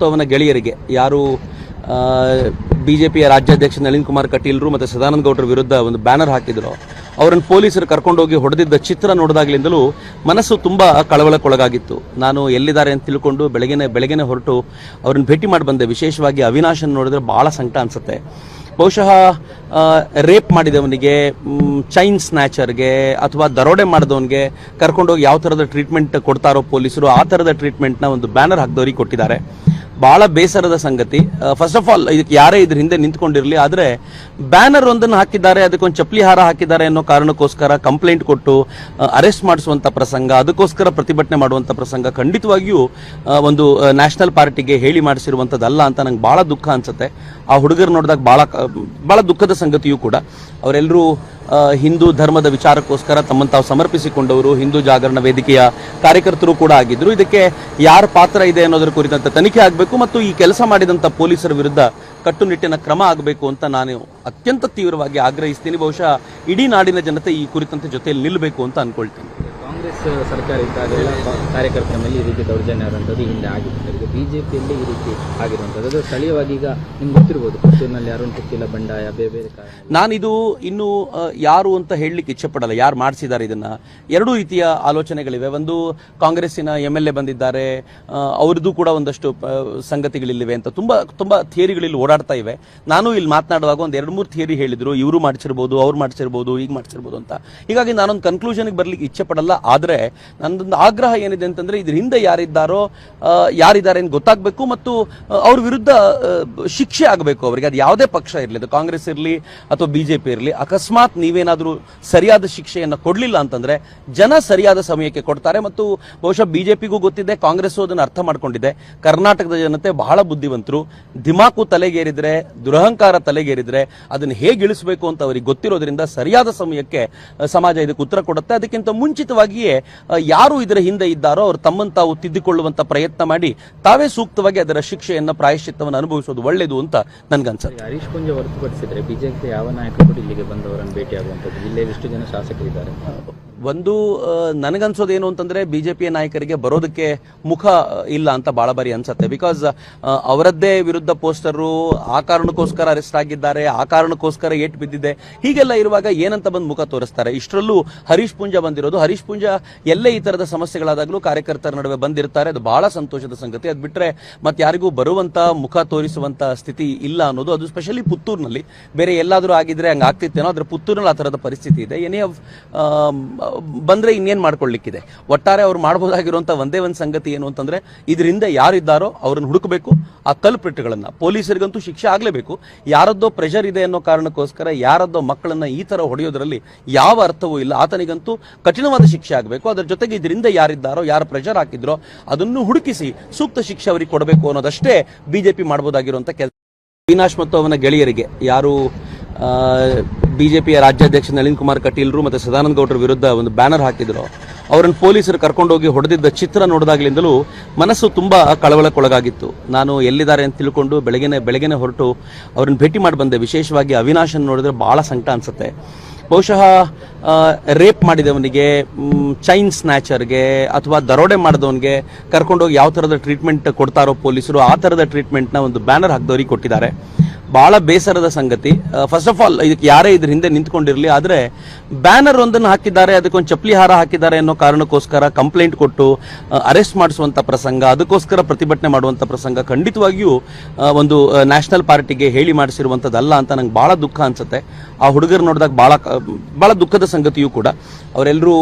ಅವನ ಗೆಳೆಯರಿಗೆ ಯಾರು ಬಿಜೆಪಿಯ ರಾಜ್ಯಾಧ್ಯಕ್ಷ ನಳಿನ್ ಕುಮಾರ್ ಕಟೀಲ್ರು ಮತ್ತು ಸದಾನಂದ ಗೌಡರ ವಿರುದ್ಧ ಒಂದು ಬ್ಯಾನರ್ ಹಾಕಿದ್ರು. ಅವರನ್ನು ಪೊಲೀಸರು ಕರ್ಕೊಂಡೋಗಿ ಹೊಡೆದಿದ್ದ ಚಿತ್ರ ನೋಡಿದಾಗಲಿಂದಲೂ ಮನಸ್ಸು ತುಂಬ ಕಳವಳಕ್ಕೊಳಗಾಗಿತ್ತು. ನಾನು ಎಲ್ಲಿದ್ದಾರೆ ಅಂತ ತಿಳ್ಕೊಂಡು ಬೆಳಗ್ಗೆನೆ ಹೊರಟು ಅವ್ರನ್ನ ಭೇಟಿ ಮಾಡಿ ಬಂದೆ. ವಿಶೇಷವಾಗಿ ಅವಿನಾಶನ್ ನೋಡಿದ್ರೆ ಭಾಳ ಸಂಕಟ ಅನಿಸುತ್ತೆ. ಬಹುಶಃ ರೇಪ್ ಮಾಡಿದವನಿಗೆ, ಚೈನ್ ಸ್ನ್ಯಾಚರ್ಗೆ ಅಥವಾ ದರೋಡೆ ಮಾಡಿದವನಿಗೆ ಕರ್ಕೊಂಡೋಗಿ ಯಾವ ಥರದ ಟ್ರೀಟ್ಮೆಂಟ್ ಕೊಡ್ತಾರೋ ಪೊಲೀಸರು, ಆ ಥರದ ಟ್ರೀಟ್ಮೆಂಟ್ನ ಒಂದು ಬ್ಯಾನರ್ ಹಾಕಿದವರಿಗೆ ಕೊಟ್ಟಿದ್ದಾರೆ. ಬಹಳ ಬೇಸರದ ಸಂಗತಿ. ಫಸ್ಟ್ ಆಫ್ ಆಲ್ ಇದಕ್ಕೆ ಯಾರೇ ಇದ್ರ ಹಿಂದೆ ನಿಂತ್ಕೊಂಡಿರಲಿ, ಆದರೆ ಬ್ಯಾನರ್ ಒಂದನ್ನು ಹಾಕಿದ್ದಾರೆ, ಅದಕ್ಕೊಂದು ಚಪ್ಪಲಿ ಹಾರ ಹಾಕಿದ್ದಾರೆ ಅನ್ನೋ ಕಾರಣಕ್ಕೋಸ್ಕರ ಕಂಪ್ಲೇಂಟ್ ಕೊಟ್ಟು ಅರೆಸ್ಟ್ ಮಾಡಿಸುವಂಥ ಪ್ರಸಂಗ, ಅದಕ್ಕೋಸ್ಕರ ಪ್ರತಿಭಟನೆ ಮಾಡುವಂಥ ಪ್ರಸಂಗ ಖಂಡಿತವಾಗಿಯೂ ಒಂದು ನ್ಯಾಷನಲ್ ಪಾರ್ಟಿಗೆ ಹೇಳಿ ಮಾಡಿಸಿರುವಂಥದ್ದಲ್ಲ ಅಂತ ನಂಗೆ ಭಾಳ ದುಃಖ ಅನ್ಸುತ್ತೆ. ಆ ಹುಡುಗರು ನೋಡಿದಾಗ ಭಾಳ ದುಃಖದ ಸಂಗತಿಯೂ ಕೂಡ. ಅವರೆಲ್ಲರೂ ಹಿಂದೂ ಧರ್ಮದ ವಿಚಾರಕ್ಕೋಸ್ಕರ ತಮ್ಮನ್ನು ತಾವು ಸಮರ್ಪಿಸಿಕೊಂಡವರು, ಹಿಂದೂ ಜಾಗರಣ ವೇದಿಕೆಯ ಕಾರ್ಯಕರ್ತರು ಕೂಡ ಆಗಿದ್ರು. ಇದಕ್ಕೆ ಯಾರ ಪಾತ್ರ ಇದೆ ಅನ್ನೋದರ ಕುರಿತಂತೆ ತನಿಖೆ ಆಗಬೇಕು ಮತ್ತು ಈ ಕೆಲಸ ಮಾಡಿದಂಥ ಪೊಲೀಸರ ವಿರುದ್ಧ ಕಟ್ಟುನಿಟ್ಟಿನ ಕ್ರಮ ಆಗಬೇಕು ಅಂತ ನಾನು ಅತ್ಯಂತ ತೀವ್ರವಾಗಿ ಆಗ್ರಹಿಸ್ತೀನಿ. ಬಹುಶಃ ಇಡೀ ನಾಡಿನ ಜನತೆ ಈ ಕುರಿತಂತೆ ಜೊತೆಯಲ್ಲಿ ನಿಲ್ಲಬೇಕು ಅಂತ ಅನ್ಕೊಳ್ತೀನಿ. ಕಾಂಗ್ರೆಸ್ ಸರ್ಕಾರ ಇದ್ದಾಗೆಲ್ಲ ಕಾರ್ಯಕರ್ತರ ಮೇಲೆ ಈ ರೀತಿ ದೌರ್ಜನ್ಯ ಆದಂಥದ್ದು ಹಿಂದೆ ಆಗಿತ್ತು. ಈಗ ಬಿಜೆಪಿಯಲ್ಲಿ ಈ ರೀತಿ ಆಗಿರುವಂಥದ್ದು ಅದು ಸ್ಥಳೀಯವಾಗಿ ಈಗ ನಿಮ್ಗೆ ಗೊತ್ತಿರ್ಬೋದು, ಪುತ್ತೂರಿನಲ್ಲಿ ಯಾರು ಗೊತ್ತಿಲ್ಲ, ಬಂಡಾಯ ಬೇರೆ ಬೇರೆ. ನಾನಿದು ಇನ್ನೂ ಯಾರು ಅಂತ ಹೇಳಲಿಕ್ಕೆ ಇಚ್ಛೆಪಡಲ್ಲ, ಯಾರು ಮಾಡಿಸಿದ್ದಾರೆ ಇದನ್ನ. ಎರಡೂ ರೀತಿಯ ಆಲೋಚನೆಗಳಿವೆ. ಒಂದು ಕಾಂಗ್ರೆಸ್ಸಿನ MLA ಬಂದಿದ್ದಾರೆ, ಅವ್ರದ್ದು ಕೂಡ ಒಂದಷ್ಟು ಸಂಗತಿಗಳಿವೆ ಅಂತ ತುಂಬಾ ಥಿಯರಿಗಳಲ್ಲಿ ಓಡಾಡ್ತಾ ಇವೆ. ನಾನು ಇಲ್ಲಿ ಮಾತನಾಡುವಾಗ ಒಂದು 2-3 ಥಿಯರಿ ಹೇಳಿದ್ರು, ಇವರು ಮಾಡಿಸಿರ್ಬೋದು, ಅವ್ರು ಮಾಡಿಸಿರ್ಬೋದು, ಈಗ ಮಾಡಿಸಿರ್ಬೋದು ಅಂತ. ಹೀಗಾಗಿ ನಾನೊಂದು ಕನ್ಕ್ಲೂಷನ್ಗೆ ಬರ್ಲಿಕ್ಕೆ ಇಚ್ಛೆ ಪಡಲ್ಲ. ಆದರೆ ನನ್ನದೊಂದು ಆಗ್ರಹ ಏನಿದೆ ಅಂತಂದ್ರೆ, ಇದ್ರ ಹಿಂದೆ ಯಾರಿದ್ದಾರೆ ಅಂತ ಗೊತ್ತಾಗಬೇಕು ಮತ್ತು ಅವ್ರ ವಿರುದ್ಧ ಶಿಕ್ಷೆ ಆಗಬೇಕು ಅವರಿಗೆ. ಅದು ಯಾವುದೇ ಪಕ್ಷ ಇರಲಿ, ಅದು ಕಾಂಗ್ರೆಸ್ ಇರಲಿ ಅಥವಾ ಬಿಜೆಪಿ ಇರಲಿ. ಅಕಸ್ಮಾತ್ ನೀವೇನಾದರೂ ಸರಿಯಾದ ಶಿಕ್ಷೆಯನ್ನು ಕೊಡಲಿಲ್ಲ ಅಂತಂದ್ರೆ ಜನ ಸರಿಯಾದ ಸಮಯಕ್ಕೆ ಕೊಡ್ತಾರೆ. ಮತ್ತು ಬಹುಶಃ ಬಿಜೆಪಿಗೂ ಗೊತ್ತಿದೆ, ಕಾಂಗ್ರೆಸ್ ಅದನ್ನು ಅರ್ಥ ಮಾಡ್ಕೊಂಡಿದೆ. ಕರ್ನಾಟಕದ ಜನತೆ ಬಹಳ ಬುದ್ಧಿವಂತರು. ದಿಮಾಕು ತಲೆಗೇರಿದ್ರೆ, ದುರಹಂಕಾರ ತಲೆಗೇರಿದ್ರೆ ಅದನ್ನು ಹೇಗೆ ಇಳಿಸಬೇಕು ಅಂತ ಅವರಿಗೆ ಗೊತ್ತಿರೋದ್ರಿಂದ ಸರಿಯಾದ ಸಮಯಕ್ಕೆ ಸಮಾಜ ಇದಕ್ಕೆ ಉತ್ತರ ಕೊಡುತ್ತೆ. ಅದಕ್ಕಿಂತ ಮುಂಚಿತವಾಗಿಯೇ ಯಾರು ಇದರ ಹಿಂದೆ ಇದ್ದಾರೋ ಅವರು ತಮ್ಮನ್ನು ತಾವು ತಿದ್ದಿಕೊಳ್ಳುವಂತ ಪ್ರಯತ್ನ ಮಾಡಿ ತಾವೇ ಸೂಕ್ತವಾಗಿ ಅದರ ಶಿಕ್ಷೆಯನ್ನ, ಪ್ರಾಯಶ್ಚಿತ್ತವನ್ನು ಅನುಭವಿಸೋದು ಒಳ್ಳೆಯದು ಅಂತ ನನ್ಗನ್ಸುತ್ತೆ. ಹರೀಶ್ ಪುಂಜ ಹೊರತುಪಡಿಸಿದ್ರೆ ಬಿಜೆಪಿ ಯಾವ ನಾಯಕರು ಇಲ್ಲಿಗೆ ಬಂದವರನ್ನು ಭೇಟಿಯಾಗುವಂಥದ್ದು, ಜಿಲ್ಲೆಯಲ್ಲಿ ಎಷ್ಟು ಜನ ಶಾಸಕರಿದ್ದಾರೆ? ಒಂದು ನನಗನ್ಸೋದೇನು ಅಂತಂದ್ರೆ, ಬಿಜೆಪಿಯ ನಾಯಕರಿಗೆ ಬರೋದಕ್ಕೆ ಮುಖ ಇಲ್ಲ ಅಂತ ಬಹಳ ಬಾರಿ ಅನ್ಸುತ್ತೆ. ಬಿಕಾಸ್ ಅವರದ್ದೇ ವಿರುದ್ಧ ಪೋಸ್ಟರು, ಆ ಕಾರಣಕ್ಕೋಸ್ಕರ ಅರೆಸ್ಟ್ ಆಗಿದ್ದಾರೆ, ಆ ಕಾರಣಕ್ಕೋಸ್ಕರ ಏಟು ಬಿದ್ದಿದೆ, ಹೀಗೆಲ್ಲ ಇರುವಾಗ ಏನಂತ ಬಂದು ಮುಖ ತೋರಿಸ್ತಾರೆ? ಇಷ್ಟರಲ್ಲೂ ಹರೀಶ್ ಪುಂಜ ಬಂದಿರೋದು. ಹರೀಶ್ ಪುಂಜ ಎಲ್ಲೇ ಈ ತರದ ಸಮಸ್ಯೆಗಳಾದಾಗಲೂ ಕಾರ್ಯಕರ್ತರ ನಡುವೆ ಬಂದಿರ್ತಾರೆ. ಅದು ಬಹಳ ಸಂತೋಷದ ಸಂಗತಿ. ಅದು ಬಿಟ್ರೆ ಮತ್ತೆ ಯಾರಿಗೂ ಬರುವಂತ, ಮುಖ ತೋರಿಸುವಂತ ಸ್ಥಿತಿ ಇಲ್ಲ ಅನ್ನೋದು. ಅದು ಸ್ಪೆಷಲಿ ಪುತ್ತೂರಿನಲ್ಲಿ. ಬೇರೆ ಎಲ್ಲಾದರೂ ಆಗಿದ್ರೆ ಹಂಗೆ ಆಗ್ತಿತ್ತೇನೋ, ಆದ್ರೆ ಪುತ್ತೂರಿನಲ್ಲಿ ಆ ತರದ ಪರಿಸ್ಥಿತಿ ಇದೆ. ಏನೇ ಬಂದ್ರೆ ಇನ್ನೇನ್ ಮಾಡ್ಕೊಳ್ಳಿಕ್ಕಿದೆ. ಒಟ್ಟಾರೆ ಅವ್ರು ಮಾಡಬಹುದಾಗಿರುವಂತ ಒಂದೇ ಒಂದು ಸಂಗತಿ ಏನು ಅಂತಂದ್ರೆ, ಇದರಿಂದ ಯಾರಿದ್ದಾರೋ ಅವ್ರನ್ನ ಹುಡುಕಬೇಕು. ಆ ಕಲ್ಪ್ರಿಟ್ಗಳನ್ನ, ಪೊಲೀಸರಿಗಂತೂ ಶಿಕ್ಷೆ ಆಗ್ಲೇಬೇಕು. ಯಾರದ್ದೋ ಪ್ರೆಷರ್ ಇದೆ ಅನ್ನೋ ಕಾರಣಕ್ಕೋಸ್ಕರ ಯಾರದ್ದೋ ಮಕ್ಕಳನ್ನ ಈ ತರ ಹೊಡೆಯೋದ್ರಲ್ಲಿ ಯಾವ ಅರ್ಥವೂ ಇಲ್ಲ. ಆತನಿಗಂತೂ ಕಠಿಣವಾದ ಶಿಕ್ಷೆ ಆಗಬೇಕು. ಅದರ ಜೊತೆಗೆ ಇದರಿಂದ ಯಾರಿದ್ದಾರೋ, ಯಾರು ಪ್ರೆಷರ್ ಹಾಕಿದ್ರೋ ಅದನ್ನು ಹುಡುಕಿಸಿ ಸೂಕ್ತ ಶಿಕ್ಷೆ ಅವರಿಗೆ ಕೊಡಬೇಕು ಅನ್ನೋದಷ್ಟೇ ಬಿಜೆಪಿ ಮಾಡಬಹುದಾಗಿರುವಂತ ಕೆಲಸ. ಅವಿನಾಶ್ ಮತ್ತು ಅವನ ಗೆಳೆಯರಿಗೆ ಯಾರು ಬಿಜೆಪಿಯ ರಾಜ್ಯಾಧ್ಯಕ್ಷ ನಳಿನ್ ಕುಮಾರ್ ಕಟೀಲ್ರು ಮತ್ತು ಸದಾನಂದ ಗೌಡರ ವಿರುದ್ಧ ಒಂದು ಬ್ಯಾನರ್ ಹಾಕಿದ್ರು. ಅವರನ್ನು ಪೊಲೀಸರು ಕರ್ಕೊಂಡೋಗಿ ಹೊಡೆದಿದ್ದ ಚಿತ್ರ ನೋಡಿದಾಗಲಿಂದಲೂ ಮನಸ್ಸು ತುಂಬ ಕಳವಳಕ್ಕೊಳಗಾಗಿತ್ತು. ನಾನು ಎಲ್ಲಿದ್ದಾರೆ ಅಂತ ತಿಳ್ಕೊಂಡು ಬೆಳಗ್ಗೆನೆ ಹೊರಟು ಅವ್ರನ್ನ ಭೇಟಿ ಮಾಡಿ ಬಂದೆ. ವಿಶೇಷವಾಗಿ ಅವಿನಾಶನ್ ನೋಡಿದ್ರೆ ಭಾಳ ಸಂಕಟ ಅನ್ಸುತ್ತೆ. ಬಹುಶಃ ರೇಪ್ ಮಾಡಿದವನಿಗೆ, ಚೈನ್ ಸ್ನ್ಯಾಚರ್ಗೆ ಅಥವಾ ದರೋಡೆ ಮಾಡಿದವನಿಗೆ ಕರ್ಕೊಂಡೋಗಿ ಯಾವ ಥರದ ಟ್ರೀಟ್ಮೆಂಟ್ ಕೊಡ್ತಾರೋ ಪೊಲೀಸರು, ಆ ಥರದ ಟ್ರೀಟ್ಮೆಂಟ್ನ ಒಂದು ಬ್ಯಾನರ್ ಹಾಕಿದವರಿಗೆ ಕೊಟ್ಟಿದ್ದಾರೆ. ಬಹಳ ಬೇಸರದ ಸಂಗತಿ. ಫಸ್ಟ್ ಆಫ್ ಆಲ್ ಇದಕ್ಕೆ ಯಾರೇ ಇದ್ರ ಹಿಂದೆ ನಿಂತ್ಕೊಂಡಿರಲಿ, ಆದರೆ ಬ್ಯಾನರ್ ಒಂದನ್ನು ಹಾಕಿದ್ದಾರೆ, ಅದಕ್ಕೊಂದು ಚಪ್ಪಲಿ ಹಾರ ಹಾಕಿದ್ದಾರೆ ಅನ್ನೋ ಕಾರಣಕ್ಕೋಸ್ಕರ ಕಂಪ್ಲೇಂಟ್ ಕೊಟ್ಟು ಅರೆಸ್ಟ್ ಮಾಡಿಸುವಂಥ ಪ್ರಸಂಗ, ಅದಕ್ಕೋಸ್ಕರ ಪ್ರತಿಭಟನೆ ಮಾಡುವಂಥ ಪ್ರಸಂಗ ಖಂಡಿತವಾಗಿಯೂ ಒಂದು ನ್ಯಾಷನಲ್ ಪಾರ್ಟಿಗೆ ಹೇಳಿ ಮಾಡಿಸಿರುವಂಥದ್ದಲ್ಲ ಅಂತ ನಂಗೆ ಭಾಳ ದುಃಖ ಅನ್ಸುತ್ತೆ. ಆ ಹುಡುಗರು ನೋಡಿದಾಗ ಭಾಳ ದುಃಖದ ಸಂಗತಿಯೂ ಕೂಡ. ಅವರೆಲ್ಲರೂ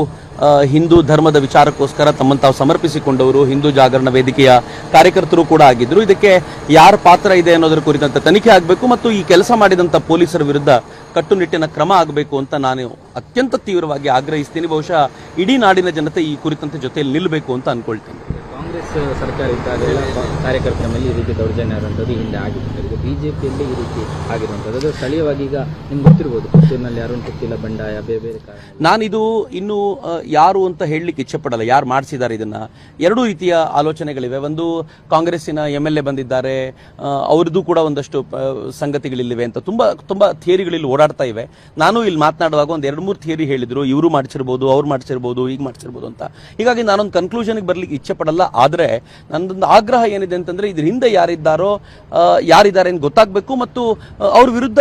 ಹಿಂದೂ ಧರ್ಮದ ವಿಚಾರಕ್ಕೋಸ್ಕರ ತಮ್ಮನ್ನು ತಾವು ಸಮರ್ಪಿಸಿಕೊಂಡವರು, ಹಿಂದೂ ಜಾಗರಣ ವೇದಿಕೆಯ ಕಾರ್ಯಕರ್ತರು ಕೂಡ ಆಗಿದ್ರು. ಇದಕ್ಕೆ ಯಾರ ಪಾತ್ರ ಇದೆ ಅನ್ನೋದರ ಕುರಿತಂತೆ ತನಿಖೆ ಆಗಬೇಕು ಮತ್ತು ಈ ಕೆಲಸ ಮಾಡಿದಂಥ ಪೊಲೀಸರ ವಿರುದ್ಧ ಕಟ್ಟುನಿಟ್ಟಿನ ಕ್ರಮ ಆಗಬೇಕು ಅಂತ ನಾನು ಅತ್ಯಂತ ತೀವ್ರವಾಗಿ ಆಗ್ರಹಿಸ್ತೀನಿ. ಬಹುಶಃ ಇಡೀ ನಾಡಿನ ಜನತೆ ಈ ಕುರಿತಂತೆ ಜೊತೆಯಲ್ಲಿ ನಿಲ್ಲಬೇಕು ಅಂತ ಅನ್ಕೊಳ್ತೀನಿ. ಕಾಂಗ್ರೆಸ್ ಸರ್ಕಾರ ಇದ್ದಾಗೆಲ್ಲ ಕಾರ್ಯಕರ್ತರ ಮೇಲೆ ಈ ರೀತಿ ದೌರ್ಜನ್ಯ ಆದಂಥದ್ದು ಹಿಂದೆ ಆಗಿತ್ತು. ಈಗ ಬಿಜೆಪಿಯಲ್ಲಿ ಈ ರೀತಿ ಆಗಿರುವಂಥದ್ದು ಅದು ಸ್ಥಳೀಯವಾಗಿ ಈಗ ನಿಮ್ಗೆ ಗೊತ್ತಿರ್ಬೋದು, ಪುತ್ತೂರಿನಲ್ಲಿ ಯಾರು ಗೊತ್ತಿಲ್ಲ, ಬಂಡಾಯ ಬೇರೆ ಬೇರೆ. ನಾನಿದು ಇನ್ನೂ ಯಾರು ಅಂತ ಹೇಳಲಿಕ್ಕೆ ಇಚ್ಛೆ ಪಡಲ್ಲ, ಯಾರು ಮಾಡಿಸಿದ್ದಾರೆ ಇದನ್ನ. ಎರಡೂ ರೀತಿಯ ಆಲೋಚನೆಗಳಿವೆ. ಒಂದು ಕಾಂಗ್ರೆಸ್ಸಿನ MLA ಬಂದಿದ್ದಾರೆ, ಅವ್ರದ್ದು ಕೂಡ ಒಂದಷ್ಟು ಸಂಗತಿಗಳಿವೆ ಅಂತ ತುಂಬಾ ಥಿಯರಿಗಳಲ್ಲಿ ಓಡಾಡ್ತಾ ಇವೆ. ನಾನು ಇಲ್ಲಿ ಮಾತನಾಡುವಾಗ ಒಂದು 2-3 ಥಿಯರಿ ಹೇಳಿದ್ರು, ಇವರು ಮಾಡಿಸಿರ್ಬೋದು, ಅವ್ರು ಮಾಡಿಸಿರ್ಬೋದು, ಈಗ ಮಾಡಿಸಿರ್ಬೋದು ಅಂತ. ಹೀಗಾಗಿ ನಾನೊಂದು ಕನ್ಕ್ಲೂಷನ್ಗೆ ಬರ್ಲಿಕ್ಕೆ ಇಚ್ಛೆ ಪಡಲ್ಲ. ಆದರೆ ನನ್ನದೊಂದು ಆಗ್ರಹ ಏನಿದೆ ಅಂತಂದ್ರೆ ಇದ್ರ ಹಿಂದೆ ಯಾರಿದ್ದಾರೆ ಅಂತ ಗೊತ್ತಾಗಬೇಕು ಮತ್ತು ಅವ್ರ ವಿರುದ್ಧ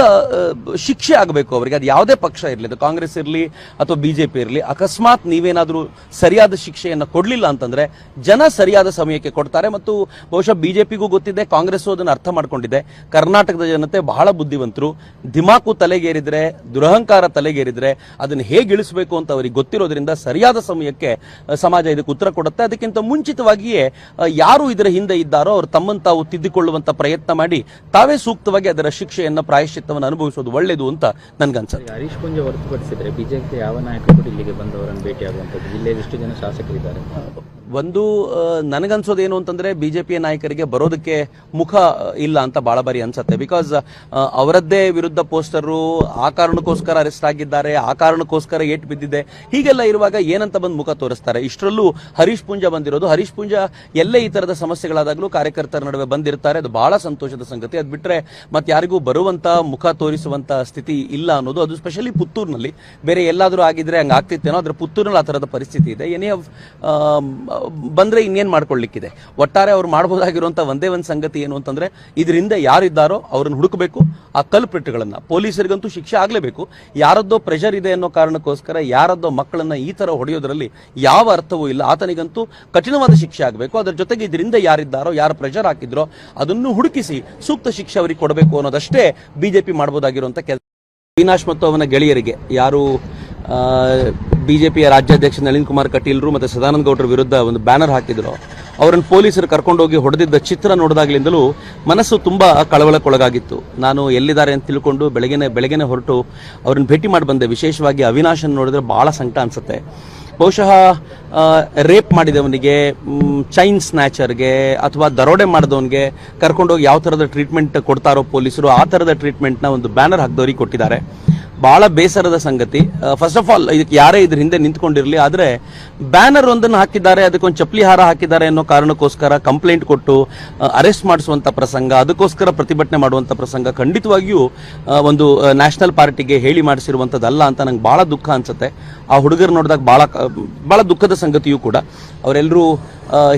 ಶಿಕ್ಷೆ ಆಗಬೇಕು ಅವರಿಗೆ. ಅದು ಯಾವುದೇ ಪಕ್ಷ ಇರಲಿ, ಅದು ಕಾಂಗ್ರೆಸ್ ಇರಲಿ ಅಥವಾ ಬಿಜೆಪಿ ಇರಲಿ, ಅಕಸ್ಮಾತ್ ನೀವೇನಾದರೂ ಸರಿಯಾದ ಶಿಕ್ಷೆಯನ್ನು ಕೊಡಲಿಲ್ಲ ಅಂತಂದ್ರೆ ಜನ ಸರಿಯಾದ ಸಮಯಕ್ಕೆ ಕೊಡ್ತಾರೆ. ಮತ್ತು ಬಹುಶಃ ಬಿಜೆಪಿಗೂ ಗೊತ್ತಿದೆ, ಕಾಂಗ್ರೆಸ್ ಅದನ್ನು ಅರ್ಥ ಮಾಡ್ಕೊಂಡಿದೆ. ಕರ್ನಾಟಕದ ಜನತೆ ಬಹಳ ಬುದ್ಧಿವಂತರು. ದಿಮಾಕು ತಲೆಗೇರಿದ್ರೆ, ದುರಹಂಕಾರ ತಲೆಗೇರಿದ್ರೆ ಅದನ್ನು ಹೇಗೆ ಇಳಿಸಬೇಕು ಅಂತ ಅವರಿಗೆ ಗೊತ್ತಿರೋದ್ರಿಂದ ಸರಿಯಾದ ಸಮಯಕ್ಕೆ ಸಮಾಜ ಇದಕ್ಕೆ ಉತ್ತರ ಕೊಡುತ್ತೆ. ಅದಕ್ಕಿಂತ ಮುಂಚಿತವಾಗಿಯೇ ಯಾರು ಇದರ ಹಿಂದೆ ಇದ್ದಾರೋ ಅವರು ತಮ್ಮನ್ನು ತಾವು ತಿದ್ದಿಕೊಳ್ಳುವಂತ ಪ್ರಯತ್ನ ಮಾಡಿ ತಾವೇ ಸೂಕ್ತವಾಗಿ ಅದರ ಶಿಕ್ಷೆಯನ್ನು, ಪ್ರಾಯಶ್ಚಿತ್ತವನ್ನು ಅನುಭವಿಸೋದು ಒಳ್ಳೆಯದು ಅಂತ ನನ್ಗನ್ಸುತ್ತೆ. ಹರೀಶ್ ಪುಂಜ ಹೊರತುಪಡಿಸಿದ್ರೆ ಬಿಜೆಪಿ ಯಾವ ನಾಯಕರು ಇಲ್ಲಿಗೆ ಬಂದವರನ್ನು ಭೇಟಿಯಾಗುವಂಥದ್ದು, ಜಿಲ್ಲೆಯಲ್ಲಿ ಎಷ್ಟು ಜನ ಶಾಸಕರಿದ್ದಾರೆ? ಒಂದು ನನಗನ್ಸೋದೇನು ಅಂತಂದ್ರೆ ಬಿಜೆಪಿಯ ನಾಯಕರಿಗೆ ಬರೋದಕ್ಕೆ ಮುಖ ಇಲ್ಲ ಅಂತ ಬಹಳ ಬಾರಿ ಅನ್ಸುತ್ತೆ. ಬಿಕಾಸ್ ಅವರದ್ದೇ ವಿರುದ್ಧ ಪೋಸ್ಟರು, ಆ ಕಾರಣಕ್ಕೋಸ್ಕರ ಅರೆಸ್ಟ್ ಆಗಿದ್ದಾರೆ, ಆ ಕಾರಣಕ್ಕೋಸ್ಕರ ಏಟ್ ಬಿದ್ದಿದೆ, ಹೀಗೆಲ್ಲ ಇರುವಾಗ ಏನಂತ ಬಂದು ಮುಖ ತೋರಿಸ್ತಾರೆ? ಇಷ್ಟರಲ್ಲೂ ಹರೀಶ್ ಪುಂಜ ಬಂದಿರೋದು. ಹರೀಶ್ ಪುಂಜ ಎಲ್ಲೇ ಈ ತರದ ಸಮಸ್ಯೆಗಳಾದಾಗಲೂ ಕಾರ್ಯಕರ್ತರ ನಡುವೆ ಬಂದಿರ್ತಾರೆ. ಅದು ಬಹಳ ಸಂತೋಷದ ಸಂಗತಿ. ಅದು ಬಿಟ್ರೆ ಮತ್ತೆ ಯಾರಿಗೂ ಬರುವಂತ ಮುಖ ತೋರಿಸುವಂತ ಸ್ಥಿತಿ ಇಲ್ಲ ಅನ್ನೋದು, ಅದು ಸ್ಪೆಷಲಿ ಪುತ್ತೂರಿನಲ್ಲಿ. ಬೇರೆ ಎಲ್ಲಾದ್ರೂ ಆಗಿದ್ರೆ ಹಂಗ ಆಗ್ತಿತ್ತೇನೋ, ಆದ್ರೆ ಪುತ್ತೂರಿನಲ್ಲಿ ಆ ತರದ ಪರಿಸ್ಥಿತಿ ಇದೆ. ಏನೇ ಬಂದ್ರೆ ಇನ್ನೇನ್ ಮಾಡ್ಕೊಳ್ಳಿಕ್ಕಿದೆ. ಒಟ್ಟಾರೆ ಅವ್ರು ಮಾಡಬಹುದಾಗಿರುವಂತ ಒಂದೇ ಒಂದು ಸಂಗತಿ ಏನು ಅಂತಂದ್ರೆ ಇದರಿಂದ ಯಾರಿದ್ದಾರೋ ಅವ್ರನ್ನ ಹುಡುಕಬೇಕು. ಆ ಕಲ್ಪ್ರಿಟ್ಗಳನ್ನ, ಪೊಲೀಸರಿಗಂತೂ ಶಿಕ್ಷೆ ಆಗ್ಲೇಬೇಕು. ಯಾರದ್ದೋ ಪ್ರೆಷರ್ ಇದೆ ಅನ್ನೋ ಕಾರಣಕ್ಕೋಸ್ಕರ ಯಾರದ್ದೋ ಮಕ್ಕಳನ್ನ ಈ ತರ ಹೊಡೆಯೋದ್ರಲ್ಲಿ ಯಾವ ಅರ್ಥವೂ ಇಲ್ಲ. ಆತನಿಗಂತೂ ಕಠಿಣವಾದ ಶಿಕ್ಷೆ ಆಗಬೇಕು. ಅದರ ಜೊತೆಗೆ ಇದರಿಂದ ಯಾರಿದ್ದಾರೋ, ಯಾರು ಪ್ರೆಷರ್ ಹಾಕಿದ್ರೋ ಅದನ್ನು ಹುಡುಕಿಸಿ ಸೂಕ್ತ ಶಿಕ್ಷೆ ಅವರಿಗೆ ಕೊಡಬೇಕು ಅನ್ನೋದಷ್ಟೇ ಬಿಜೆಪಿ ಮಾಡಬಹುದಾಗಿರುವಂತ ಕೆಲಸ. ಅವಿನಾಶ್ ಮತ್ತು ಅವನ ಗೆಳೆಯರಿಗೆ, ಯಾರು ಬಿಜೆಪಿಯ ರಾಜ್ಯಾಧ್ಯಕ್ಷ ನಳಿನ್ ಕುಮಾರ್ ಕಟೀಲ್ರು ಮತ್ತು ಸದಾನಂದ ಗೌಡರ ವಿರುದ್ಧ ಒಂದು ಬ್ಯಾನರ್ ಹಾಕಿದ್ರು, ಅವರನ್ನು ಪೊಲೀಸರು ಕರ್ಕೊಂಡೋಗಿ ಹೊಡೆದಿದ್ದ ಚಿತ್ರ ನೋಡಿದಾಗ್ಲಿಂದಲೂ ಮನಸ್ಸು ತುಂಬಾ ಕಳವಳಕ್ಕೊಳಗಾಗಿತ್ತು. ನಾನು ಎಲ್ಲಿದ್ದಾರೆ ಅಂತ ತಿಳ್ಕೊಂಡು ಬೆಳಗ್ಗೆನೆ ಹೊರಟು ಅವ್ರನ್ನ ಭೇಟಿ ಮಾಡಿ ಬಂದೆ. ವಿಶೇಷವಾಗಿ ಅವಿನಾಶನ್ ನೋಡಿದ್ರೆ ಬಹಳ ಸಂಕಟ ಅನ್ಸುತ್ತೆ. ಬಹುಶಃ ರೇಪ್ ಮಾಡಿದವನಿಗೆ, ಚೈನ್ ಸ್ನ್ಯಾಚರ್ಗೆ ಅಥವಾ ದರೋಡೆ ಮಾಡಿದವನಿಗೆ ಕರ್ಕೊಂಡೋಗಿ ಯಾವ ಥರದ ಟ್ರೀಟ್ಮೆಂಟ್ ಕೊಡ್ತಾರೋ ಪೊಲೀಸರು, ಆ ಥರದ ಟ್ರೀಟ್ಮೆಂಟ್ನ ಒಂದು ಬ್ಯಾನರ್ ಹಾಕಿದವ್ರಿಗೆ ಕೊಟ್ಟಿದ್ದಾರೆ. ಬಹಳ ಬೇಸರದ ಸಂಗತಿ. ಫಸ್ಟ್ ಆಫ್ ಆಲ್ ಇದಕ್ಕೆ ಯಾರೇ ಇದ್ರ ಹಿಂದೆ ನಿಂತ್ಕೊಂಡಿರಲಿ, ಆದರೆ ಬ್ಯಾನರ್ ಒಂದನ್ನು ಹಾಕಿದ್ದಾರೆ, ಅದಕ್ಕೊಂದು ಚಪ್ಪಲಿ ಹಾರ ಹಾಕಿದ್ದಾರೆ ಅನ್ನೋ ಕಾರಣಕ್ಕೋಸ್ಕರ ಕಂಪ್ಲೇಂಟ್ ಕೊಟ್ಟು ಅರೆಸ್ಟ್ ಮಾಡಿಸುವಂತ ಪ್ರಸಂಗ, ಅದಕ್ಕೋಸ್ಕರ ಪ್ರತಿಭಟನೆ ಮಾಡುವಂತ ಪ್ರಸಂಗ ಖಂಡಿತವಾಗಿಯೂ ಒಂದು ನ್ಯಾಷನಲ್ ಪಾರ್ಟಿಗೆ ಹೇಳಿ ಮಾಡಿಸಿರುವಂಥದ್ದಲ್ಲ ಅಂತ ನಂಗೆ ಬಹಳ ದುಃಖ ಅನ್ಸುತ್ತೆ. ಆ ಹುಡುಗರು ನೋಡಿದಾಗ ಬಹಳ ದುಃಖದ ಸಂಗತಿಯೂ ಕೂಡ. ಅವರೆಲ್ಲರೂ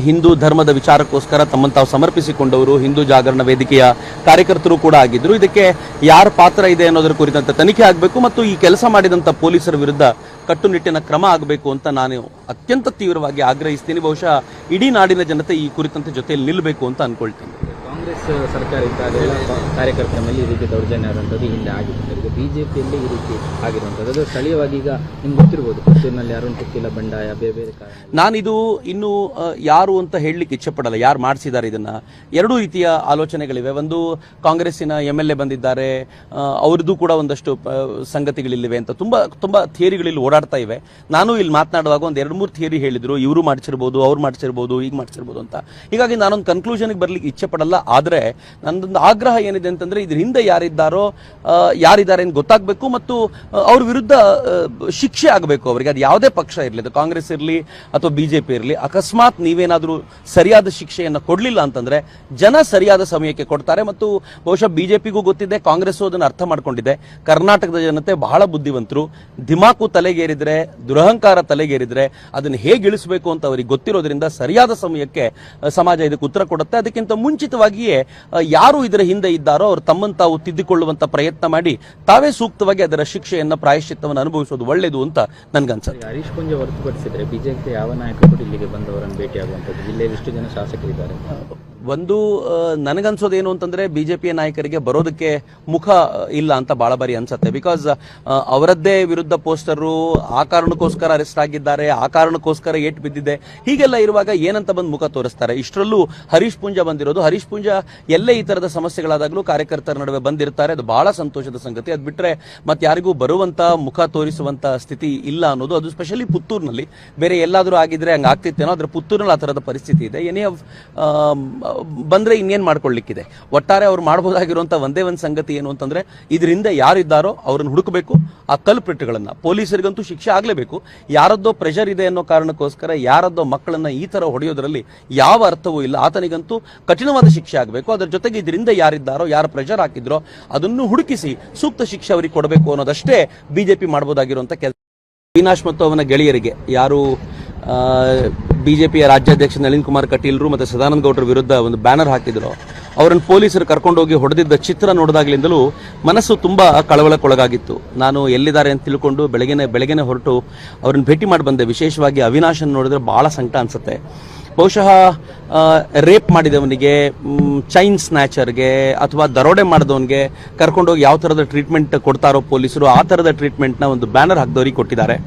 ಹಿಂದೂ ಧರ್ಮದ ವಿಚಾರಕ್ಕೋಸ್ಕರ ತಮ್ಮನ್ನು ತಾವು ಸಮರ್ಪಿಸಿಕೊಂಡವರು, ಹಿಂದೂ ಜಾಗರಣ ವೇದಿಕೆಯ ಕಾರ್ಯಕರ್ತರು ಕೂಡ ಆಗಿದ್ರು. ಇದಕ್ಕೆ ಯಾರ ಪಾತ್ರ ಇದೆ ಅನ್ನೋದರ ಕುರಿತಂತೆ ತನಿಖೆ ಆಗಬೇಕು ಮತ್ತು ಈ ಕೆಲಸ ಮಾಡಿದಂತ ಪೊಲೀಸರ ವಿರುದ್ಧ ಕಟ್ಟುನಿಟ್ಟಿನ ಕ್ರಮ ಆಗಬೇಕು ಅಂತ ನಾನು ಅತ್ಯಂತ ತೀವ್ರವಾಗಿ ಆಗ್ರಹಿಸ್ತೀನಿ. ಬಹುಶಃ ಇಡೀ ನಾಡಿನ ಜನತೆ ಈ ಕುರಿತಂತೆ ಜೊತೆಯಲ್ಲಿ ನಿಲ್ಲಬೇಕು ಅಂತ ಅನ್ಕೊಳ್ತೀನಿ. ಕಾಂಗ್ರೆಸ್ ಸರ್ಕಾರ ಇದ್ದಾಗ ಕಾರ್ಯಕರ್ತರ ಮೇಲೆ ಈ ರೀತಿ ದೌರ್ಜನ್ಯ ಆದಂಥದ್ದು ಹಿಂದೆ ಆಗಿತ್ತು. ಈಗ ಬಿಜೆಪಿಯಲ್ಲಿ ಈ ರೀತಿ ಆಗಿರುವಂಥದ್ದು, ಅದು ಸ್ಥಳೀಯವಾಗಿ ಈಗ ನಿಮ್ಗೆ ಗೊತ್ತಿರ್ಬೋದು, ಪುತ್ತೂರಿನಲ್ಲಿ ಅರುಣ್ ಪುತ್ತಿಲ ಬಂಡಾಯ, ಬೇರೆ ಬೇರೆ ಕಾರಣ. ನಾನಿದು ಇನ್ನು ಯಾರು ಅಂತ ಹೇಳಲಿಕ್ಕೆ ಇಚ್ಛೆ ಪಡಲ್ಲ, ಯಾರು ಮಾಡಿಸಿದ್ದಾರೆ ಇದನ್ನ. ಎರಡೂ ರೀತಿಯ ಆಲೋಚನೆಗಳಿವೆ. ಒಂದು, ಕಾಂಗ್ರೆಸ್ಸಿನ MLA ಬಂದಿದ್ದಾರೆ, ಅವ್ರದ್ದು ಕೂಡ ಒಂದಷ್ಟು ಸಂಗತಿಗಳಿವೆ ಅಂತ ತುಂಬಾ ಥಿಯರಿಗಳಲ್ಲಿ ಓಡಾಡ್ತಾ ಇವೆ. ನಾನು ಇಲ್ಲಿ ಮಾತನಾಡುವಾಗ ಒಂದು 2-3 ಥಿಯರಿ ಹೇಳಿದ್ರು, ಇವರು ಮಾಡಿಸಿರ್ಬೋದು, ಅವ್ರು ಮಾಡಿಸಿರ್ಬೋದು, ಈಗ ಮಾಡಿಸಿರ್ಬೋದು ಅಂತ. ಹೀಗಾಗಿ ನಾನೊಂದು ಕನ್ಕ್ಲೂಷನ್ಗೆ ಬರ್ಲಿಕ್ಕೆ ಇಚ್ಛೆ ಪಡಲ್ಲ. ಆದ್ರೆ ನನ್ನದೊಂದು ಆಗ್ರಹ ಏನಿದೆ ಅಂತಂದ್ರೆ ಇದ್ರ ಹಿಂದೆ ಯಾರಿದ್ದಾರೆ ಅಂತ ಗೊತ್ತಾಗಬೇಕು ಮತ್ತು ಅವ್ರ ವಿರುದ್ಧ ಶಿಕ್ಷೆ ಆಗಬೇಕು ಅವರಿಗೆ. ಅದು ಯಾವುದೇ ಪಕ್ಷ ಇರಲಿ, ಅದು ಕಾಂಗ್ರೆಸ್ ಇರಲಿ ಅಥವಾ ಬಿಜೆಪಿ ಇರಲಿ, ಅಕಸ್ಮಾತ್ ನೀವೇನಾದರೂ ಸರಿಯಾದ ಶಿಕ್ಷೆಯನ್ನು ಕೊಡಲಿಲ್ಲ ಅಂತಂದ್ರೆ ಜನ ಸರಿಯಾದ ಸಮಯಕ್ಕೆ ಕೊಡ್ತಾರೆ. ಮತ್ತು ಬಹುಶಃ ಬಿಜೆಪಿಗೂ ಗೊತ್ತಿದೆ, ಕಾಂಗ್ರೆಸ್ ಅದನ್ನು ಅರ್ಥ ಮಾಡ್ಕೊಂಡಿದೆ. ಕರ್ನಾಟಕದ ಜನತೆ ಬಹಳ ಬುದ್ಧಿವಂತರು. ದಿಮಾಕು ತಲೆಗೇರಿದ್ರೆ, ದುರಹಂಕಾರ ತಲೆಗೇರಿದ್ರೆ ಅದನ್ನು ಹೇಗೆ ಇಳಿಸಬೇಕು ಅಂತ ಅವರಿಗೆ ಗೊತ್ತಿರೋದ್ರಿಂದ ಸರಿಯಾದ ಸಮಯಕ್ಕೆ ಸಮಾಜ ಇದಕ್ಕೆ ಉತ್ತರ ಕೊಡುತ್ತೆ. ಅದಕ್ಕಿಂತ ಮುಂಚಿತವಾಗಿಯೇ ಯಾರು ಇದರ ಹಿಂದೆ ಇದ್ದಾರೋ ಅವರು ತಮ್ಮನ್ನು ತಾವು ತಿದ್ದಿಕೊಳ್ಳುವಂತ ಪ್ರಯತ್ನ ಮಾಡಿ ತಾವೇ ಸೂಕ್ತವಾಗಿ ಅದರ ಶಿಕ್ಷೆಯನ್ನು, ಪ್ರಾಯಶ್ಚಿತ್ತವನ್ನು ಅನುಭವಿಸೋದು ಒಳ್ಳೆಯದು ಅಂತ ನನ್ಗನ್ಸುತ್ತೆ. ಹರೀಶ್ ಪುಂಜ ಹೊರತುಪಡಿಸಿದ್ರೆ ಬಿಜೆಪಿ ಯಾವ ನಾಯಕರು ಇಲ್ಲಿಗೆ ಬಂದವರನ್ನು ಭೇಟಿಯಾಗುವಂಥದ್ದು, ಜಿಲ್ಲೆಯಲ್ಲಿ ಎಷ್ಟು ಜನ ಶಾಸಕರಿದ್ದಾರೆ? ಒಂದು ನನಗನ್ಸೋದೇನು ಅಂತಂದ್ರೆ ಬಿಜೆಪಿಯ ನಾಯಕರಿಗೆ ಬರೋದಕ್ಕೆ ಮುಖ ಇಲ್ಲ ಅಂತ ಬಹಳ ಬಾರಿ ಅನ್ಸುತ್ತೆ. ಬಿಕಾಸ್ ಅವರದ್ದೇ ವಿರುದ್ಧ ಪೋಸ್ಟರು, ಆ ಕಾರಣಕ್ಕೋಸ್ಕರ ಅರೆಸ್ಟ್ ಆಗಿದ್ದಾರೆ, ಆ ಕಾರಣಕ್ಕೋಸ್ಕರ ಏಟ್ ಬಿದ್ದಿದೆ, ಹೀಗೆಲ್ಲ ಇರುವಾಗ ಏನಂತ ಬಂದು ಮುಖ ತೋರಿಸ್ತಾರೆ? ಇಷ್ಟರಲ್ಲೂ ಹರೀಶ್ ಪುಂಜ ಬಂದಿರೋದು. ಹರೀಶ್ ಪುಂಜ ಎಲ್ಲೇ ಈ ತರದ ಸಮಸ್ಯೆಗಳಾದಾಗಲೂ ಕಾರ್ಯಕರ್ತರ ನಡುವೆ ಬಂದಿರ್ತಾರೆ. ಅದು ಬಹಳ ಸಂತೋಷದ ಸಂಗತಿ. ಅದು ಬಿಟ್ರೆ ಮತ್ತೆ ಯಾರಿಗೂ ಬರುವಂತ ಮುಖ ತೋರಿಸುವಂತ ಸ್ಥಿತಿ ಇಲ್ಲ ಅನ್ನೋದು, ಅದು ಸ್ಪೆಷಲಿ ಪುತ್ತೂರಿನಲ್ಲಿ. ಬೇರೆ ಎಲ್ಲಾದ್ರೂ ಆಗಿದ್ರೆ ಹಂಗ ಆಗ್ತಿತ್ತೇನೋ, ಆದ್ರೆ ಪುತ್ತೂರಿನಲ್ಲಿ ಆ ತರದ ಪರಿಸ್ಥಿತಿ ಇದೆ. ಏನೇ ಬಂದ್ರೆ ಇನ್ನೇನ್ ಮಾಡ್ಕೊಳ್ಳಿಕ್ಕಿದೆ. ಒಟ್ಟಾರೆ ಅವ್ರು ಮಾಡಬಹುದಾಗಿರುವಂತ ಒಂದೇ ಒಂದು ಸಂಗತಿ ಏನು ಅಂತಂದ್ರೆ ಇದರಿಂದ ಯಾರಿದ್ದಾರೋ ಅವ್ರನ್ನ ಹುಡುಕಬೇಕು. ಆ ಕಲ್ಪ್ರಿಟ್ಗಳನ್ನ, ಪೊಲೀಸರಿಗಂತೂ ಶಿಕ್ಷೆ ಆಗ್ಲೇಬೇಕು. ಯಾರದ್ದೋ ಪ್ರೆಷರ್ ಇದೆ ಅನ್ನೋ ಕಾರಣಕ್ಕೋಸ್ಕರ ಯಾರದ್ದೋ ಮಕ್ಕಳನ್ನ ಈ ತರ ಹೊಡೆಯೋದ್ರಲ್ಲಿ ಯಾವ ಅರ್ಥವೂ ಇಲ್ಲ. ಆತನಿಗಂತೂ ಕಠಿಣವಾದ ಶಿಕ್ಷೆ ಆಗಬೇಕು. ಅದರ ಜೊತೆಗೆ ಇದರಿಂದ ಯಾರಿದ್ದಾರೋ, ಯಾರು ಪ್ರೆಷರ್ ಹಾಕಿದ್ರೋ ಅದನ್ನು ಹುಡುಕಿಸಿ ಸೂಕ್ತ ಶಿಕ್ಷೆ ಅವರಿಗೆ ಕೊಡಬೇಕು ಅನ್ನೋದಷ್ಟೇ ಬಿಜೆಪಿ ಮಾಡಬಹುದಾಗಿರುವಂತ ಕೆಲಸ. ಅವಿನಾಶ್ ಮತ್ತು ಅವನ ಗೆಳೆಯರಿಗೆ, ಯಾರು ಬಿಜೆಪಿಯ ರಾಜ್ಯಾಧ್ಯಕ್ಷ ನಳಿನ್ ಕುಮಾರ್ ಕಟೀಲ್ರು ಮತ್ತು ಸದಾನಂದ ಗೌಡರ ವಿರುದ್ಧ ಒಂದು ಬ್ಯಾನರ್ ಹಾಕಿದ್ರು. ಅವರನ್ನು ಪೊಲೀಸರು ಕರ್ಕೊಂಡೋಗಿ ಹೊಡೆದಿದ್ದ ಚಿತ್ರ ನೋಡಿದಾಗಲಿಂದಲೂ ಮನಸ್ಸು ತುಂಬಾ ಕಳವಳಕ್ಕೊಳಗಾಗಿತ್ತು. ನಾನು ಎಲ್ಲಿದ್ದಾರೆ ಅಂತ ತಿಳ್ಕೊಂಡು ಬೆಳಗ್ಗೆನೆ ಹೊರಟು ಅವ್ರನ್ನ ಭೇಟಿ ಮಾಡಿ ಬಂದೆ. ವಿಶೇಷವಾಗಿ ಅವಿನಾಶನ್ ನೋಡಿದ್ರೆ ಬಹಳ ಸಂಕಟ ಅನ್ಸುತ್ತೆ. ಬಹುಶಃ ರೇಪ್ ಮಾಡಿದವನಿಗೆ, ಚೈನ್ ಸ್ನ್ಯಾಚರ್ಗೆ ಅಥವಾ ದರೋಡೆ ಮಾಡಿದವನಿಗೆ ಕರ್ಕೊಂಡೋಗಿ ಯಾವ ಥರದ ಟ್ರೀಟ್ಮೆಂಟ್ ಕೊಡ್ತಾರೋ ಪೊಲೀಸರು, ಆ ಥರದ ಟ್ರೀಟ್ಮೆಂಟ್ನ ಒಂದು ಬ್ಯಾನರ್ ಹಾಕಿದವರಿಗೆ ಕೊಟ್ಟಿದ್ದಾರೆ.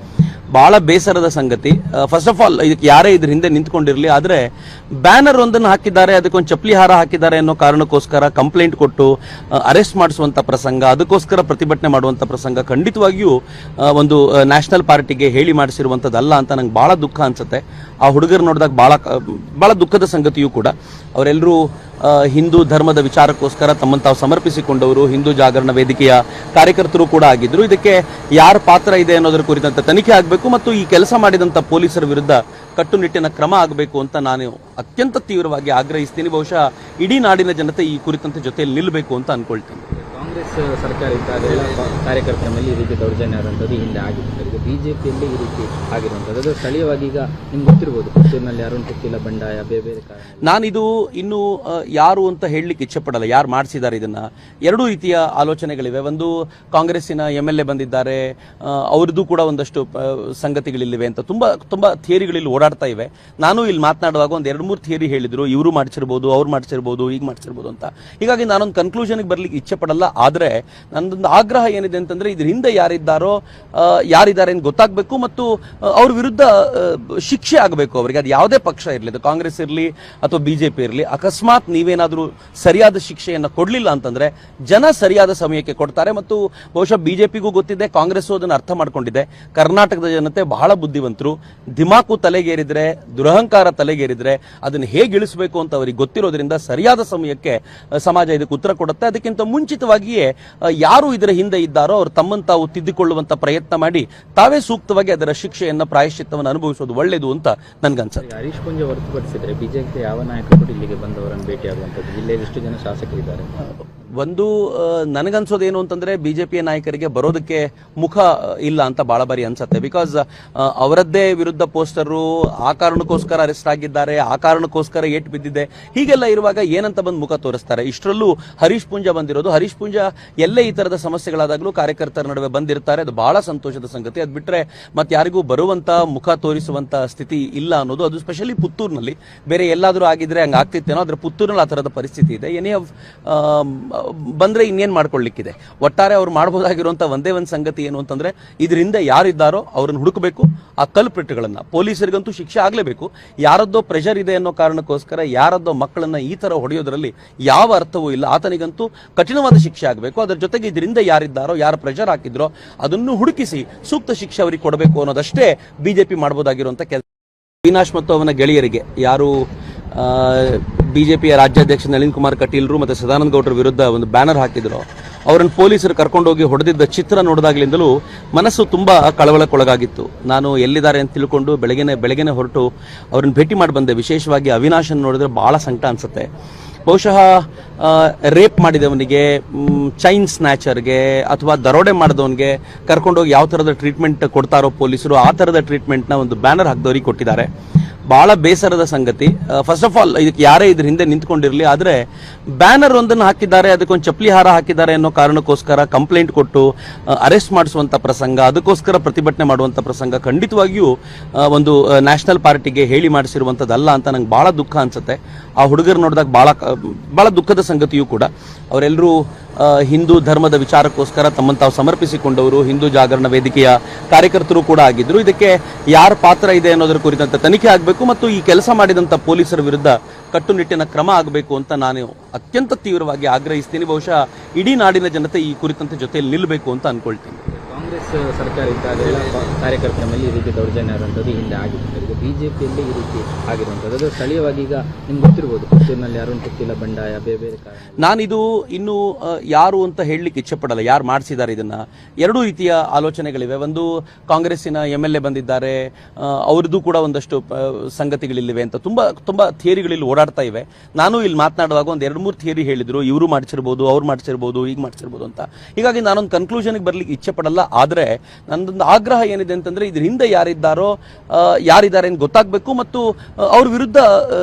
ಬಹಳ ಬೇಸರದ ಸಂಗತಿ. ಫಸ್ಟ್ ಆಫ್ ಆಲ್ ಇದಕ್ಕೆ ಯಾರೇ ಇದ್ರ ಹಿಂದೆ ನಿಂತ್ಕೊಂಡಿರಲಿ, ಆದರೆ ಬ್ಯಾನರ್ ಒಂದನ್ನು ಹಾಕಿದ್ದಾರೆ, ಅದಕ್ಕೊಂದು ಚಪ್ಪಲಿ ಹಾರ ಹಾಕಿದ್ದಾರೆ ಅನ್ನೋ ಕಾರಣಕ್ಕೋಸ್ಕರ ಕಂಪ್ಲೇಂಟ್ ಕೊಟ್ಟು ಅರೆಸ್ಟ್ ಮಾಡಿಸುವಂತ ಪ್ರಸಂಗ, ಅದಕ್ಕೋಸ್ಕರ ಪ್ರತಿಭಟನೆ ಮಾಡುವಂತ ಪ್ರಸಂಗ ಖಂಡಿತವಾಗಿಯೂ ಒಂದು ನ್ಯಾಷನಲ್ ಪಾರ್ಟಿಗೆ ಹೇಳಿ ಮಾಡಿಸಿರುವಂತದ್ದಲ್ಲ ಅಂತ ನಂಗೆ ಬಹಳ ದುಃಖ ಅನ್ಸುತ್ತೆ. ಆ ಹುಡುಗರು ನೋಡಿದಾಗ ಬಹಳ ದುಃಖದ ಸಂಗತಿಯೂ ಕೂಡ. ಅವರೆಲ್ಲರೂ ಹಿಂದೂ ಧರ್ಮದ ವಿಚಾರಕ್ಕೋಸ್ಕರ ತಮ್ಮನ್ನು ತಾವು ಸಮರ್ಪಿಸಿಕೊಂಡವರು, ಹಿಂದೂ ಜಾಗರಣ ವೇದಿಕೆಯ ಕಾರ್ಯಕರ್ತರು ಕೂಡ ಆಗಿದ್ರು. ಇದಕ್ಕೆ ಯಾರ ಪಾತ್ರ ಇದೆ ಅನ್ನೋದರ ಕುರಿತಂತೆ ತನಿಖೆ ಆಗಬೇಕು ಮತ್ತು ಈ ಕೆಲಸ ಮಾಡಿದಂಥ ಪೊಲೀಸರ ವಿರುದ್ಧ ಕಟ್ಟುನಿಟ್ಟಿನ ಕ್ರಮ ಆಗಬೇಕು ಅಂತ ನಾನು ಅತ್ಯಂತ ತೀವ್ರವಾಗಿ ಆಗ್ರಹಿಸ್ತೀನಿ. ಬಹುಶಃ ಇಡೀ ನಾಡಿನ ಜನತೆ ಈ ಕುರಿತಂತೆ ಜೊತೆಯಲ್ಲಿ ನಿಲ್ಲಬೇಕು ಅಂತ ಅನ್ಕೊಳ್ತೀನಿ. ಕಾಂಗ್ರೆಸ್ ಸರ್ಕಾರ ಇದ್ದಾಗ ಎಲ್ಲ ಕಾರ್ಯಕರ್ತರ ಮೇಲೆ ಈ ರೀತಿ ದೌರ್ಜನ್ಯ ಆದಂಥದ್ದು ಹಿಂದೆ ಆಗಿತ್ತು. ಈಗ ಬಿಜೆಪಿಯಲ್ಲಿ ಈ ರೀತಿ ಆಗಿರುವಂಥದ್ದು ಅದು ಸ್ಥಳೀಯವಾಗಿ ಈಗ ನಿಮ್ಗೆ ಗೊತ್ತಿರ್ಬೋದು, ಪುತ್ತೂರಿನಲ್ಲಿ ಅರುಣ್ ಪುತ್ತಿಲ ಬಂಡಾಯ ಬೇರೆ ಬೇರೆ ಕಾರಣ. ನಾನಿದು ಇನ್ನು ಯಾರು ಅಂತ ಹೇಳಲಿಕ್ಕೆ ಇಚ್ಛೆ ಪಡಲ್ಲ, ಯಾರು ಮಾಡಿಸಿದ್ದಾರೆ ಇದನ್ನ. ಎರಡೂ ರೀತಿಯ ಆಲೋಚನೆಗಳಿವೆ. ಒಂದು ಕಾಂಗ್ರೆಸ್ಸಿನ MLA ಬಂದಿದ್ದಾರೆ, ಅವ್ರದ್ದು ಕೂಡ ಒಂದಷ್ಟು ಸಂಗತಿಗಳಿವೆ ಅಂತ ತುಂಬಾ ಥಿಯರಿಗಳಲ್ಲಿ ಓಡಾಡ್ತಾ ಇವೆ. ನಾನು ಇಲ್ಲಿ ಮಾತನಾಡುವಾಗ ಒಂದು 2-3 ಥಿಯರಿ ಹೇಳಿದ್ರು, ಇವರು ಮಾಡಿಸಿರ್ಬೋದು, ಅವ್ರು ಮಾಡಿಸಿರ್ಬೋದು, ಈಗ ಮಾಡಿಸಿರ್ಬೋದು ಅಂತ. ಹೀಗಾಗಿ ನಾನೊಂದು ಕನ್ಕ್ಲೂಷನ್ಗೆ ಬರ್ಲಿಕ್ಕೆ ಇಚ್ಛೆ ಪಡಲ್ಲ. ಆದ್ರೆ ನನ್ನದೊಂದು ಆಗ್ರಹ ಏನಿದೆ ಅಂತಂದ್ರೆ, ಇದ್ರ ಹಿಂದೆ ಯಾರಿದ್ದಾರೆ ಅಂತ ಗೊತ್ತಾಗಬೇಕು ಮತ್ತು ಅವ್ರ ವಿರುದ್ಧ ಶಿಕ್ಷೆ ಆಗಬೇಕು ಅವರಿಗೆ. ಅದು ಯಾವುದೇ ಪಕ್ಷ ಇರಲಿ, ಅದು ಕಾಂಗ್ರೆಸ್ ಇರಲಿ ಅಥವಾ ಬಿಜೆಪಿ ಇರಲಿ. ಅಕಸ್ಮಾತ್ ನೀವೇನಾದ್ರೂ ಸರಿಯಾದ ಶಿಕ್ಷೆಯನ್ನು ಕೊಡ್ಲಿಲ್ಲ ಅಂತಂದ್ರೆ ಜನ ಸರಿಯಾದ ಸಮಯಕ್ಕೆ ಕೊಡ್ತಾರೆ. ಮತ್ತು ಬಹುಶಃ ಬಿಜೆಪಿಗೂ ಗೊತ್ತಿದೆ, ಕಾಂಗ್ರೆಸ್ ಅದನ್ನು ಅರ್ಥ ಮಾಡ್ಕೊಂಡಿದೆ. ಕರ್ನಾಟಕದ ಜನತೆ ಬಹಳ ಬುದ್ಧಿವಂತರು. ದಿಮಾಕು ತಲೆಗೇರಿದ್ರೆ, ದುರಹಂಕಾರ ತಲೆಗೇರಿದ್ರೆ ಅದನ್ನು ಹೇಗೆ ಇಳಿಸಬೇಕು ಅಂತ ಅವರಿಗೆ ಗೊತ್ತಿರೋದ್ರಿಂದ ಸರಿಯಾದ ಸಮಯಕ್ಕೆ ಸಮಾಜ ಇದಕ್ಕೆ ಉತ್ತರ ಕೊಡುತ್ತೆ. ಅದಕ್ಕಿಂತ ಮುಂಚಿತವಾಗಿಯೇ ಯಾರು ಇದರ ಹಿಂದೆ ಇದ್ದಾರೋ ಅವರು ತಮ್ಮನ್ನು ತಾವು ತಿದ್ದಿಕೊಳ್ಳುವಂತ ಪ್ರಯತ್ನ ಮಾಡಿ ತಾವೇ ಸೂಕ್ತವಾಗಿ ಅದರ ಶಿಕ್ಷೆಯನ್ನ, ಪ್ರಾಯಶ್ಚಿತ್ತವನ್ನು ಅನುಭವಿಸೋದು ಒಳ್ಳೆಯದು ಅಂತ ನನ್ಗನ್ಸುತ್ತೆ. ಹರೀಶ್ ಪುಂಜ ಹೊರತುಪಡಿಸಿದ್ರೆ ಬಿಜೆಪಿ ಯಾವ ನಾಯಕರು ಇಲ್ಲಿಗೆ ಬಂದವರನ್ನು ಭೇಟಿಯಾಗುವಂಥದ್ದು, ಜಿಲ್ಲೆಯಲ್ಲಿ ಎಷ್ಟು ಜನ ಶಾಸಕರಿದ್ದಾರೆ? ಒಂದು ನನಗನ್ಸೋದೇನು ಅಂತಂದ್ರೆ, ಬಿಜೆಪಿಯ ನಾಯಕರಿಗೆ ಬರೋದಕ್ಕೆ ಮುಖ ಇಲ್ಲ ಅಂತ ಬಹಳ ಬಾರಿ ಅನ್ಸುತ್ತೆ. ಬಿಕಾಸ್ ಅವರದ್ದೇ ವಿರುದ್ಧ ಪೋಸ್ಟರು, ಆ ಕಾರಣಕ್ಕೋಸ್ಕರ ಅರೆಸ್ಟ್ ಆಗಿದ್ದಾರೆ, ಆ ಕಾರಣಕ್ಕೋಸ್ಕರ ಏಟು ಬಿದ್ದಿದೆ, ಹೀಗೆಲ್ಲ ಇರುವಾಗ ಏನಂತ ಬಂದು ಮುಖ ತೋರಿಸ್ತಾರೆ? ಇಷ್ಟರಲ್ಲೂ ಹರೀಶ್ ಪುಂಜ ಬಂದಿರೋದು. ಹರೀಶ್ ಪುಂಜ ಎಲ್ಲೇ ಈ ತರದ ಸಮಸ್ಯೆಗಳಾದಾಗಲೂ ಕಾರ್ಯಕರ್ತರ ನಡುವೆ ಬಂದಿರ್ತಾರೆ. ಅದು ಬಹಳ ಸಂತೋಷದ ಸಂಗತಿ. ಅದು ಬಿಟ್ರೆ ಮತ್ತೆ ಯಾರಿಗೂ ಬರುವಂತ, ಮುಖ ತೋರಿಸುವಂತ ಸ್ಥಿತಿ ಇಲ್ಲ ಅನ್ನೋದು. ಅದು ಸ್ಪೆಷಲಿ ಪುತ್ತೂರಿನಲ್ಲಿ. ಬೇರೆ ಎಲ್ಲಾದ್ರೂ ಆಗಿದ್ರೆ ಹಂಗ ಆಗ್ತಿತ್ತೇನೋ, ಆದ್ರೆ ಪುತ್ತೂರಿನಲ್ಲಿ ಆ ತರದ ಪರಿಸ್ಥಿತಿ ಇದೆ. ಏನೇ ಬಂದ್ರೆ ಇನ್ನೇನ್ ಮಾಡ್ಕೊಳ್ಳಿಕ್ಕಿದೆ. ಒಟ್ಟಾರೆ ಅವ್ರು ಮಾಡಬಹುದಾಗಿರುವಂತ ಒಂದೇ ಒಂದು ಸಂಗತಿ ಏನು ಅಂತಂದ್ರೆ, ಇದರಿಂದ ಯಾರಿದ್ದಾರೋ ಅವ್ರನ್ನ ಹುಡುಕಬೇಕು. ಆ ಕಲ್ಪ್ರಿಟ್ಗಳನ್ನ, ಪೊಲೀಸರಿಗಂತೂ ಶಿಕ್ಷೆ ಆಗ್ಲೇಬೇಕು. ಯಾರದ್ದೋ ಪ್ರೆಷರ್ ಇದೆ ಅನ್ನೋ ಕಾರಣಕ್ಕೋಸ್ಕರ ಯಾರದ್ದೋ ಮಕ್ಕಳನ್ನ ಈ ತರ ಹೊಡೆಯೋದ್ರಲ್ಲಿ ಯಾವ ಅರ್ಥವೂ ಇಲ್ಲ. ಆತನಿಗಂತೂ ಕಠಿಣವಾದ ಶಿಕ್ಷೆ ಆಗಬೇಕು. ಅದರ ಜೊತೆಗೆ ಇದರಿಂದ ಯಾರಿದ್ದಾರೋ, ಯಾರು ಪ್ರೆಷರ್ ಹಾಕಿದ್ರೋ ಅದನ್ನು ಹುಡುಕಿಸಿ ಸೂಕ್ತ ಶಿಕ್ಷೆ ಅವರಿಗೆ ಕೊಡಬೇಕು ಅನ್ನೋದಷ್ಟೇ ಬಿಜೆಪಿ ಮಾಡಬಹುದಾಗಿರುವಂತ ಕೆಲಸ. ಅವಿನಾಶ್ ಮತ್ತು ಅವನ ಗೆಳೆಯರಿಗೆ, ಯಾರು ಬಿಜೆಪಿಯ ರಾಜ್ಯಾಧ್ಯಕ್ಷ ನಳಿನ್ ಕುಮಾರ್ ಕಟೀಲ್ರು ಮತ್ತು ಸದಾನಂದ ಗೌಡರ ವಿರುದ್ಧ ಒಂದು ಬ್ಯಾನರ್ ಹಾಕಿದ್ರು, ಅವರನ್ನು ಪೊಲೀಸರು ಕರ್ಕೊಂಡೋಗಿ ಹೊಡೆದಿದ್ದ ಚಿತ್ರ ನೋಡಿದಾಗಲಿಂದಲೂ ಮನಸ್ಸು ತುಂಬಾ ಕಳವಳಕ್ಕೊಳಗಾಗಿತ್ತು. ನಾನು ಎಲ್ಲಿದ್ದಾರೆ ಅಂತ ತಿಳ್ಕೊಂಡು ಬೆಳಗ್ಗೆನೆ ಹೊರಟು ಅವ್ರನ್ನ ಭೇಟಿ ಮಾಡಿ ಬಂದೆ. ವಿಶೇಷವಾಗಿ ಅವಿನಾಶನ್ ನೋಡಿದ್ರೆ ಬಹಳ ಸಂಕಟ ಅನ್ಸುತ್ತೆ. ಬಹುಶಃ ರೇಪ್ ಮಾಡಿದವನಿಗೆ, ಚೈನ್ ಸ್ನ್ಯಾಚರ್ಗೆ ಅಥವಾ ದರೋಡೆ ಮಾಡಿದವನಿಗೆ ಕರ್ಕೊಂಡೋಗಿ ಯಾವ ಥರದ ಟ್ರೀಟ್ಮೆಂಟ್ ಕೊಡ್ತಾರೋ ಪೊಲೀಸರು, ಆ ಥರದ ಟ್ರೀಟ್ಮೆಂಟ್ನ ಒಂದು ಬ್ಯಾನರ್ ಹಾಕಿದವರಿಗೆ ಕೊಟ್ಟಿದ್ದಾರೆ. ಬಹಳ ಬೇಸರದ ಸಂಗತಿ. ಫಸ್ಟ್ ಆಫ್ ಆಲ್ ಇದಕ್ಕೆ ಯಾರೇ ಇದ್ರ ಹಿಂದೆ ನಿಂತ್ಕೊಂಡಿರಲಿ, ಆದರೆ ಬ್ಯಾನರ್ ಒಂದನ್ನು ಹಾಕಿದ್ದಾರೆ, ಅದಕ್ಕೊಂದು ಚಪ್ಪಲಿ ಹಾರ ಹಾಕಿದ್ದಾರೆ ಅನ್ನೋ ಕಾರಣಕ್ಕೋಸ್ಕರ ಕಂಪ್ಲೇಂಟ್ ಕೊಟ್ಟು ಅರೆಸ್ಟ್ ಮಾಡಿಸುವಂತ ಪ್ರಸಂಗ, ಅದಕ್ಕೋಸ್ಕರ ಪ್ರತಿಭಟನೆ ಮಾಡುವಂತ ಪ್ರಸಂಗ ಖಂಡಿತವಾಗಿಯೂ ಒಂದು ನ್ಯಾಷನಲ್ ಪಾರ್ಟಿಗೆ ಹೇಳಿ ಮಾಡಿಸಿರುವಂತದ್ದಲ್ಲ ಅಂತ ನಂಗೆ ಬಹಳ ದುಃಖ ಅನ್ಸುತ್ತೆ. ಆ ಹುಡುಗರು ನೋಡಿದಾಗ ಬಹಳ ದುಃಖದ ಸಂಗತಿಯೂ ಕೂಡ. ಅವರೆಲ್ಲರೂ ಹಿಂದೂ ಧರ್ಮದ ವಿಚಾರಕ್ಕೋಸ್ಕರ ತಮ್ಮನ್ನು ತಾವು ಸಮರ್ಪಿಸಿಕೊಂಡವರು, ಹಿಂದೂ ಜಾಗರಣ ವೇದಿಕೆಯ ಕಾರ್ಯಕರ್ತರು ಕೂಡ ಆಗಿದ್ರು. ಇದಕ್ಕೆ ಯಾರ ಪಾತ್ರ ಇದೆ ಅನ್ನೋದರ ಕುರಿತಂತೆ ತನಿಖೆ ಆಗಬೇಕು ಮತ್ತು ಈ ಕೆಲಸ ಮಾಡಿದಂಥ ಪೊಲೀಸರ ವಿರುದ್ಧ ಕಟ್ಟುನಿಟ್ಟಿನ ಕ್ರಮ ಆಗಬೇಕು ಅಂತ ನಾನು ಅತ್ಯಂತ ತೀವ್ರವಾಗಿ ಆಗ್ರಹಿಸ್ತೀನಿ. ಬಹುಶಃ ಇಡೀ ನಾಡಿನ ಜನತೆ ಈ ಕುರಿತಂತೆ ಜೊತೆಯಲ್ಲಿ ನಿಲ್ಲಬೇಕು ಅಂತ ಅನ್ಕೊಳ್ತೀನಿ. ಕಾಂಗ್ರೆಸ್ ಸರ್ಕಾರ ಇದ್ದಾಗ ಎಲ್ಲ ಕಾರ್ಯಕರ್ತರ ಮೇಲೆ ಈ ರೀತಿ ದೌರ್ಜನ್ಯ ಆದಂಥದ್ದು ಹಿಂದೆ ಆಗಿತ್ತು. ಈಗ ಬಿಜೆಪಿಯಲ್ಲಿ ಈ ರೀತಿ ಆಗಿರುವಂಥದ್ದು ಅದು ಸ್ಥಳೀಯವಾಗಿ ಈಗ ನಿಮ್ಗೆ ಗೊತ್ತಿರ್ಬೋದು, ಪುತ್ತೂರಿನಲ್ಲಿ ಅರುಣ್ ಪುತ್ತಿಲ ಬಂಡಾಯ ಬೇರೆ ಬೇರೆ ಕಾರಣ. ನಾನಿದು ಇನ್ನು ಯಾರು ಅಂತ ಹೇಳಲಿಕ್ಕೆ ಇಚ್ಛೆ ಪಡಲ್ಲ, ಯಾರು ಮಾಡಿಸಿದ್ದಾರೆ ಇದನ್ನ. ಎರಡೂ ರೀತಿಯ ಆಲೋಚನೆಗಳಿವೆ. ಒಂದು ಕಾಂಗ್ರೆಸ್ಸಿನ MLA ಬಂದಿದ್ದಾರೆ, ಅವ್ರದ್ದು ಕೂಡ ಒಂದಷ್ಟು ಸಂಗತಿಗಳಿವೆ ಅಂತ ತುಂಬಾ ಥಿಯರಿಗಳಲ್ಲಿ ಓಡಾಡ್ತಾ ಇವೆ. ನಾನು ಇಲ್ಲಿ ಮಾತನಾಡುವಾಗ ಒಂದು 2-3 ಥಿಯರಿ ಹೇಳಿದ್ರು, ಇವರು ಮಾಡಿಸಿರ್ಬೋದು, ಅವ್ರು ಮಾಡಿಸಿರ್ಬೋದು, ಈಗ ಮಾಡಿಸಿರ್ಬೋದು ಅಂತ. ಹೀಗಾಗಿ ನಾನೊಂದು ಕನ್ಕ್ಲೂಷನ್ಗೆ ಬರ್ಲಿಕ್ಕೆ ಇಚ್ಛೆ ಪಡಲ್ಲ. ಆದ್ರೆ ನನ್ನದೊಂದು ಆಗ್ರಹ ಏನಿದೆ ಅಂತಂದ್ರೆ ಇದ್ರ ಹಿಂದೆ ಯಾರಿದ್ದಾರೆ ಅಂತ ಗೊತ್ತಾಗಬೇಕು ಮತ್ತು ಅವ್ರ ವಿರುದ್ಧ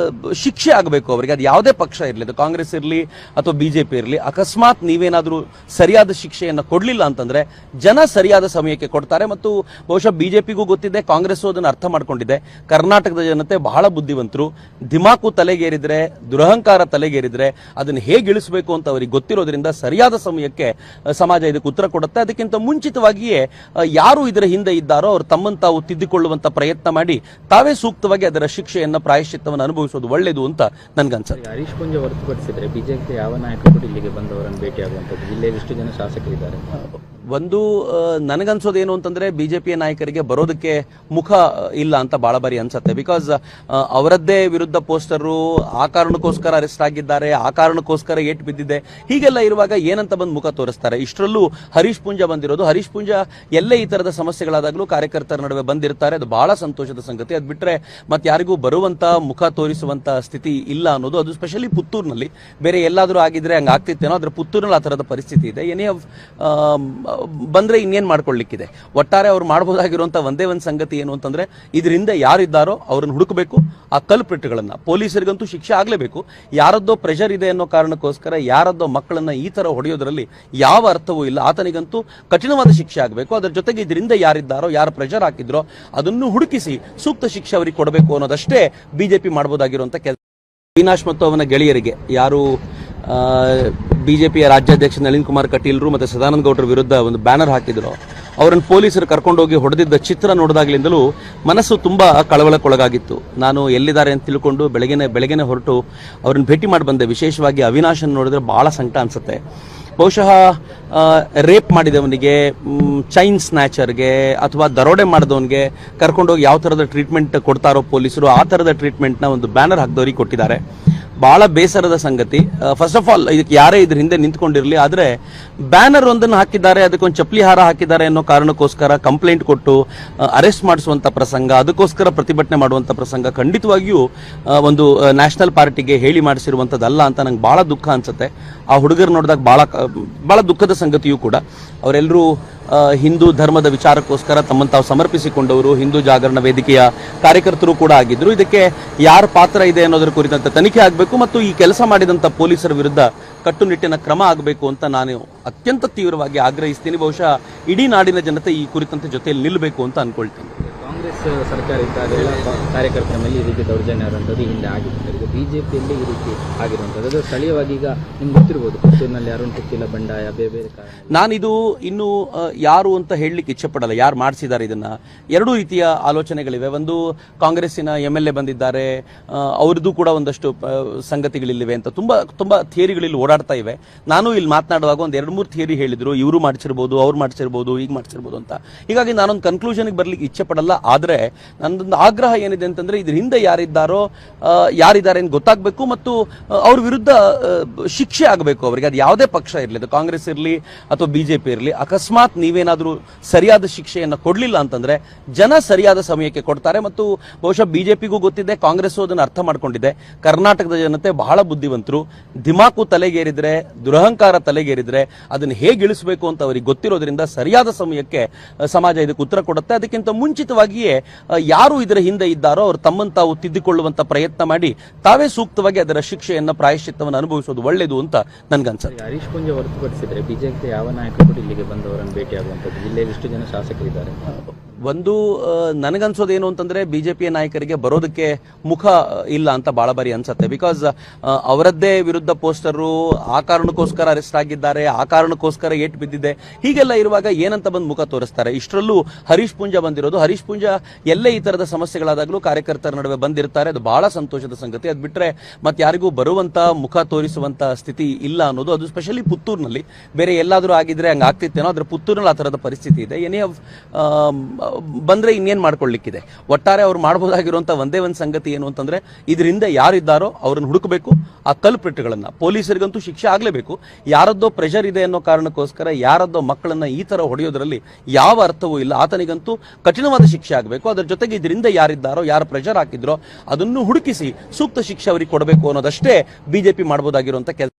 ಶಿಕ್ಷೆ ಆಗಬೇಕು ಅವರಿಗೆ. ಅದು ಯಾವುದೇ ಪಕ್ಷ ಇರಲಿ, ಅದು ಕಾಂಗ್ರೆಸ್ ಇರಲಿ ಅಥವಾ ಬಿಜೆಪಿ ಇರಲಿ, ಅಕಸ್ಮಾತ್ ನೀವೇನಾದ್ರೂ ಸರಿಯಾದ ಶಿಕ್ಷೆಯನ್ನು ಕೊಡಲಿಲ್ಲ ಅಂತಂದ್ರೆ ಜನ ಸರಿಯಾದ ಸಮಯಕ್ಕೆ ಕೊಡ್ತಾರೆ. ಮತ್ತು ಬಹುಶಃ ಬಿಜೆಪಿಗೂ ಗೊತ್ತಿದೆ, ಕಾಂಗ್ರೆಸ್ ಅದನ್ನು ಅರ್ಥ ಮಾಡ್ಕೊಂಡಿದೆ. ಕರ್ನಾಟಕದ ಜನತೆ ಬಹಳ ಬುದ್ಧಿವಂತರು. ದಿಮಾಕು ತಲೆಗೇರಿದ್ರೆ, ದುರಹಂಕಾರ ತಲೆಗೇರಿದ್ರೆ ಅದನ್ನು ಹೇಗೆ ಇಳಿಸಬೇಕು ಅಂತ ಅವರಿಗೆ ಗೊತ್ತಿರೋದ್ರಿಂದ ಸರಿಯಾದ ಸಮಯಕ್ಕೆ ಸಮಾಜ ಇದಕ್ಕೆ ಉತ್ತರ ಕೊಡುತ್ತೆ. ಅದಕ್ಕಿಂತ ಮುಂಚಿತವಾಗಿಯೇ ಯಾರು ಇದರ ಹಿಂದೆ ಇದ್ದಾರೋ ಅವರು ತಮ್ಮನ್ನು ತಾವು ತಿದ್ದಿಕೊಳ್ಳುವಂತ ಪ್ರಯತ್ನ ಮಾಡಿ ತಾವೇ ಸೂಕ್ತವಾಗಿ ಅದರ ಶಿಕ್ಷೆಯನ್ನು, ಪ್ರಾಯಶ್ಚಿತ್ತವನ್ನು ಅನುಭವಿಸೋದು ಒಳ್ಳೆಯದು ಅಂತ ನನ್ಗನ್ಸುತ್ತೆ. ಹರೀಶ್ ಪೂಂಜಾ ಹೊರತುಪಡಿಸಿದ್ರೆ ಬಿಜೆಪಿ ಯಾವ ನಾಯಕರು ಇಲ್ಲಿಗೆ ಬಂದವರನ್ನು ಭೇಟಿಯಾಗುವಂಥದ್ದು? ಜಿಲ್ಲೆಯಲ್ಲಿ ಎಷ್ಟು ಜನ ಶಾಸಕರಿದ್ದಾರೆ? ಒಂದು ನನಗನ್ಸೋದೇನು ಅಂತಂದ್ರೆ ಬಿಜೆಪಿಯ ನಾಯಕರಿಗೆ ಬರೋದಕ್ಕೆ ಮುಖ ಇಲ್ಲ ಅಂತ ಬಹಳ ಬಾರಿ ಅನ್ಸುತ್ತೆ. ಬಿಕಾಸ್ ಅವರದ್ದೇ ವಿರುದ್ಧ ಪೋಸ್ಟರು, ಆ ಕಾರಣಕ್ಕೋಸ್ಕರ ಅರೆಸ್ಟ್ ಆಗಿದ್ದಾರೆ, ಆ ಕಾರಣಕ್ಕೋಸ್ಕರ ಏಟ್ ಬಿದ್ದಿದೆ, ಹೀಗೆಲ್ಲ ಇರುವಾಗ ಏನಂತ ಬಂದು ಮುಖ ತೋರಿಸ್ತಾರೆ? ಇಷ್ಟರಲ್ಲೂ ಹರೀಶ್ ಪೂಂಜಾ ಬಂದಿರೋದು, ಹರೀಶ್ ಪೂಂಜಾ ಎಲ್ಲೇ ಈ ತರದ ಸಮಸ್ಯೆಗಳಾದಾಗಲೂ ಕಾರ್ಯಕರ್ತರ ನಡುವೆ ಬಂದಿರ್ತಾರೆ. ಅದು ಬಹಳ ಸಂತೋಷದ ಸಂಗತಿ. ಅದು ಬಿಟ್ರೆ ಮತ್ತೆ ಯಾರಿಗೂ ಬರುವಂತ ಮುಖ ತೋರಿಸುವಂತ ಸ್ಥಿತಿ ಇಲ್ಲ ಅನ್ನೋದು, ಅದು ಸ್ಪೆಷಲಿ ಪುತ್ತೂರಿನಲ್ಲಿ. ಬೇರೆ ಎಲ್ಲಾದ್ರೂ ಆಗಿದ್ರೆ ಹಂಗ ಆಗ್ತಿತ್ತೇನೋ, ಆದ್ರೆ ಪುತ್ತೂರಿನಲ್ಲಿ ಆ ತರದ ಪರಿಸ್ಥಿತಿ ಇದೆ. ಏನೇ ಬಂದ್ರೆ ಇನ್ನೇನ್ ಮಾಡ್ಕೊಳ್ಳಿಕ್ಕಿದೆ. ಒಟ್ಟಾರೆ ಅವ್ರು ಮಾಡಬಹುದಾಗಿರುವಂತ ಒಂದೇ ಒಂದು ಸಂಗತಿ ಏನು ಅಂತಂದ್ರೆ ಇದರಿಂದ ಯಾರಿದ್ದಾರೋ ಅವ್ರನ್ನ ಹುಡುಕಬೇಕು. ಆ ಕಲ್ಪ್ರಿಟ್ಗಳನ್ನ, ಪೊಲೀಸರಿಗಂತೂ ಶಿಕ್ಷೆ ಆಗ್ಲೇಬೇಕು. ಯಾರದ್ದೋ ಪ್ರೆಷರ್ ಇದೆ ಅನ್ನೋ ಕಾರಣಕ್ಕೋಸ್ಕರ ಯಾರದ್ದೋ ಮಕ್ಕಳನ್ನ ಈ ತರ ಹೊಡೆಯೋದ್ರಲ್ಲಿ ಯಾವ ಅರ್ಥವೂ ಇಲ್ಲ. ಆತನಿಗಂತೂ ಕಠಿಣವಾದ ಶಿಕ್ಷೆ ಆಗಬೇಕು. ಅದರ ಜೊತೆಗೆ ಇದರಿಂದ ಯಾರಿದ್ದಾರೋ, ಯಾರು ಪ್ರೆಷರ್ ಹಾಕಿದ್ರೋ ಅದನ್ನು ಹುಡುಕಿಸಿ ಸೂಕ್ತ ಶಿಕ್ಷೆ ಅವರಿಗೆ ಕೊಡಬೇಕು ಅನ್ನೋದಷ್ಟೇ ಬಿಜೆಪಿ ಮಾಡಬಹುದಾಗಿರುವಂತ ಕೆಲಸ. ಅವಿನಾಶ್ ಮತ್ತು ಅವನ ಗೆಳೆಯರಿಗೆ, ಯಾರು ಬಿಜೆಪಿಯ ರಾಜ್ಯಾಧ್ಯಕ್ಷ ನಳಿನ್ ಕುಮಾರ್ ಕಟೀಲ್ರು ಮತ್ತೆ ಸದಾನಂದ ಗೌಡರ ವಿರುದ್ಧ ಒಂದು ಬ್ಯಾನರ್ ಹಾಕಿದ್ರು, ಅವರನ್ನು ಪೊಲೀಸರು ಕರ್ಕೊಂಡೋಗಿ ಹೊಡೆದಿದ್ದ ಚಿತ್ರ ನೋಡಿದಾಗಲಿಂದಲೂ ಮನಸ್ಸು ತುಂಬಾ ಕಳವಳಕ್ಕೊಳಗಾಗಿತ್ತು. ನಾನು ಎಲ್ಲಿದ್ದಾರೆ ಅಂತ ತಿಳ್ಕೊಂಡು ಬೆಳಗ್ಗೆನೆ ಹೊರಟು ಅವ್ರನ್ನ ಭೇಟಿ ಮಾಡಿ ಬಂದೆ. ವಿಶೇಷವಾಗಿ ಅವಿನಾಶನ್ ನೋಡಿದ್ರೆ ಬಹಳ ಸಂಕಟ ಅನ್ಸುತ್ತೆ. ಬಹುಶಃ ರೇಪ್ ಮಾಡಿದವನಿಗೆ, ಚೈನ್ ಸ್ನ್ಯಾಚರ್ಗೆ ಅಥವಾ ದರೋಡೆ ಮಾಡಿದವನಿಗೆ ಕರ್ಕೊಂಡೋಗಿ ಯಾವ ಥರದ ಟ್ರೀಟ್ಮೆಂಟ್ ಕೊಡ್ತಾರೋ ಪೊಲೀಸರು, ಆ ಥರದ ಟ್ರೀಟ್ಮೆಂಟ್ನ ಒಂದು ಬ್ಯಾನರ್ ಹಾಕಿದವರಿಗೆ ಕೊಟ್ಟಿದ್ದಾರೆ. ಬಹಳ ಬೇಸರದ ಸಂಗತಿ. ಫಸ್ಟ್ ಆಫ್ ಆಲ್ ಇದಕ್ಕೆ ಯಾರೇ ಇದ್ರ ಹಿಂದೆ ನಿಂತ್ಕೊಂಡಿರಲಿ, ಆದರೆ ಬ್ಯಾನರ್ ಒಂದನ್ನು ಹಾಕಿದ್ದಾರೆ, ಅದಕ್ಕೊಂದು ಚಪ್ಪಲಿ ಹಾರ ಹಾಕಿದ್ದಾರೆ ಅನ್ನೋ ಕಾರಣಕ್ಕೋಸ್ಕರ ಕಂಪ್ಲೇಂಟ್ ಕೊಟ್ಟು ಅರೆಸ್ಟ್ ಮಾಡಿಸುವಂತ ಪ್ರಸಂಗ, ಅದಕ್ಕೋಸ್ಕರ ಪ್ರತಿಭಟನೆ ಮಾಡುವಂತ ಪ್ರಸಂಗ ಖಂಡಿತವಾಗಿಯೂ ಒಂದು ನ್ಯಾಷನಲ್ ಪಾರ್ಟಿಗೆ ಹೇಳಿ ಮಾಡಿಸಿರುವಂತದ್ದಲ್ಲ ಅಂತ ನಂಗೆ ಬಹಳ ದುಃಖ ಅನ್ಸುತ್ತೆ. ಆ ಹುಡುಗರು ನೋಡಿದಾಗ ಬಹಳ ದುಃಖದ ಸಂಗತಿಯೂ ಕೂಡ. ಅವರೆಲ್ಲರೂ ಹಿಂದೂ ಧರ್ಮದ ವಿಚಾರಕ್ಕೋಸ್ಕರ ತಮ್ಮನ್ನು ತಾವು ಸಮರ್ಪಿಸಿಕೊಂಡವರು, ಹಿಂದೂ ಜಾಗರಣ ವೇದಿಕೆಯ ಕಾರ್ಯಕರ್ತರು ಕೂಡ ಆಗಿದ್ರು. ಇದಕ್ಕೆ ಯಾರ ಪಾತ್ರ ಇದೆ ಅನ್ನೋದರ ಕುರಿತಂತೆ ತನಿಖೆ ಆಗಬೇಕು ಮತ್ತು ಈ ಕೆಲಸ ಮಾಡಿದಂತ ಪೊಲೀಸರ ವಿರುದ್ಧ ಕಟ್ಟುನಿಟ್ಟಿನ ಕ್ರಮ ಆಗಬೇಕು ಅಂತ ನಾನು ಅತ್ಯಂತ ತೀವ್ರವಾಗಿ ಆಗ್ರಹಿಸ್ತೀನಿ. ಬಹುಶಃ ಇಡೀ ನಾಡಿನ ಜನತೆ ಈ ಕುರಿತಂತೆ ಜೊತೆಯಲ್ಲಿ ನಿಲ್ಲಬೇಕು ಅಂತ ಅನ್ಕೊಳ್ತೀನಿ. ಕಾಂಗ್ರೆಸ್ ಸರ್ಕಾರ ಇದ್ದಾಗ ಎಲ್ಲ ಕಾರ್ಯಕರ್ತರ ಮೇಲೆ ಈ ರೀತಿ ದೌರ್ಜನ್ಯ ಆದಂಥದ್ದು ಹಿಂದೆ ಆಗಿತ್ತು. ಈಗ ಬಿಜೆಪಿಯಲ್ಲಿ ಈ ರೀತಿ ಆಗಿರುವಂಥದ್ದು, ಅದು ಸ್ಥಳೀಯವಾಗಿ ಈಗ ನಿಮ್ಗೆ ಗೊತ್ತಿರ್ಬೋದು, ಪುತ್ತೂರಿನಲ್ಲಿ ಅರುಣ್ ಪುತ್ತಿಲ ಬಂಡಾಯ, ಬೇರೆ ನಾನಿದು ಇನ್ನು ಯಾರು ಅಂತ ಹೇಳಲಿಕ್ಕೆ ಇಚ್ಛೆಪಡಲ್ಲ, ಯಾರು ಮಾಡಿಸಿದ್ದಾರೆ ಇದನ್ನ. ಎರಡೂ ರೀತಿಯ ಆಲೋಚನೆಗಳಿವೆ. ಒಂದು ಕಾಂಗ್ರೆಸ್ಸಿನ MLA ಬಂದಿದ್ದಾರೆ, ಅವ್ರದ್ದು ಕೂಡ ಒಂದಷ್ಟು ಸಂಗತಿಗಳಿವೆ ಅಂತ ತುಂಬಾ ಥಿಯರಿಗಳಲ್ಲಿ ಓಡಾಡ್ತಾ ಇವೆ. ನಾನು ಇಲ್ಲಿ ಮಾತನಾಡುವಾಗ ಒಂದು 2-3 ಥಿಯರಿ ಹೇಳಿದ್ರು, ಇವರು ಮಾಡಿಸಿರ್ಬೋದು, ಅವ್ರು ಮಾಡಿಸಿರ್ಬೋದು, ಈಗ ಮಾಡಿಸಿರ್ಬೋದು ಅಂತ. ಹೀಗಾಗಿ ನಾನೊಂದು ಕನ್ಕ್ಲೂಷನ್ಗೆ ಬರ್ಲಿಕ್ಕೆ ಇಚ್ಛೆ ಪಡಲ್ಲ. ಆದ್ರೆ ನನ್ನದೊಂದು ಆಗ್ರಹ ಏನಿದೆ ಅಂತಂದ್ರೆ ಇದ್ರ ಹಿಂದೆ ಯಾರಿದ್ದಾರೆ ಅಂತ ಗೊತ್ತಾಗಬೇಕು ಮತ್ತು ಅವ್ರ ವಿರುದ್ಧ ಶಿಕ್ಷೆ ಆಗಬೇಕು ಅವರಿಗೆ. ಅದು ಯಾವುದೇ ಪಕ್ಷ ಇರಲಿ, ಅದು ಕಾಂಗ್ರೆಸ್ ಇರಲಿ ಅಥವಾ ಬಿಜೆಪಿ ಇರಲಿ, ಅಕಸ್ಮಾತ್ ನೀವೇನಾದ್ರೂ ಸರಿಯಾದ ಶಿಕ್ಷೆಯನ್ನು ಕೊಡಲಿಲ್ಲ ಅಂತಂದ್ರೆ ಜನ ಸರಿಯಾದ ಸಮಯಕ್ಕೆ ಕೊಡ್ತಾರೆ. ಮತ್ತು ಬಹುಶಃ ಬಿಜೆಪಿಗೂ ಗೊತ್ತಿದೆ, ಕಾಂಗ್ರೆಸ್ ಅದನ್ನು ಅರ್ಥ ಮಾಡ್ಕೊಂಡಿದೆ. ಕರ್ನಾಟಕದ ಜನತೆ ಬಹಳ ಬುದ್ಧಿವಂತರು. ದಿಮಾಕು ತಲೆಗೇರಿದ್ರೆ, ದುರಹಂಕಾರ ತಲೆಗೇರಿದ್ರೆ ಅದನ್ನು ಹೇಗೆ ಇಳಿಸಬೇಕು ಅಂತ ಅವರಿಗೆ ಗೊತ್ತಿರೋದ್ರಿಂದ ಸರಿಯಾದ ಸಮಯಕ್ಕೆ ಸಮಾಜ ಇದಕ್ಕೆ ಉತ್ತರ ಕೊಡುತ್ತೆ. ಅದಕ್ಕಿಂತ ಮುಂಚಿತವಾಗಿಯೇ ಯಾರು ಇದರ ಹಿಂದೆ ಇದ್ದಾರೋ ಅವರು ತಮ್ಮನ್ನು ತಾವು ತಿದ್ದಿಕೊಳ್ಳುವಂತ ಪ್ರಯತ್ನ ಮಾಡಿ ತಾವೇ ಸೂಕ್ತವಾಗಿ ಅದರ ಶಿಕ್ಷೆಯನ್ನು, ಪ್ರಾಯಶ್ಚಿತ್ತವನ್ನು ಅನುಭವಿಸೋದು ಒಳ್ಳೆಯದು ಅಂತ ನನ್ಗನ್ಸುತ್ತೆ. ಹರೀಶ್ ಪೂಂಜಾ ಹೊರತುಪಡಿಸಿದ್ರೆ ಬಿಜೆಪಿ ಯಾವ ನಾಯಕರು ಇಲ್ಲಿಗೆ ಬಂದವರನ್ನು ಭೇಟಿಯಾಗುವಂಥದ್ದು? ಜಿಲ್ಲೆಯಲ್ಲಿ ಎಷ್ಟು ಜನ ಶಾಸಕರಿದ್ದಾರೆ? ಒಂದು ನನಗನ್ಸೋದೇನು ಅಂತಂದ್ರೆ ಬಿಜೆಪಿಯ ನಾಯಕರಿಗೆ ಬರೋದಕ್ಕೆ ಮುಖ ಇಲ್ಲ ಅಂತ ಬಹಳ ಬಾರಿ ಅನ್ಸುತ್ತೆ. ಬಿಕಾಸ್ ಅವರದ್ದೇ ವಿರುದ್ಧ ಪೋಸ್ಟರು, ಆ ಕಾರಣಕ್ಕೋಸ್ಕರ ಅರೆಸ್ಟ್ ಆಗಿದ್ದಾರೆ, ಆ ಕಾರಣಕ್ಕೋಸ್ಕರ ಏಟ್ ಬಿದ್ದಿದೆ, ಹೀಗೆಲ್ಲ ಇರುವಾಗ ಏನಂತ ಬಂದು ಮುಖ ತೋರಿಸ್ತಾರೆ? ಇಷ್ಟರಲ್ಲೂ ಹರೀಶ್ ಪೂಂಜಾ ಬಂದಿರೋದು, ಹರೀಶ್ ಪೂಂಜಾ ಎಲ್ಲೇ ಈ ತರದ ಸಮಸ್ಯೆಗಳಾದಾಗಲೂ ಕಾರ್ಯಕರ್ತರ ನಡುವೆ ಬಂದಿರ್ತಾರೆ. ಅದು ಬಹಳ ಸಂತೋಷದ ಸಂಗತಿ. ಅದು ಬಿಟ್ರೆ ಮತ್ತೆ ಯಾರಿಗೂ ಬರುವಂತ ಮುಖ ತೋರಿಸುವಂತ ಸ್ಥಿತಿ ಇಲ್ಲ ಅನ್ನೋದು, ಅದು ಸ್ಪೆಷಲಿ ಪುತ್ತೂರಿನಲ್ಲಿ. ಬೇರೆ ಎಲ್ಲಾದ್ರೂ ಆಗಿದ್ರೆ ಹಂಗ ಆಗ್ತಿತ್ತೇನೋ, ಆದ್ರೆ ಪುತ್ತೂರಿನಲ್ಲಿ ಆ ತರದ ಪರಿಸ್ಥಿತಿ ಇದೆ. ಏನೇ ಬಂದ್ರೆ ಇನ್ನೇನ್ ಮಾಡ್ಕೊಳ್ಳಿಕ್ಕಿದೆ. ಒಟ್ಟಾರೆ ಅವ್ರು ಮಾಡಬಹುದಾಗಿರುವಂತ ಒಂದೇ ಒಂದು ಸಂಗತಿ ಏನು ಅಂತಂದ್ರೆ ಇದರಿಂದ ಯಾರಿದ್ದಾರೋ ಅವ್ರನ್ನ ಹುಡುಕಬೇಕು. ಆ ಕಲ್ಪ್ರಿಟ್ಗಳನ್ನ, ಪೊಲೀಸರಿಗಂತೂ ಶಿಕ್ಷೆ ಆಗ್ಲೇಬೇಕು. ಯಾರದ್ದೋ ಪ್ರೆಷರ್ ಇದೆ ಅನ್ನೋ ಕಾರಣಕ್ಕೋಸ್ಕರ ಯಾರದ್ದೋ ಮಕ್ಕಳನ್ನ ಈ ತರ ಹೊಡೆಯೋದ್ರಲ್ಲಿ ಯಾವ ಅರ್ಥವೂ ಇಲ್ಲ. ಆತನಿಗಂತೂ ಕಠಿಣವಾದ ಶಿಕ್ಷೆ ಆಗಬೇಕು. ಅದರ ಜೊತೆಗೆ ಇದರಿಂದ ಯಾರಿದ್ದಾರೋ, ಯಾರು ಪ್ರೆಷರ್ ಹಾಕಿದ್ರೋ ಅದನ್ನು ಹುಡುಕಿಸಿ ಸೂಕ್ತ ಶಿಕ್ಷೆ ಅವರಿಗೆ ಕೊಡಬೇಕು ಅನ್ನೋದಷ್ಟೇ ಬಿಜೆಪಿ ಮಾಡಬಹುದಾಗಿರುವಂತ ಕೆಲಸ.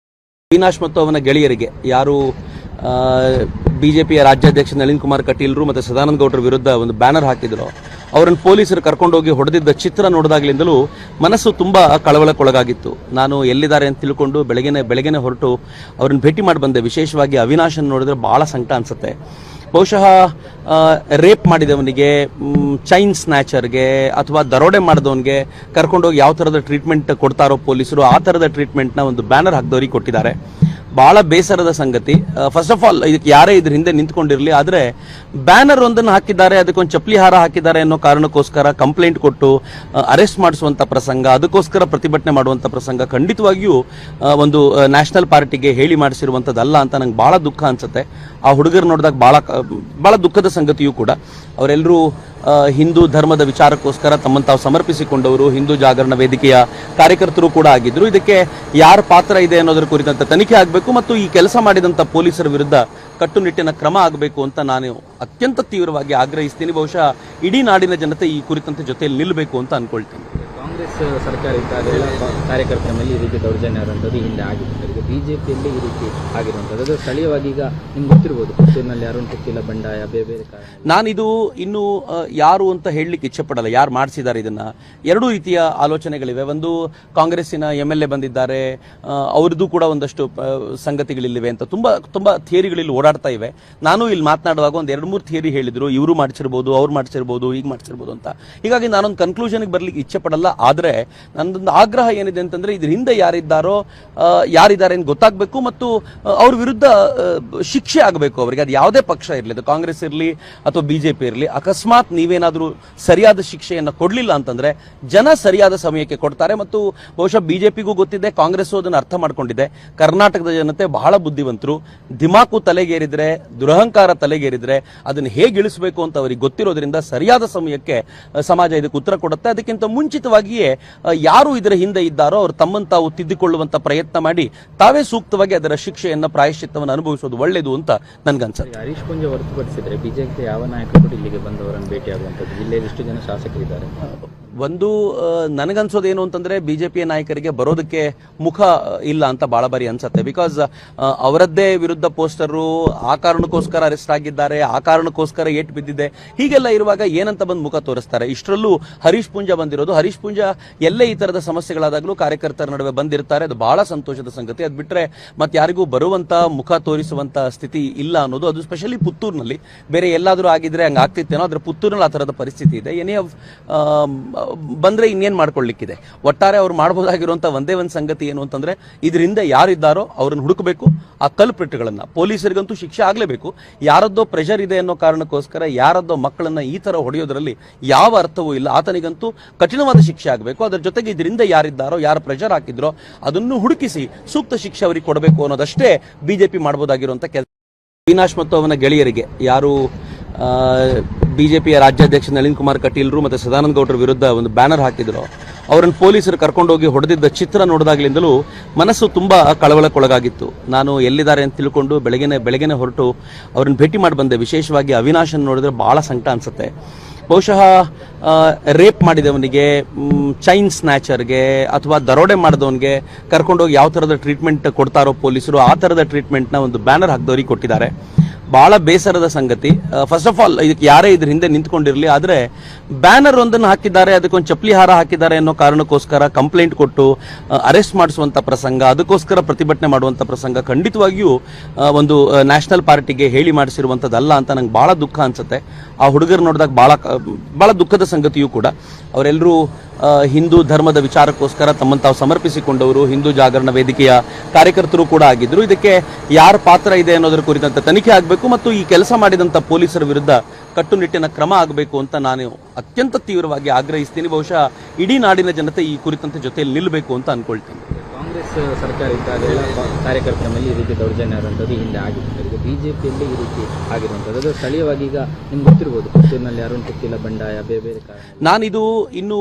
ಅವಿನಾಶ್ ಮತ್ತು ಅವನ ಗೆಳೆಯರಿಗೆ, ಯಾರು ಬಿಜೆಪಿಯ ರಾಜ್ಯಾಧ್ಯಕ್ಷ ನಳಿನ್ ಕುಮಾರ್ ಕಟೀಲ್ರು ಮತ್ತು ಸದಾನಂದ ಗೌಡರ ವಿರುದ್ಧ ಒಂದು ಬ್ಯಾನರ್ ಹಾಕಿದ್ರು. ಅವರನ್ನು ಪೊಲೀಸರು ಕರ್ಕೊಂಡೋಗಿ ಹೊಡೆದಿದ್ದ ಚಿತ್ರ ನೋಡಿದಾಗಲಿಂದಲೂ ಮನಸ್ಸು ತುಂಬಾ ಕಳವಳಕ್ಕೊಳಗಾಗಿತ್ತು. ನಾನು ಎಲ್ಲಿದ್ದಾರೆ ಅಂತ ತಿಳ್ಕೊಂಡು ಬೆಳಗ್ಗೆನೆ ಹೊರಟು ಅವ್ರನ್ನ ಭೇಟಿ ಮಾಡಿ ಬಂದೆ. ವಿಶೇಷವಾಗಿ ಅವಿನಾಶನ್ ನೋಡಿದ್ರೆ ಬಹಳ ಸಂಕಟ ಅನ್ಸುತ್ತೆ. ಬಹುಶಃ ರೇಪ್ ಮಾಡಿದವನಿಗೆ, ಚೈನ್ ಸ್ನ್ಯಾಚರ್ಗೆ ಅಥವಾ ದರೋಡೆ ಮಾಡಿದವನಿಗೆ ಕರ್ಕೊಂಡೋಗಿ ಯಾವ ಥರದ ಟ್ರೀಟ್ಮೆಂಟ್ ಕೊಡ್ತಾರೋ ಪೊಲೀಸರು, ಆ ಥರದ ಟ್ರೀಟ್ಮೆಂಟ್ನ ಒಂದು ಬ್ಯಾನರ್ ಹಾಕಿದವರಿಗೆ ಕೊಟ್ಟಿದ್ದಾರೆ. ಬಹಳ ಬೇಸರದ ಸಂಗತಿ. ಫಸ್ಟ್ ಆಫ್ ಆಲ್ ಇದಕ್ಕೆ ಯಾರೇ ಇದ್ರ ಹಿಂದೆ ನಿಂತ್ಕೊಂಡಿರಲಿ, ಆದರೆ ಬ್ಯಾನರ್ ಒಂದನ್ನು ಹಾಕಿದ್ದಾರೆ, ಅದಕ್ಕೊಂದು ಚಪ್ಪಲಿ ಹಾರ ಹಾಕಿದ್ದಾರೆ ಅನ್ನೋ ಕಾರಣಕ್ಕೋಸ್ಕರ ಕಂಪ್ಲೇಂಟ್ ಕೊಟ್ಟು ಅರೆಸ್ಟ್ ಮಾಡಿಸುವಂತ ಪ್ರಸಂಗ, ಅದಕ್ಕೋಸ್ಕರ ಪ್ರತಿಭಟನೆ ಮಾಡುವಂತ ಪ್ರಸಂಗ ಖಂಡಿತವಾಗಿಯೂ ಒಂದು ನ್ಯಾಷನಲ್ ಪಾರ್ಟಿಗೆ ಹೇಳಿ ಮಾಡಿಸಿರುವಂಥದ್ದಲ್ಲ ಅಂತ ನಂಗೆ ಬಹಳ ದುಃಖ ಅನ್ಸುತ್ತೆ. ಆ ಹುಡುಗರು ನೋಡಿದಾಗ ಬಹಳ ದುಃಖದ ಸಂಗತಿಯೂ ಕೂಡ. ಅವರೆಲ್ಲರೂ ಹಿಂದೂ ಧರ್ಮದ ವಿಚಾರಕ್ಕೋಸ್ಕರ ತಮ್ಮನ್ನು ತಾವು ಸಮರ್ಪಿಸಿಕೊಂಡವರು, ಹಿಂದೂ ಜಾಗರಣ ವೇದಿಕೆಯ ಕಾರ್ಯಕರ್ತರು ಕೂಡ ಆಗಿದ್ರು. ಇದಕ್ಕೆ ಯಾರ ಪಾತ್ರ ಇದೆ ಅನ್ನೋದರ ಕುರಿತಂತೆ ತನಿಖೆ ಆಗಬೇಕು ಮತ್ತು ಈ ಕೆಲಸ ಮಾಡಿದಂಥ ಪೊಲೀಸರ ವಿರುದ್ಧ ಕಟ್ಟುನಿಟ್ಟಿನ ಕ್ರಮ ಆಗಬೇಕು ಅಂತ ನಾನು ಅತ್ಯಂತ ತೀವ್ರವಾಗಿ ಆಗ್ರಹಿಸ್ತೀನಿ. ಬಹುಶಃ ಇಡೀ ನಾಡಿನ ಜನತೆ ಈ ಕುರಿತಂತೆ ಜೊತೆಯಲ್ಲಿ ನಿಲ್ಲಬೇಕು ಅಂತ ಅನ್ಕೊಳ್ತೀನಿ. ಕಾಂಗ್ರೆಸ್ ಸರ್ಕಾರ ಇದ್ದಾಗ ಕಾರ್ಯಕರ್ತರ ಮೇಲೆ ಈ ರೀತಿ ದೌರ್ಜನ್ಯ ಆದಂಥದ್ದು ಹಿಂದೆ ಆಗಿತ್ತು. ಈಗ ಬಿಜೆಪಿಯಲ್ಲಿ ಈ ರೀತಿ ಆಗಿರುವಂಥದ್ದು ಅದು ಸ್ಥಳೀಯವಾಗಿ ಈಗ ನಿಮ್ಗೆ ಗೊತ್ತಿರ್ಬೋದು, ಪುತ್ತೂರಿನಲ್ಲಿ ಅರುಣ್ ಪುತ್ತಿಲ ಬಂಡಾಯ, ಬೇರೆ ಬೇರೆ ಕಾರಣ. ನಾನಿದು ಇನ್ನು ಯಾರು ಅಂತ ಹೇಳಲಿಕ್ಕೆ ಇಚ್ಛೆ ಪಡಲ್ಲ, ಯಾರು ಮಾಡಿಸಿದ್ದಾರೆ ಇದನ್ನ. ಎರಡೂ ರೀತಿಯ ಆಲೋಚನೆಗಳಿವೆ. ಒಂದು ಕಾಂಗ್ರೆಸ್ಸಿನ MLA ಬಂದಿದ್ದಾರೆ, ಅವ್ರದ್ದು ಕೂಡ ಒಂದಷ್ಟು ಸಂಗತಿಗಳಿವೆ ಅಂತ ತುಂಬಾ ಥಿಯರಿಗಳಲ್ಲಿ ಓಡಾಡ್ತಾ ಇವೆ. ನಾನು ಇಲ್ಲಿ ಮಾತನಾಡುವಾಗ ಒಂದು 2-3 ಥಿಯರಿ ಹೇಳಿದ್ರು, ಇವರು ಮಾಡಿಸಿರ್ಬೋದು, ಅವ್ರು ಮಾಡಿಸಿರ್ಬೋದು, ಈಗ ಮಾಡಿಸಿರ್ಬೋದು ಅಂತ. ಹೀಗಾಗಿ ನಾನೊಂದು ಕನ್ಕ್ಲೂಷನ್ಗೆ ಬರ್ಲಿಕ್ಕೆ ಇಚ್ಛೆ ಪಡಲ್ಲ. ಆದರೆ ನನ್ನದೊಂದು ಆಗ್ರಹ ಏನಿದೆ ಅಂತಂದ್ರೆ, ಇದ್ರ ಹಿಂದೆ ಯಾರಿದ್ದಾರೆ ಅಂತ ಗೊತ್ತಾಗಬೇಕು ಮತ್ತು ಅವ್ರ ವಿರುದ್ಧ ಶಿಕ್ಷೆ ಆಗಬೇಕು ಅವರಿಗೆ. ಅದು ಯಾವುದೇ ಪಕ್ಷ ಇರಲಿ, ಅದು ಕಾಂಗ್ರೆಸ್ ಇರಲಿ ಅಥವಾ ಬಿಜೆಪಿ ಇರಲಿ. ಅಕಸ್ಮಾತ್ ನೀವೇನಾದರೂ ಸರಿಯಾದ ಶಿಕ್ಷೆಯನ್ನು ಕೊಡಲಿಲ್ಲ ಅಂತಂದ್ರೆ ಜನ ಸರಿಯಾದ ಸಮಯಕ್ಕೆ ಕೊಡ್ತಾರೆ. ಮತ್ತು ಬಹುಶಃ ಬಿಜೆಪಿಗೂ ಗೊತ್ತಿದೆ, ಕಾಂಗ್ರೆಸ್ ಅದನ್ನು ಅರ್ಥ ಮಾಡ್ಕೊಂಡಿದೆ. ಕರ್ನಾಟಕದ ಜನತೆ ಬಹಳ ಬುದ್ಧಿವಂತರು. ದಿಮಾಕು ತಲೆಗೇರಿದ್ರೆ, ದುರಹಂಕಾರ ತಲೆಗೇರಿದ್ರೆ ಅದನ್ನು ಹೇಗೆ ಇಳಿಸಬೇಕು ಅಂತ ಅವರಿಗೆ ಗೊತ್ತಿರೋದ್ರಿಂದ ಸರಿಯಾದ ಸಮಯಕ್ಕೆ ಸಮಾಜ ಇದಕ್ಕೆ ಉತ್ತರ ಕೊಡುತ್ತೆ. ಅದಕ್ಕಿಂತ ಮುಂಚಿತವಾಗಿಯೇ ಯಾರು ಇದರ ಹಿಂದೆ ಇದ್ದಾರೋ ಅವರು ತಮ್ಮನ್ನು ತಾವು ತಿದ್ದಿಕೊಳ್ಳುವಂತ ಪ್ರಯತ್ನ ಮಾಡಿ ತಾವೇ ಸೂಕ್ತವಾಗಿ ಅದರ ಶಿಕ್ಷೆಯನ್ನು, ಪ್ರಾಯಶ್ಚಿತ್ತವನ್ನು ಅನುಭವಿಸೋದು ಒಳ್ಳೆಯದು ಅಂತ ನನ್ಗನ್ಸುತ್ತೆ. ಹರೀಶ್ ಪುಂಜ ಹೊರತುಪಡಿಸಿದ್ರೆ ಬಿಜೆಪಿ ಯಾವ ನಾಯಕರು ಇಲ್ಲಿಗೆ ಬಂದವರನ್ನು ಭೇಟಿಯಾಗುವಂಥದ್ದು? ಜಿಲ್ಲೆಯಲ್ಲಿ ಎಷ್ಟು ಜನ ಶಾಸಕರಿದ್ದಾರೆ? ಒಂದು ನನಗನ್ಸೋದೇನು ಅಂತಂದ್ರೆ, ಬಿಜೆಪಿಯ ನಾಯಕರಿಗೆ ಬರೋದಕ್ಕೆ ಮುಖ ಇಲ್ಲ ಅಂತ ಬಹಳ ಬಾರಿ ಅನ್ಸುತ್ತೆ. ಬಿಕಾಸ್ ಅವರದ್ದೇ ವಿರುದ್ಧ ಪೋಸ್ಟರು, ಆ ಕಾರಣಕ್ಕೋಸ್ಕರ ಅರೆಸ್ಟ್ ಆಗಿದ್ದಾರೆ, ಆ ಕಾರಣಕ್ಕೋಸ್ಕರ ಏಟ್ ಬಿದ್ದಿದೆ, ಹೀಗೆಲ್ಲ ಇರುವಾಗ ಏನಂತ ಬಂದು ಮುಖ ತೋರಿಸ್ತಾರೆ? ಇಷ್ಟರಲ್ಲೂ ಹರೀಶ್ ಪುಂಜ ಬಂದಿರೋದು. ಹರೀಶ್ ಪುಂಜ ಎಲ್ಲೇ ಈ ತರದ ಸಮಸ್ಯೆಗಳಾದಾಗಲೂ ಕಾರ್ಯಕರ್ತರ ನಡುವೆ ಬಂದಿರ್ತಾರೆ. ಅದು ಬಹಳ ಸಂತೋಷದ ಸಂಗತಿ. ಅದು ಬಿಟ್ರೆ ಮತ್ತೆ ಯಾರಿಗೂ ಬರುವಂತ, ಮುಖ ತೋರಿಸುವಂತ ಸ್ಥಿತಿ ಇಲ್ಲ ಅನ್ನೋದು. ಅದು ಸ್ಪೆಷಲಿ ಪುತ್ತೂರಿನಲ್ಲಿ. ಬೇರೆ ಎಲ್ಲಾದ್ರೂ ಆಗಿದ್ರೆ ಹಂಗ ಆಗ್ತಿತ್ತೇನೋ, ಆದ್ರೆ ಪುತ್ತೂರಿನಲ್ಲಿ ಆ ತರದ ಪರಿಸ್ಥಿತಿ ಇದೆ. ಏನೇ ಬಂದ್ರೆ ಇನ್ನೇನ್ ಮಾಡ್ಕೊಳ್ಳಿಕ್ಕಿದೆ. ಒಟ್ಟಾರೆ ಅವ್ರು ಮಾಡಬಹುದಾಗಿರುವಂತ ಒಂದೇ ಒಂದು ಸಂಗತಿ ಏನು ಅಂತಂದ್ರೆ, ಇದರಿಂದ ಯಾರಿದ್ದಾರೋ ಅವ್ರನ್ನ ಹುಡುಕಬೇಕು. ಆ ಕಲ್ಪ್ರಿಟ್ಗಳನ್ನ, ಪೊಲೀಸರಿಗಂತೂ ಶಿಕ್ಷೆ ಆಗ್ಲೇಬೇಕು. ಯಾರದ್ದೋ ಪ್ರೆಷರ್ ಇದೆ ಅನ್ನೋ ಕಾರಣಕ್ಕೋಸ್ಕರ ಯಾರದ್ದೋ ಮಕ್ಕಳನ್ನ ಈ ತರ ಹೊಡೆಯೋದ್ರಲ್ಲಿ ಯಾವ ಅರ್ಥವೂ ಇಲ್ಲ. ಆತನಿಗಂತೂ ಕಠಿಣವಾದ ಶಿಕ್ಷೆ ಆಗಬೇಕು. ಅದರ ಜೊತೆಗೆ ಇದರಿಂದ ಯಾರಿದ್ದಾರೋ, ಯಾರು ಪ್ರೆಷರ್ ಹಾಕಿದ್ರೋ ಅದನ್ನು ಹುಡುಕಿಸಿ ಸೂಕ್ತ ಶಿಕ್ಷೆ ಅವರಿಗೆ ಕೊಡಬೇಕು ಅನ್ನೋದಷ್ಟೇ ಬಿಜೆಪಿ ಮಾಡಬಹುದಾಗಿರುವಂತ ಕೆಲಸ. ಅವಿನಾಶ್ ಮತ್ತು ಅವನ ಗೆಳೆಯರಿಗೆ, ಯಾರು ಬಿಜೆಪಿಯ ರಾಜ್ಯಾಧ್ಯಕ್ಷ ನಳಿನ್ ಕುಮಾರ್ ಕಟೀಲ್ರು ಮತ್ತು ಸದಾನಂದ ಗೌಡರ ವಿರುದ್ಧ ಒಂದು ಬ್ಯಾನರ್ ಹಾಕಿದ್ರು, ಅವರನ್ನು ಪೊಲೀಸರು ಕರ್ಕೊಂಡೋಗಿ ಹೊಡೆದಿದ್ದ ಚಿತ್ರ ನೋಡಿದಾಗಲಿಂದಲೂ ಮನಸ್ಸು ತುಂಬಾ ಕಳವಳಕ್ಕೊಳಗಾಗಿತ್ತು. ನಾನು ಎಲ್ಲಿದ್ದಾರೆ ಅಂತ ತಿಳ್ಕೊಂಡು ಬೆಳಗ್ಗೆನೆ ಹೊರಟು ಅವ್ರನ್ನ ಭೇಟಿ ಮಾಡಿ ಬಂದೆ. ವಿಶೇಷವಾಗಿ ಅವಿನಾಶನ್ ನೋಡಿದ್ರೆ ಬಹಳ ಸಂಕಟ ಅನ್ಸುತ್ತೆ. ಬಹುಶಃ ರೇಪ್ ಮಾಡಿದವನಿಗೆ, ಚೈನ್ ಸ್ನ್ಯಾಚರ್ಗೆ ಅಥವಾ ದರೋಡೆ ಮಾಡಿದವನಿಗೆ ಕರ್ಕೊಂಡೋಗಿ ಯಾವ ಥರದ ಟ್ರೀಟ್ಮೆಂಟ್ ಕೊಡ್ತಾರೋ ಪೊಲೀಸರು, ಆ ಥರದ ಟ್ರೀಟ್ಮೆಂಟ್ನ ಒಂದು ಬ್ಯಾನರ್ ಹಾಕಿದವರಿಗೆ ಕೊಟ್ಟಿದ್ದಾರೆ. ಬಹಳ ಬೇಸರದ ಸಂಗತಿ. ಫಸ್ಟ್ ಆಫ್ ಆಲ್ ಇದಕ್ಕೆ ಯಾರೇ ಇದ್ರ ಹಿಂದೆ ನಿಂತ್ಕೊಂಡಿರಲಿ, ಆದರೆ ಬ್ಯಾನರ್ ಒಂದನ್ನು ಹಾಕಿದ್ದಾರೆ, ಅದಕ್ಕೊಂದು ಚಪ್ಪಲಿ ಹಾರ ಹಾಕಿದ್ದಾರೆ ಅನ್ನೋ ಕಾರಣಕ್ಕೋಸ್ಕರ ಕಂಪ್ಲೇಂಟ್ ಕೊಟ್ಟು ಅರೆಸ್ಟ್ ಮಾಡಿಸುವಂತ ಪ್ರಸಂಗ, ಅದಕ್ಕೋಸ್ಕರ ಪ್ರತಿಭಟನೆ ಮಾಡುವಂತ ಪ್ರಸಂಗ ಖಂಡಿತವಾಗಿಯೂ ಒಂದು ನ್ಯಾಷನಲ್ ಪಾರ್ಟಿಗೆ ಹೇಳಿ ಮಾಡಿಸಿರುವಂಥದ್ದಲ್ಲ ಅಂತ ನಂಗೆ ಬಹಳ ದುಃಖ ಅನ್ಸುತ್ತೆ. ಆ ಹುಡುಗರು ನೋಡಿದಾಗ ಬಹಳ ದುಃಖದ ಸಂಗತಿಯೂ ಕೂಡ. ಅವರೆಲ್ಲರೂ ಹಿಂದೂ ಧರ್ಮದ ವಿಚಾರಕ್ಕೋಸ್ಕರ ತಮ್ಮನ್ನು ತಾವು ಸಮರ್ಪಿಸಿಕೊಂಡವರು, ಹಿಂದೂ ಜಾಗರಣ ವೇದಿಕೆಯ ಕಾರ್ಯಕರ್ತರು ಕೂಡ ಆಗಿದ್ರು. ಇದಕ್ಕೆ ಯಾರ ಪಾತ್ರ ಇದೆ ಅನ್ನೋದರ ಕುರಿತಂತೆ ತನಿಖೆ ಆಗಬೇಕು ಮತ್ತು ಈ ಕೆಲಸ ಮಾಡಿದಂಥ ಪೊಲೀಸರ ವಿರುದ್ಧ ಕಟ್ಟುನಿಟ್ಟಿನ ಕ್ರಮ ಆಗಬೇಕು ಅಂತ ನಾನು ಅತ್ಯಂತ ತೀವ್ರವಾಗಿ ಆಗ್ರಹಿಸ್ತೀನಿ. ಬಹುಶಃ ಇಡೀ ನಾಡಿನ ಜನತೆ ಈ ಕುರಿತಂತೆ ಜೊತೆಯಲ್ಲಿ ನಿಲ್ಲಬೇಕು ಅಂತ ಅನ್ಕೊಳ್ತೀನಿ. ಕಾಂಗ್ರೆಸ್ ಸರ್ಕಾರ ಇದ್ದಾಗ ಕಾರ್ಯಕರ್ತರ ಮೇಲೆ ಈ ರೀತಿ ದೌರ್ಜನ್ಯ ಆದಂಥದ್ದು ಹಿಂದೆ ಆಗಿತ್ತು. ಈಗ ಬಿಜೆಪಿಯಲ್ಲಿ ಈ ರೀತಿ ಆಗಿರುವಂಥದ್ದು ಅದು ಸ್ಥಳೀಯವಾಗಿ ಈಗ ನಿಮ್ಗೆ ಗೊತ್ತಿರ್ಬೋದು, ಪುತ್ತೂರಿನಲ್ಲಿ ಅರುಣ್ ಪುತ್ತಿಲ ಬಂಡಾಯ, ಬೇರೆ ಬೇರೆ ಕಾರಣ. ನಾನಿದು ಇನ್ನು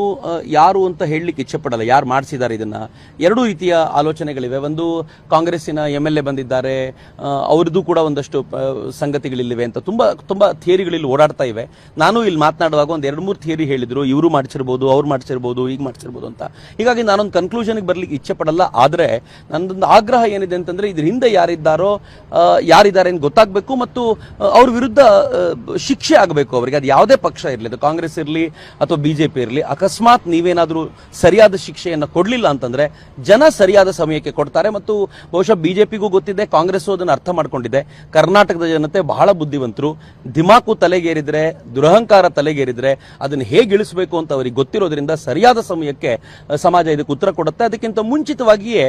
ಯಾರು ಅಂತ ಹೇಳಲಿಕ್ಕೆ ಇಚ್ಛೆ ಪಡಲ್ಲ, ಯಾರು ಮಾಡಿಸಿದ್ದಾರೆ ಇದನ್ನ. ಎರಡೂ ರೀತಿಯ ಆಲೋಚನೆಗಳಿವೆ. ಒಂದು ಕಾಂಗ್ರೆಸ್ಸಿನ MLA ಬಂದಿದ್ದಾರೆ, ಅವ್ರದ್ದು ಕೂಡ ಒಂದಷ್ಟು ಸಂಗತಿಗಳಿವೆ ಅಂತ ತುಂಬಾ ಥಿಯರಿಗಳಲ್ಲಿ ಓಡಾಡ್ತಾ ಇವೆ. ನಾನು ಇಲ್ಲಿ ಮಾತನಾಡುವಾಗ ಒಂದು 2-3 ಥಿಯರಿ ಹೇಳಿದ್ರು, ಇವರು ಮಾಡಿಸಿರ್ಬೋದು, ಅವ್ರು ಮಾಡಿಸಿರ್ಬೋದು, ಈಗ ಮಾಡಿಸಿರ್ಬೋದು ಅಂತ. ಹೀಗಾಗಿ ನಾನೊಂದು ಕನ್ಕ್ಲೂಷನ್ಗೆ ಬರ್ಲಿಕ್ಕೆ ಇಚ್ಛೆ ಪಡಲ್ಲ. ಆದ್ರೆ ನನ್ನದೊಂದು ಆಗ್ರಹ ಏನಿದೆ ಅಂತಂದ್ರೆ ಇದ್ರ ಹಿಂದೆ ಯಾರಿದ್ದಾರೆ ಅಂತ ಗೊತ್ತಾಗಬೇಕು ಮತ್ತು ಅವ್ರ ವಿರುದ್ಧ ಶಿಕ್ಷೆ ಆಗಬೇಕು ಅವರಿಗೆ. ಅದು ಯಾವುದೇ ಪಕ್ಷ ಇರಲಿ, ಅದು ಕಾಂಗ್ರೆಸ್ ಇರಲಿ ಅಥವಾ ಬಿಜೆಪಿ ಇರಲಿ, ಅಕಸ್ಮಾತ್ ನೀವೇನಾದ್ರೂ ಸರಿಯಾದ ಶಿಕ್ಷೆಯನ್ನು ಕೊಡ್ಲಿಲ್ಲ ಅಂತಂದ್ರೆ ಜನ ಸರಿಯಾದ ಸಮಯಕ್ಕೆ ಕೊಡ್ತಾರೆ. ಮತ್ತು ಬಹುಶಃ ಬಿಜೆಪಿಗೂ ಗೊತ್ತಿದೆ, ಕಾಂಗ್ರೆಸ್ ಅದನ್ನು ಅರ್ಥ ಮಾಡ್ಕೊಂಡಿದೆ. ಕರ್ನಾಟಕದ ಜನತೆ ಬಹಳ ಬುದ್ಧಿವಂತರು. ದಿಮಾಕು ತಲೆಗೇರಿದ್ರೆ, ದುರಹಂಕಾರ ತಲೆಗೇರಿದ್ರೆ ಅದನ್ನು ಹೇಗೆ ಇಳಿಸಬೇಕು ಅಂತ ಅವರಿಗೆ ಗೊತ್ತಿರೋದ್ರಿಂದ ಸರಿಯಾದ ಸಮಯಕ್ಕೆ ಸಮಾಜ ಇದಕ್ಕೆ ಉತ್ತರ ಕೊಡುತ್ತೆ. ಅದಕ್ಕಿಂತ ಮುಂಚಿತವಾಗಿಯೇ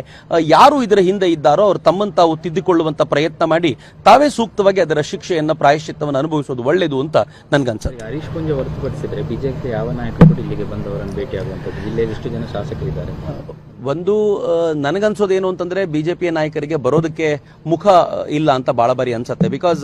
ಯಾರು ಇದರ ಹಿಂದೆ ಇದ್ದಾರೋ ಅವರು ತಮ್ಮನ್ನು ತಾವು ತಿದ್ದಿಕೊಳ್ಳುವಂತ ಪ್ರಯತ್ನ ಮಾಡಿ ತಾವೇ ಸೂಕ್ತವಾಗಿ ಅದರ ಶಿಕ್ಷೆಯನ್ನ, ಪ್ರಾಯಶ್ಚಿತ್ತವನ್ನು ಅನುಭವಿಸೋದು ಒಳ್ಳೆಯದು ಅಂತ ನನ್ಗನ್ಸುತ್ತೆ. ಹರೀಶ್ ಪೂಂಜೆ ಹೊರತುಪಡಿಸಿದ್ರೆ ಬಿಜೆಪಿ ಯಾವ ನಾಯಕರು ಇಲ್ಲಿಗೆ ಬಂದವರನ್ನು ಭೇಟಿಯಾಗುವಂಥದ್ದು, ಜಿಲ್ಲೆಯಲ್ಲಿ ಎಷ್ಟು ಜನ ಶಾಸಕರಿದ್ದಾರೆ? ಒಂದು ನನಗನ್ಸೋದೇನು ಅಂತಂದ್ರೆ ಬಿಜೆಪಿಯ ನಾಯಕರಿಗೆ ಬರೋದಕ್ಕೆ ಮುಖ ಇಲ್ಲ ಅಂತ ಬಹಳ ಬಾರಿ ಅನ್ಸುತ್ತೆ. ಬಿಕಾಸ್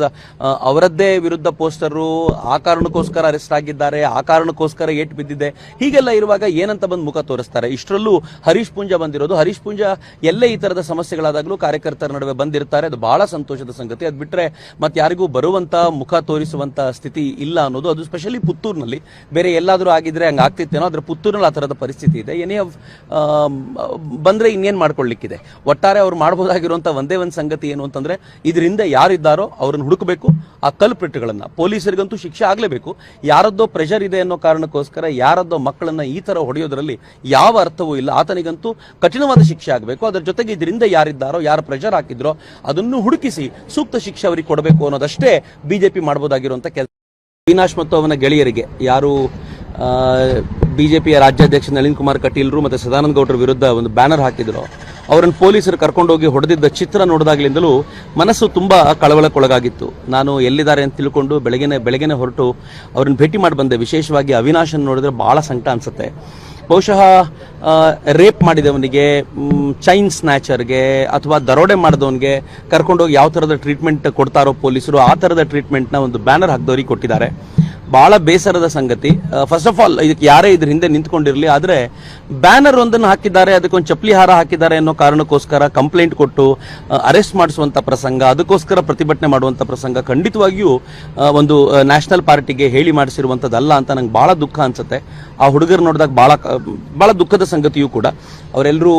ಅವರದ್ದೇ ವಿರುದ್ಧ ಪೋಸ್ಟರು, ಆ ಕಾರಣಕ್ಕೋಸ್ಕರ ಅರೆಸ್ಟ್ ಆಗಿದ್ದಾರೆ, ಆ ಕಾರಣಕ್ಕೋಸ್ಕರ ಏಟ್ ಬಿದ್ದಿದೆ, ಹೀಗೆಲ್ಲ ಇರುವಾಗ ಏನಂತ ಬಂದು ಮುಖ ತೋರಿಸ್ತಾರೆ. ಇಷ್ಟರಲ್ಲೂ ಹರೀಶ್ ಪೂಂಜಾ ಬಂದಿರೋದು, ಹರೀಶ್ ಪೂಂಜಾ ಎಲ್ಲೇ ಈ ತರದ ಸಮಸ್ಯೆಗಳಾದಾಗಲೂ ಕಾರ್ಯಕರ್ತರ ನಡುವೆ ಬಂದಿರ್ತಾರೆ. ಅದು ಬಹಳ ಸಂತೋಷದ ಸಂಗತಿ. ಅದು ಬಿಟ್ರೆ ಮತ್ತೆ ಯಾರಿಗೂ ಬರುವಂತ ಮುಖ ತೋರಿಸುವಂತ ಸ್ಥಿತಿ ಇಲ್ಲ ಅನ್ನೋದು, ಅದು ಸ್ಪೆಷಲಿ ಪುತ್ತೂರಿನಲ್ಲಿ. ಬೇರೆ ಎಲ್ಲಾದ್ರೂ ಆಗಿದ್ರೆ ಹಂಗ ಆಗ್ತಿತ್ತೇನೋ, ಆದ್ರೆ ಪುತ್ತೂರಿನಲ್ಲಿ ಆ ತರದ ಪರಿಸ್ಥಿತಿ ಇದೆ. ಏನೇ ಬಂದ್ರೆ ಇನ್ನೇನ್ ಮಾಡ್ಕೊಳ್ಳಿಕ್ಕಿದೆ. ಒಟ್ಟಾರೆ ಅವ್ರು ಮಾಡಬಹುದಾಗಿರುವಂತ ಒಂದೇ ಒಂದು ಸಂಗತಿ ಏನು ಅಂತಂದ್ರೆ ಇದರಿಂದ ಯಾರಿದ್ದಾರೋ ಅವ್ರನ್ನ ಹುಡುಕಬೇಕು. ಆ ಕಲ್ಪ್ರಿಟ್ಗಳನ್ನ, ಪೊಲೀಸರಿಗಂತೂ ಶಿಕ್ಷೆ ಆಗ್ಲೇಬೇಕು. ಯಾರದ್ದೋ ಪ್ರೆಷರ್ ಇದೆ ಅನ್ನೋ ಕಾರಣಕ್ಕೋಸ್ಕರ ಯಾರದ್ದೋ ಮಕ್ಕಳನ್ನ ಈ ತರ ಹೊಡೆಯೋದ್ರಲ್ಲಿ ಯಾವ ಅರ್ಥವೂ ಇಲ್ಲ. ಆತನಿಗಂತೂ ಕಠಿಣವಾದ ಶಿಕ್ಷೆ ಆಗಬೇಕು. ಅದರ ಜೊತೆಗೆ ಇದರಿಂದ ಯಾರಿದ್ದಾರೋ, ಯಾರು ಪ್ರೆಷರ್ ಹಾಕಿದ್ರೋ ಅದನ್ನು ಹುಡುಕಿಸಿ ಸೂಕ್ತ ಶಿಕ್ಷೆ ಅವರಿಗೆ ಕೊಡಬೇಕು ಅನ್ನೋದಷ್ಟೇ ಬಿಜೆಪಿ ಮಾಡಬಹುದಾಗಿರುವಂತ ಕೆಲಸ. ಅವಿನಾಶ್ ಮತ್ತು ಅವನ ಗೆಳೆಯರಿಗೆ, ಯಾರು ಬಿಜೆಪಿಯ ರಾಜ್ಯಾಧ್ಯಕ್ಷ ನಳಿನ್ ಕುಮಾರ್ ಕಟೀಲ್ರು ಮತ್ತೆ ಸದಾನಂದ ಗೌಡರ ವಿರುದ್ಧ ಒಂದು ಬ್ಯಾನರ್ ಹಾಕಿದ್ರು, ಅವರನ್ನು ಪೊಲೀಸರು ಕರ್ಕೊಂಡೋಗಿ ಹೊಡೆದಿದ್ದ ಚಿತ್ರ ನೋಡಿದಾಗ್ಲಿಂದಲೂ ಮನಸ್ಸು ತುಂಬಾ ಕಳವಳಕ್ಕೊಳಗಾಗಿತ್ತು. ನಾನು ಎಲ್ಲಿದ್ದಾರೆ ಅಂತ ತಿಳ್ಕೊಂಡು ಬೆಳಗ್ಗೆನೆ ಹೊರಟು ಅವ್ರನ್ನ ಭೇಟಿ ಮಾಡಿ ಬಂದೆ. ವಿಶೇಷವಾಗಿ ಅವಿನಾಶನ್ ನೋಡಿದ್ರೆ ಬಹಳ ಸಂಕಟ ಅನ್ಸುತ್ತೆ. ಬಹುಶಃ ರೇಪ್ ಮಾಡಿದವನಿಗೆ, ಚೈನ್ ಸ್ನ್ಯಾಚರ್ಗೆ ಅಥವಾ ದರೋಡೆ ಮಾಡಿದವನಿಗೆ ಕರ್ಕೊಂಡೋಗಿ ಯಾವ ಥರದ ಟ್ರೀಟ್ಮೆಂಟ್ ಕೊಡ್ತಾರೋ ಪೊಲೀಸರು, ಆ ಥರದ ಟ್ರೀಟ್ಮೆಂಟ್ನ ಒಂದು ಬ್ಯಾನರ್ ಹಾಕಿದವರಿಗೆ ಕೊಟ್ಟಿದ್ದಾರೆ. ಬಹಳ ಬೇಸರದ ಸಂಗತಿ. ಫಸ್ಟ್ ಆಫ್ ಆಲ್ ಇದಕ್ಕೆ ಯಾರೇ ಇದ್ರ ಹಿಂದೆ ನಿಂತ್ಕೊಂಡಿರಲಿ, ಆದ್ರೆ ಬ್ಯಾನರ್ ಒಂದನ್ನು ಹಾಕಿದ್ದಾರೆ, ಅದಕ್ಕೊಂದು ಚಪ್ಪಲಿ ಹಾರ ಹಾಕಿದ್ದಾರೆ ಅನ್ನೋ ಕಾರಣಕ್ಕೋಸ್ಕರ ಕಂಪ್ಲೇಂಟ್ ಕೊಟ್ಟು ಅರೆಸ್ಟ್ ಮಾಡಿಸುವಂತ ಪ್ರಸಂಗ, ಅದಕ್ಕೋಸ್ಕರ ಪ್ರತಿಭಟನೆ ಮಾಡುವಂತ ಪ್ರಸಂಗ ಖಂಡಿತವಾಗಿಯೂ ಒಂದು ನ್ಯಾಷನಲ್ ಪಾರ್ಟಿಗೆ ಹೇಳಿ ಮಾಡಿಸಿರುವಂತದ್ದಲ್ಲ ಅಂತ ನಂಗೆ ಬಹಳ ದುಃಖ ಅನ್ಸುತ್ತೆ. ಆ ಹುಡುಗರು ನೋಡಿದಾಗ ಬಹಳ ದುಃಖದ ಸಂಗತಿಯೂ ಕೂಡ. ಅವರೆಲ್ಲರೂ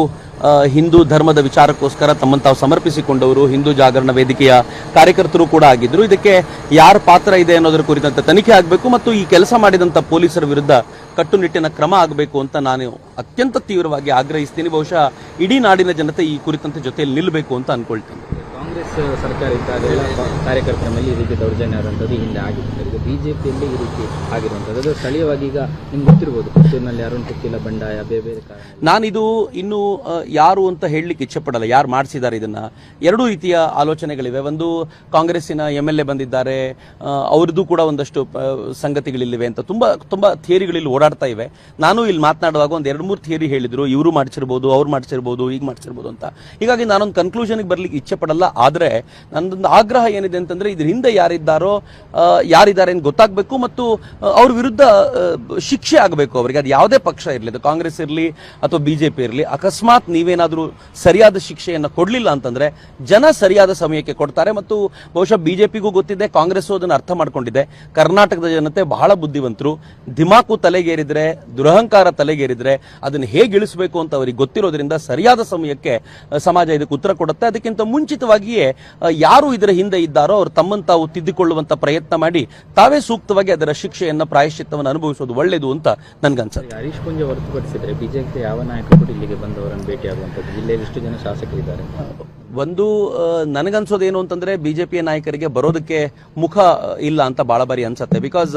ಹಿಂದೂ ಧರ್ಮದ ವಿಚಾರಕ್ಕೋಸ್ಕರ ತಮ್ಮನ್ನು ತಾವು ಸಮರ್ಪಿಸಿಕೊಂಡವರು, ಹಿಂದೂ ಜಾಗರಣ ವೇದಿಕೆಯ ಕಾರ್ಯಕರ್ತರು ಕೂಡ ಆಗಿದ್ರು. ಇದಕ್ಕೆ ಯಾರ ಪಾತ್ರ ಇದೆ ಅನ್ನೋದರ ಕುರಿತಂತೆ ತನಿಖೆ ಆಗಬೇಕು ಮತ್ತು ಈ ಕೆಲಸ ಮಾಡಿದಂತ ಪೊಲೀಸರ ವಿರುದ್ಧ ಕಟ್ಟುನಿಟ್ಟಿನ ಕ್ರಮ ಆಗಬೇಕು ಅಂತ ನಾನು ಅತ್ಯಂತ ತೀವ್ರವಾಗಿ ಆಗ್ರಹಿಸ್ತೀನಿ. ಬಹುಶಃ ಇಡೀ ನಾಡಿನ ಜನತೆ ಈ ಕುರಿತಂತೆ ಜೊತೆಯಲ್ಲಿ ನಿಲ್ಲಬೇಕು ಅಂತ ಅನ್ಕೊಳ್ತೀನಿ. ಕಾಂಗ್ರೆಸ್ ಸರ್ಕಾರ ಇದ್ದಾಗ ಕಾರ್ಯಕರ್ತರ ಮೇಲೆ ಈ ರೀತಿ ದೌರ್ಜನ್ಯ ಆದಂಥದ್ದು ಹಿಂದೆ ಆಗಿತ್ತು. ಈಗ ಬಿಜೆಪಿಯಲ್ಲಿ ಈ ರೀತಿ ಆಗಿರುವಂಥದ್ದು, ಅದು ಸ್ಥಳೀಯವಾಗಿ ಈಗ ನಿಮ್ಗೆ ಗೊತ್ತಿರ್ಬೋದು, ಪುತ್ತೂರಿನಲ್ಲಿ ಅರುಣ್ ಪುತ್ತಿಲ ಬಂಡಾಯ, ಬೇರೆ ಬೇರೆ ಕಾರಣ. ನಾನಿದು ಇನ್ನು ಯಾರು ಅಂತ ಹೇಳಲಿಕ್ಕೆ ಇಚ್ಛೆ ಪಡಲ್ಲ, ಯಾರು ಮಾಡಿಸಿದ್ದಾರೆ ಇದನ್ನ. ಎರಡೂ ರೀತಿಯ ಆಲೋಚನೆಗಳಿವೆ. ಒಂದು ಕಾಂಗ್ರೆಸ್ಸಿನ MLA ಬಂದಿದ್ದಾರೆ, ಅವ್ರದ್ದು ಕೂಡ ಒಂದಷ್ಟು ಸಂಗತಿಗಳಿವೆ ಅಂತ ತುಂಬಾ ಥಿಯರಿಗಳಲ್ಲಿ ಓಡಾಡ್ತಾ ಇವೆ. ನಾನು ಇಲ್ಲಿ ಮಾತನಾಡುವಾಗ ಒಂದು 2-3 ಥಿಯರಿ ಹೇಳಿದ್ರು, ಇವರು ಮಾಡಿಸಿರ್ಬೋದು, ಅವ್ರು ಮಾಡಿಸಿರ್ಬೋದು, ಈಗ ಮಾಡಿಸಿರ್ಬೋದು ಅಂತ. ಹೀಗಾಗಿ ನಾನೊಂದು ಕನ್ಕ್ಲೂಷನ್ಗೆ ಬರ್ಲಿಕ್ಕೆ ಇಚ್ಛೆ ಪಡಲ್ಲ. ಆದ್ರೆ ನನ್ನದೊಂದು ಆಗ್ರಹ ಏನಿದೆ ಅಂತಂದ್ರೆ ಇದ್ರ ಹಿಂದೆ ಯಾರಿದ್ದಾರೆ ಅಂತ ಗೊತ್ತಾಗಬೇಕು ಮತ್ತು ಅವ್ರ ವಿರುದ್ಧ ಶಿಕ್ಷೆ ಆಗಬೇಕು ಅವರಿಗೆ. ಅದು ಯಾವುದೇ ಪಕ್ಷ ಇರಲಿ, ಅದು ಕಾಂಗ್ರೆಸ್ ಇರಲಿ ಅಥವಾ ಬಿಜೆಪಿ ಇರಲಿ, ಅಕಸ್ಮಾತ್ ನೀವೇನಾದ್ರೂ ಸರಿಯಾದ ಶಿಕ್ಷೆಯನ್ನು ಕೊಡ್ಲಿಲ್ಲ ಅಂತಂದ್ರೆ ಜನ ಸರಿಯಾದ ಸಮಯಕ್ಕೆ ಕೊಡ್ತಾರೆ. ಮತ್ತು ಬಹುಶಃ ಬಿಜೆಪಿಗೂ ಗೊತ್ತಿದೆ, ಕಾಂಗ್ರೆಸ್ ಅದನ್ನು ಅರ್ಥ ಮಾಡ್ಕೊಂಡಿದೆ. ಕರ್ನಾಟಕದ ಜನತೆ ಬಹಳ ಬುದ್ಧಿವಂತರು. ದಿಮಾಕು ತಲೆಗೇರಿದ್ರೆ, ದುರಹಂಕಾರ ತಲೆಗೇರಿದ್ರೆ ಅದನ್ನು ಹೇಗೆ ಇಳಿಸಬೇಕು ಅಂತ ಅವರಿಗೆ ಗೊತ್ತಿರೋದ್ರಿಂದ ಸರಿಯಾದ ಸಮಯಕ್ಕೆ ಸಮಾಜ ಇದಕ್ಕೆ ಉತ್ತರ ಕೊಡುತ್ತೆ. ಅದಕ್ಕಿಂತ ಮುಂಚಿತವಾಗಿಯೇ ಯಾರು ಇದರ ಹಿಂದೆ ಇದ್ದಾರೋ ಅವರು ತಮ್ಮನ್ನು ತಾವು ತಿದ್ದಿಕೊಳ್ಳುವಂತ ಪ್ರಯತ್ನ ಮಾಡಿ ತಾವೇ ಸೂಕ್ತವಾಗಿ ಅದರ ಶಿಕ್ಷೆಯನ್ನ, ಪ್ರಾಯಶ್ಚಿತ್ತವನ್ನು ಅನುಭವಿಸೋದು ಒಳ್ಳೆಯದು ಅಂತ ನನ್ಗನ್ಸುತ್ತೆ. ಹರೀಶ್ ಪೂಂಜೆ ಹೊರತುಪಡಿಸಿದ್ರೆ ಬಿಜೆಪಿ ಯಾವ ನಾಯಕರು ಇಲ್ಲಿಗೆ ಬಂದವರನ್ನು ಭೇಟಿಯಾಗುವಂಥದ್ದು, ಜಿಲ್ಲೆಯಲ್ಲಿ ಎಷ್ಟು ಜನ ಶಾಸಕರಿದ್ದಾರೆ? ಒಂದು ನನಗನ್ಸೋದೇನು ಅಂತಂದ್ರೆ ಬಿಜೆಪಿಯ ನಾಯಕರಿಗೆ ಬರೋದಕ್ಕೆ ಮುಖ ಇಲ್ಲ ಅಂತ ಬಹಳ ಬಾರಿ ಅನ್ಸುತ್ತೆ. ಬಿಕಾಸ್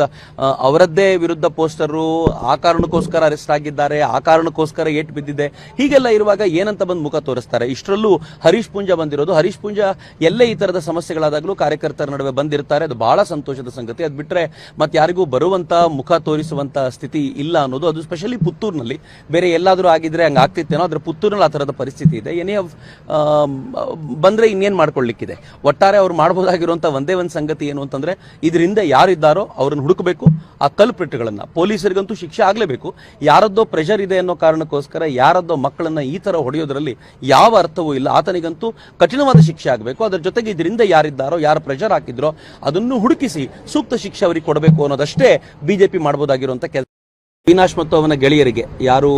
ಅವರದ್ದೇ ವಿರುದ್ಧ ಪೋಸ್ಟರು, ಆ ಕಾರಣಕ್ಕೋಸ್ಕರ ಅರೆಸ್ಟ್ ಆಗಿದ್ದಾರೆ, ಆ ಕಾರಣಕ್ಕೋಸ್ಕರ ಏಟ್ ಬಿದ್ದಿದೆ, ಹೀಗೆಲ್ಲ ಇರುವಾಗ ಏನಂತ ಬಂದು ಮುಖ ತೋರಿಸ್ತಾರೆ. ಇಷ್ಟರಲ್ಲೂ ಹರೀಶ್ ಪೂಂಜಾ ಬಂದಿರೋದು, ಹರೀಶ್ ಪೂಂಜಾ ಎಲ್ಲೇ ಈ ತರದ ಸಮಸ್ಯೆಗಳಾದಾಗಲೂ ಕಾರ್ಯಕರ್ತರ ನಡುವೆ ಬಂದಿರ್ತಾರೆ. ಅದು ಬಹಳ ಸಂತೋಷದ ಸಂಗತಿ. ಅದು ಬಿಟ್ರೆ ಮತ್ತೆ ಯಾರಿಗೂ ಬರುವಂತ ಮುಖ ತೋರಿಸುವಂತ ಸ್ಥಿತಿ ಇಲ್ಲ ಅನ್ನೋದು, ಅದು ಸ್ಪೆಷಲಿ ಪುತ್ತೂರಿನಲ್ಲಿ. ಬೇರೆ ಎಲ್ಲಾದ್ರೂ ಆಗಿದ್ರೆ ಹಂಗ ಆಗ್ತಿತ್ತೇನೋ, ಆದ್ರೆ ಪುತ್ತೂರಿನಲ್ಲಿ ಆ ತರದ ಪರಿಸ್ಥಿತಿ ಇದೆ. ಏನೇ ಬಂದ್ರೆ ಇನ್ನೇನ್ ಮಾಡ್ಕೊಳ್ಳಿಕ್ಕಿದೆ. ಒಟ್ಟಾರೆ ಅವ್ರು ಮಾಡಬಹುದಾಗಿರುವಂತ ಒಂದೇ ಒಂದು ಸಂಗತಿ ಏನು ಅಂತಂದ್ರೆ ಇದರಿಂದ ಯಾರಿದ್ದಾರೋ ಅವ್ರನ್ನ ಹುಡುಕಬೇಕು. ಆ ಕಲ್ಪ್ರಿಟ್ಗಳನ್ನ, ಪೊಲೀಸರಿಗಂತೂ ಶಿಕ್ಷೆ ಆಗ್ಲೇಬೇಕು. ಯಾರದ್ದೋ ಪ್ರೆಷರ್ ಇದೆ ಅನ್ನೋ ಕಾರಣಕ್ಕೋಸ್ಕರ ಯಾರದ್ದೋ ಮಕ್ಕಳನ್ನ ಈ ತರ ಹೊಡೆಯೋದ್ರಲ್ಲಿ ಯಾವ ಅರ್ಥವೂ ಇಲ್ಲ. ಆತನಿಗಂತೂ ಕಠಿಣವಾದ ಶಿಕ್ಷೆ ಆಗಬೇಕು. ಅದರ ಜೊತೆಗೆ ಇದರಿಂದ ಯಾರಿದ್ದಾರೋ, ಯಾರು ಪ್ರೆಷರ್ ಹಾಕಿದ್ರೋ ಅದನ್ನು ಹುಡುಕಿಸಿ ಸೂಕ್ತ ಶಿಕ್ಷೆ ಅವರಿಗೆ ಕೊಡಬೇಕು ಅನ್ನೋದಷ್ಟೇ ಬಿಜೆಪಿ ಮಾಡಬಹುದಾಗಿರುವಂತ ಕೆಲಸ. ಅವಿನಾಶ್ ಮತ್ತು ಅವನ ಗೆಳೆಯರಿಗೆ, ಯಾರು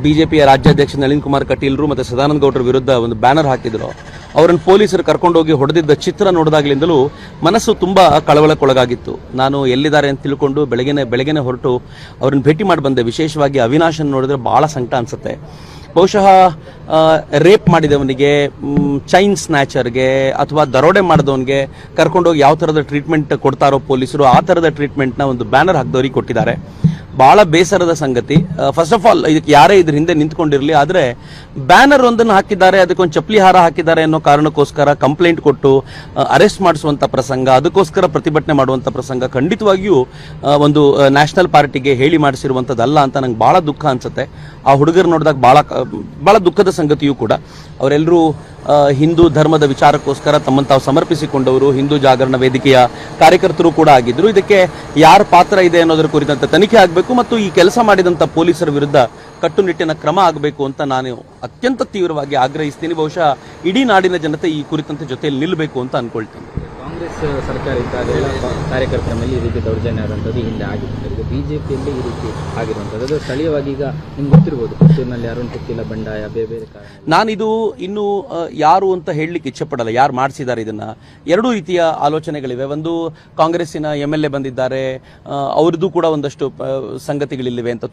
ಬಿಜೆಪಿಯ ರಾಜ್ಯಾಧ್ಯಕ್ಷ ನಳಿನ್ ಕುಮಾರ್ ಕಟೀಲ್ರು ಮತ್ತು ಸದಾನಂದ ಗೌಡರ ವಿರುದ್ಧ ಒಂದು ಬ್ಯಾನರ್ ಹಾಕಿದ್ರು. ಅವರನ್ನು ಪೊಲೀಸರು ಕರ್ಕೊಂಡೋಗಿ ಹೊಡೆದಿದ್ದ ಚಿತ್ರ ನೋಡಿದಾಗಲಿಂದಲೂ ಮನಸ್ಸು ತುಂಬಾ ಕಳವಳಕ್ಕೊಳಗಾಗಿತ್ತು. ನಾನು ಎಲ್ಲಿದ್ದಾರೆ ಅಂತ ತಿಳ್ಕೊಂಡು ಬೆಳಗ್ಗೆನೆ ಹೊರಟು ಅವ್ರನ್ನ ಭೇಟಿ ಮಾಡಿ ಬಂದೆ. ವಿಶೇಷವಾಗಿ ಅವಿನಾಶನ್ ನೋಡಿದ್ರೆ ಬಹಳ ಸಂಕಟ ಅನ್ಸುತ್ತೆ. ಬಹುಶಃ ರೇಪ್ ಮಾಡಿದವನಿಗೆ, ಚೈನ್ ಸ್ನ್ಯಾಚರ್ಗೆ ಅಥವಾ ದರೋಡೆ ಮಾಡಿದವನಿಗೆ ಕರ್ಕೊಂಡೋಗಿ ಯಾವ ಥರದ ಟ್ರೀಟ್ಮೆಂಟ್ ಕೊಡ್ತಾರೋ ಪೊಲೀಸರು, ಆ ಥರದ ಟ್ರೀಟ್ಮೆಂಟ್ನ ಒಂದು ಬ್ಯಾನರ್ ಹಾಕಿದವರಿಗೆ ಕೊಟ್ಟಿದ್ದಾರೆ. ಬಹಳ ಬೇಸರದ ಸಂಗತಿ. ಫಸ್ಟ್ ಆಫ್ ಆಲ್ ಇದಕ್ಕೆ ಯಾರೇ ಇದ್ರ ಹಿಂದೆ ನಿಂತ್ಕೊಂಡಿರಲಿ, ಆದರೆ ಬ್ಯಾನರ್ ಒಂದನ್ನು ಹಾಕಿದ್ದಾರೆ, ಅದಕ್ಕೊಂದು ಚಪ್ಪಲಿ ಹಾರ ಹಾಕಿದ್ದಾರೆ ಅನ್ನೋ ಕಾರಣಕ್ಕೋಸ್ಕರ ಕಂಪ್ಲೇಂಟ್ ಕೊಟ್ಟು ಅರೆಸ್ಟ್ ಮಾಡಿಸುವಂತ ಪ್ರಸಂಗ, ಅದಕ್ಕೋಸ್ಕರ ಪ್ರತಿಭಟನೆ ಮಾಡುವಂತ ಪ್ರಸಂಗ ಖಂಡಿತವಾಗಿಯೂ ಒಂದು ನ್ಯಾಷನಲ್ ಪಾರ್ಟಿಗೆ ಹೇಳಿ ಮಾಡಿಸಿರುವಂಥದ್ದಲ್ಲ ಅಂತ ನಂಗೆ ಬಹಳ ದುಃಖ ಅನ್ಸುತ್ತೆ. ಆ ಹುಡುಗರು ನೋಡಿದಾಗ ಬಹಳ ದುಃಖದ ಸಂಗತಿಯೂ ಕೂಡ. ಅವರೆಲ್ಲರೂ ಹಿಂದೂ ಧರ್ಮದ ವಿಚಾರಕ್ಕೋಸ್ಕರ ತಮ್ಮನ್ನು ತಾವು ಸಮರ್ಪಿಸಿಕೊಂಡವರು, ಹಿಂದೂ ಜಾಗರಣ ವೇದಿಕೆಯ ಕಾರ್ಯಕರ್ತರು ಕೂಡ ಆಗಿದ್ರು. ಇದಕ್ಕೆ ಯಾರ ಪಾತ್ರ ಇದೆ ಅನ್ನೋದರ ಕುರಿತಂತೆ ತನಿಖೆ ಆಗಬೇಕು ಮತ್ತು ಈ ಕೆಲಸ ಮಾಡಿದಂಥ ಪೊಲೀಸರ ವಿರುದ್ಧ ಕಟ್ಟುನಿಟ್ಟಿನ ಕ್ರಮ ಆಗಬೇಕು ಅಂತ ನಾನು ಅತ್ಯಂತ ತೀವ್ರವಾಗಿ ಆಗ್ರಹಿಸ್ತೀನಿ. ಬಹುಶಃ ಇಡೀ ನಾಡಿನ ಜನತೆ ಈ ಕುರಿತಂತೆ ಜೊತೆಯಲ್ಲಿ ನಿಲ್ಲಬೇಕು ಅಂತ ಅನ್ಕೊಳ್ತೀನಿ. ಕಾಂಗ್ರೆಸ್ ಸರ್ಕಾರ ಇದ್ದಾಗ ಎಲ್ಲ ಕಾರ್ಯಕರ್ತರ ಮೇಲೆ ಈ ರೀತಿ ದೌರ್ಜನ್ಯ ಆದಂಥದ್ದು ಹಿಂದೆ ಆಗಿತ್ತು. ಈಗ ಬಿಜೆಪಿಯಲ್ಲಿ ಈ ರೀತಿ ಆಗಿರುವಂಥದ್ದು ಅದು ಸ್ಥಳೀಯವಾಗಿ ಈಗ ನಿಮ್ಗೆ ಗೊತ್ತಿರ್ಬೋದು, ಪುತ್ತೂರಿನಲ್ಲಿ ಅರುಣ್ ಪುತ್ತಿಲ ಬಂಡಾಯ ಬೇರೆ ಬೇರೆ ಕಾರಣ. ನಾನಿದು ಇನ್ನು ಯಾರು ಅಂತ ಹೇಳಲಿಕ್ಕೆ ಇಚ್ಛೆಪಡಲ್ಲ, ಯಾರು ಮಾಡಿಸಿದ್ದಾರೆ ಇದನ್ನ. ಎರಡೂ ರೀತಿಯ ಆಲೋಚನೆಗಳಿವೆ. ಒಂದು ಕಾಂಗ್ರೆಸ್ಸಿನ MLA ಬಂದಿದ್ದಾರೆ, ಅವ್ರದ್ದು ಕೂಡ ಒಂದಷ್ಟು ಸಂಗತಿಗಳಿವೆ ಅಂತ